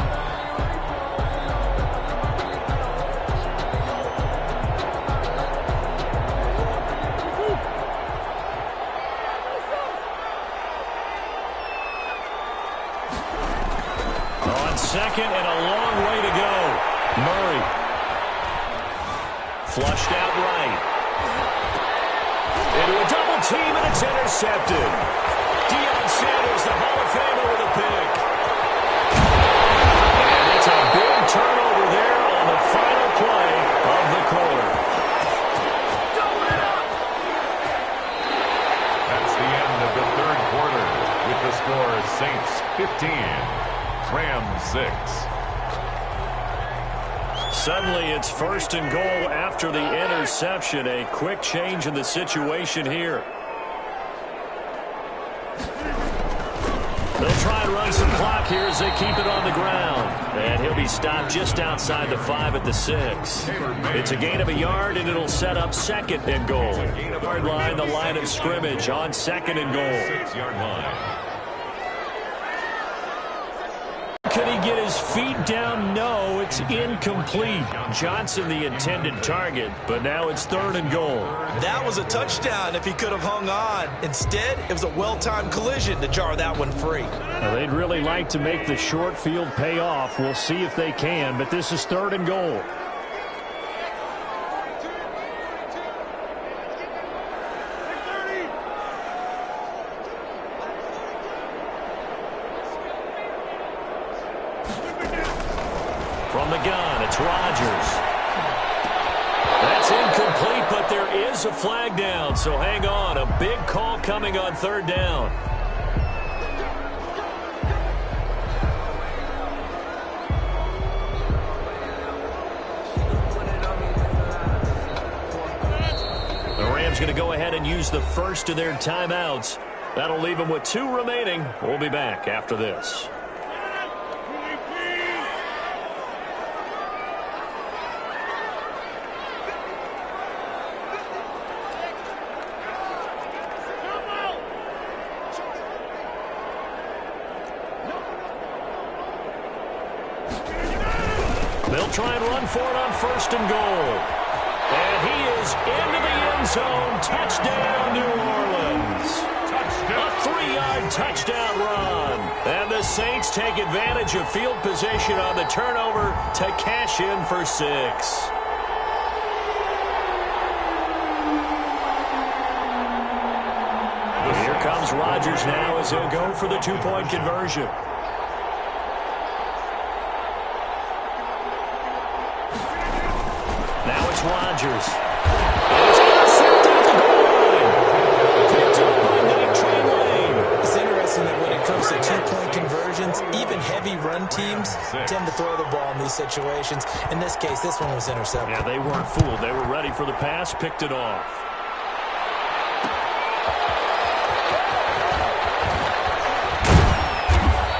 Second and a long way to go. Murray. Flushed out right. Into a double team, and it's intercepted. Deion Sanders, the Hall of Famer, with a pick. And it's a big turnover there on the final play of the quarter. That's the end of the 3rd quarter with the score Saints 15. Rams 6. Suddenly it's 1st and goal after the interception. A quick change in the situation here. They'll try and run some clock here as they keep it on the ground. And he'll be stopped just outside the 5 at the 6. It's a gain of a yard, and it'll set up 2nd and goal. Yard line, the line of scrimmage on 2nd and goal. 6-yard line. Could he get his feet down? No, it's incomplete. Johnson the intended target, but now it's 3rd and goal. That was a touchdown if he could have hung on. Instead, it was a well-timed collision to jar that one free. Now, they'd really like to make the short field pay off. We'll see if they can, but this is 3rd and goal. From the gun, it's Rodgers. That's incomplete, but there is a flag down, so hang on. A big call coming on 3rd down. The Rams going to go ahead and use the first of their timeouts. That'll leave them with 2 remaining. We'll be back after this. They'll try and run for it on 1st and goal. And he is into the end zone. Touchdown, New Orleans. A 3-yard touchdown run. And the Saints take advantage of field position on the turnover to cash in for 6. Here comes Rodgers now as he'll go for the 2-point conversion. Now it's Rodgers. And he's going to set at the goal line. Picked up by Night Train Lane. It's interesting that when it comes to 2-point conversions, even heavy run teams tend to throw the ball in these situations. In this case, this one was intercepted. Yeah, they weren't fooled. They were ready for the pass, picked it off.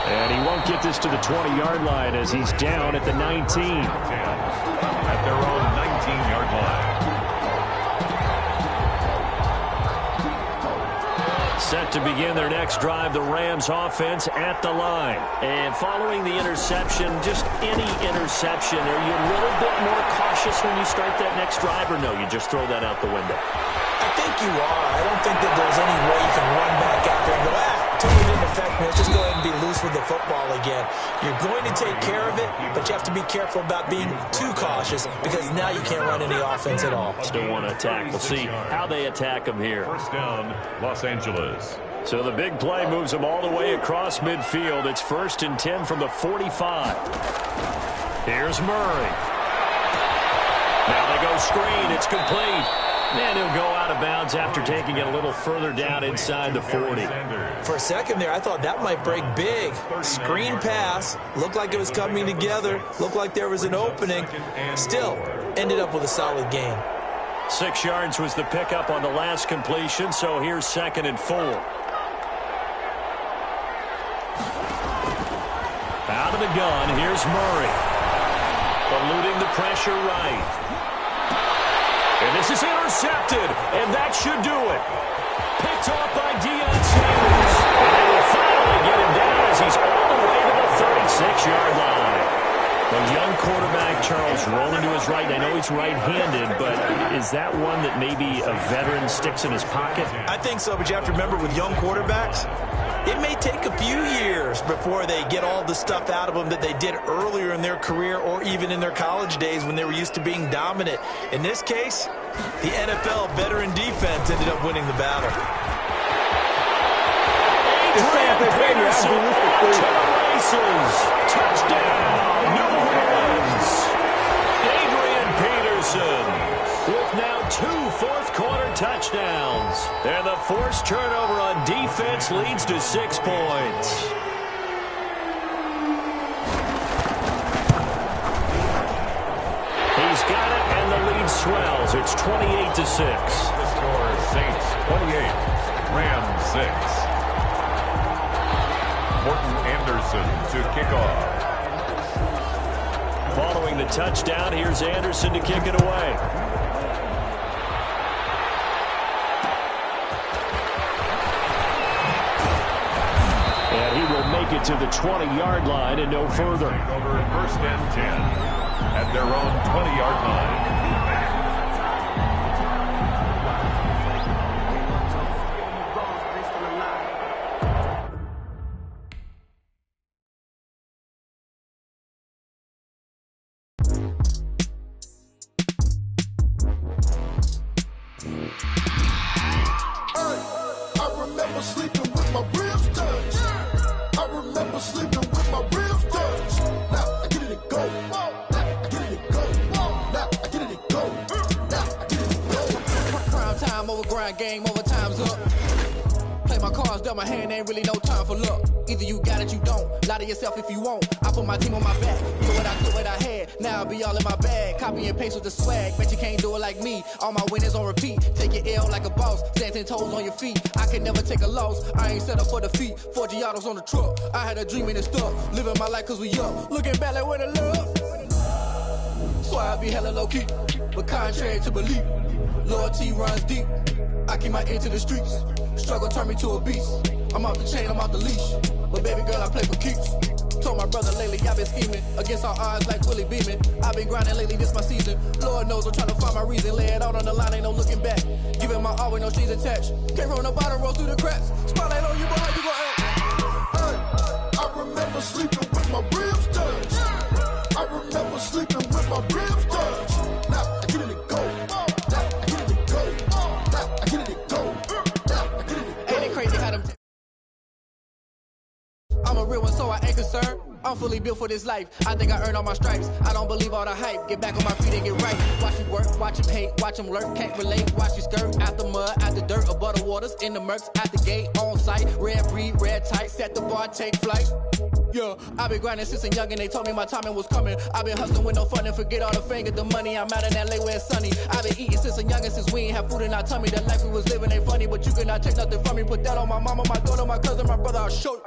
And he won't get this to the 20-yard line as he's down at the 19. At their own 19-yard line. Set to begin their next drive, the Rams offense at the line. And following the interception, just any interception, are you a little bit more cautious when you start that next drive, or no, you just throw that out the window? I think you are. I don't think that there's any way you can run back out there and go, totally didn't affect me. Let's just go ahead and be loose with the football again. You're going to take care of it, but you have to be careful about being too cautious because now you can't run any offense at all. Still want to attack. We'll see how they attack them here. 1st down, Los Angeles. So the big play moves them all the way across midfield. It's 1st and 10 from the 45. Here's Murray. Now they go screen. It's complete. And he'll go out of bounds after taking it a little further down inside the 40. For a second there, I thought that might break big. Screen pass. Looked like it was coming together. Looked like there was an opening. Still, ended up with a solid gain. 6 yards was the pickup on the last completion, so here's 2nd and 4. Out of the gun, here's Murray. Eluding the pressure right. And this is intercepted, and that should do it. Picked off by Deion Sanders. And they will finally get him down as he's all the way to the 36-yard line. The young quarterback, Charles, rolling to his right. I know he's right-handed, but is that one that maybe a veteran sticks in his pocket? I think so, but you have to remember with young quarterbacks, it may take a few years before they get all the stuff out of them that they did earlier in their career or even in their college days when they were used to being dominant. In this case, the NFL veteran defense ended up winning the battle. Adrian Peterson to the races. Touchdown, New Orleans. Adrian Peterson with now 2 fourth-quarter touchdowns. And the forced turnover on defense leads to 6 points. He's got it, and the lead swells. It's 28-6. The score is Saints 28, Rams 6. Morton Anderson to kick off. Following the touchdown, here's Anderson to kick it away. And he will make it to the 20-yard line and no further. Over 1st and 10 at their own 20-yard line. Game over, time's up. Play my cards, dealt my hand, ain't really no time for luck. Either you got it, you don't. Lie to yourself if you won't. I put my team on my back. Do what I could, what I had. Now I'll be all in my bag. Copy and paste with the swag. Bet you can't do it like me. All my winners on repeat. Take your L like a boss. Stand 10 toes on your feet. I can never take a loss. I ain't set up for defeat. 4 Giottos on the truck. I had a dream and it stuck. Living my life cause we up. Looking back like where the love. So I be hella low key. But contrary to belief, loyalty runs deep. I keep my ear to the streets. Struggle turned me to a beast. I'm off the chain, I'm off the leash. But baby girl, I play for keeps. Told my brother lately, I've been scheming. Against all odds like Willie Beeman. I've been grinding lately, this my season. Lord knows I'm trying to find my reason. Lay it out on the line, ain't no looking back. Giving my all with no strings attached. Came from the bottom, rose through the cracks. Spotlight on you, boy, how you gon' act? I remember sleeping with my ribs touched. I remember sleeping with my ribs touched. Now I get it to go. I'm a real one, so I ain't concerned. I'm fully built for this life. I think I earned all my stripes. I don't believe all the hype. Get back on my feet and get right. Watch me work, watch him hate, watch him lurk. Can't relate, watch me skirt. Out the mud, out the dirt, above the waters, in the murks, out the gate, on site. Red breed, red tight, set the bar, take flight. Yeah, I've been grinding since a young and they told me my timing was coming. I've been hustling with no fun and forget all the fame, get the money. I'm out in LA where it's sunny. I've been eating since a youngin' since we ain't have food in our tummy. The life we was living ain't funny, but you cannot take nothing from me. Put that on my mama, my daughter, my cousin, my brother, I'll show you.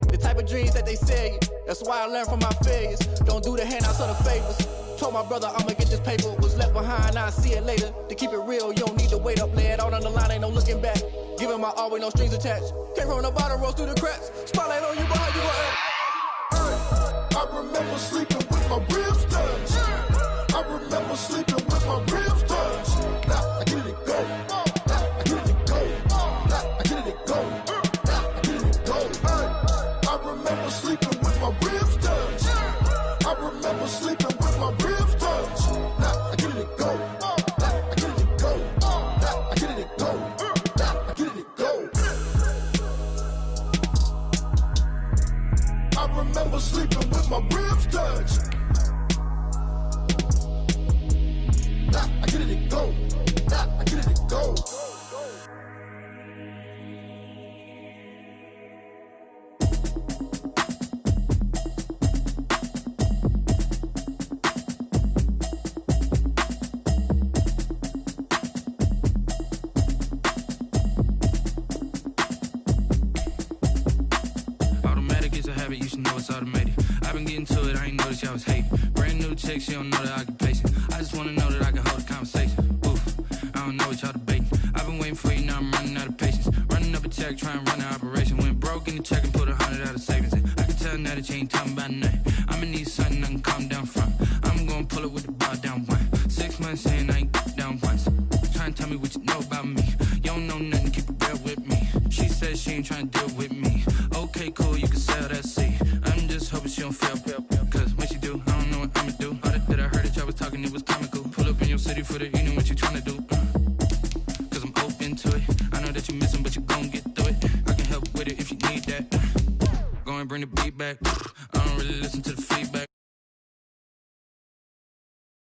The type of dreams that they sell you. That's why I learned from my failures. Don't do the handouts or the favors. Told my brother I'ma get this paper. Was left behind, I'll see it later. To keep it real, you don't need to wait up. Lay it out on the line, ain't no looking back. Giving my all with no strings attached. Came from the bottom, rose through the cracks. Spotlight on you, boy, how you gon' act? I remember sleeping with my ribs touched. I remember sleeping with my ribs touched. Now I get it to go. Now I get it to go. Now I get it to go. Now I get it to go. I remember sleeping with my ribs touched. I remember sleeping with my ribs touched. Now I get it to go. Now I get it to go. Now I get it to go. Now I get it to go. I remember sleeping with my ribs touched. Now I go. I get it to go. You should know it's automated. I've been getting to it, I ain't noticed y'all was hating. Brand new chick, she don't know the occupation. I just wanna know that I can hold a conversation. Oof, I don't know what y'all debating. I've been waiting for you, now I'm running out of patience. Running up a check, trying to run an operation. Went broke in the check and put 100 out of savings in. I can tell now that you ain't talking about nothing. I'ma need something I can calm down from. I'm gonna pull it with the bar down one. 6 months saying I ain't down once. Trying to tell me what you know about me. You don't know nothing, keep it real with me. She said she ain't trying to deal with me. Okay, cool, you can sell that seat. I'm just hoping she don't fail. Cause when she do, I don't know what I'ma do. All that I heard that y'all was talking, it was comical. Pull up in your city for the evening, what you trying to do? Cause I'm open to it. I know that you missing, but you gon' get through it. I can help with it if you need that. Go and bring the beat back. I don't really listen to the feedback.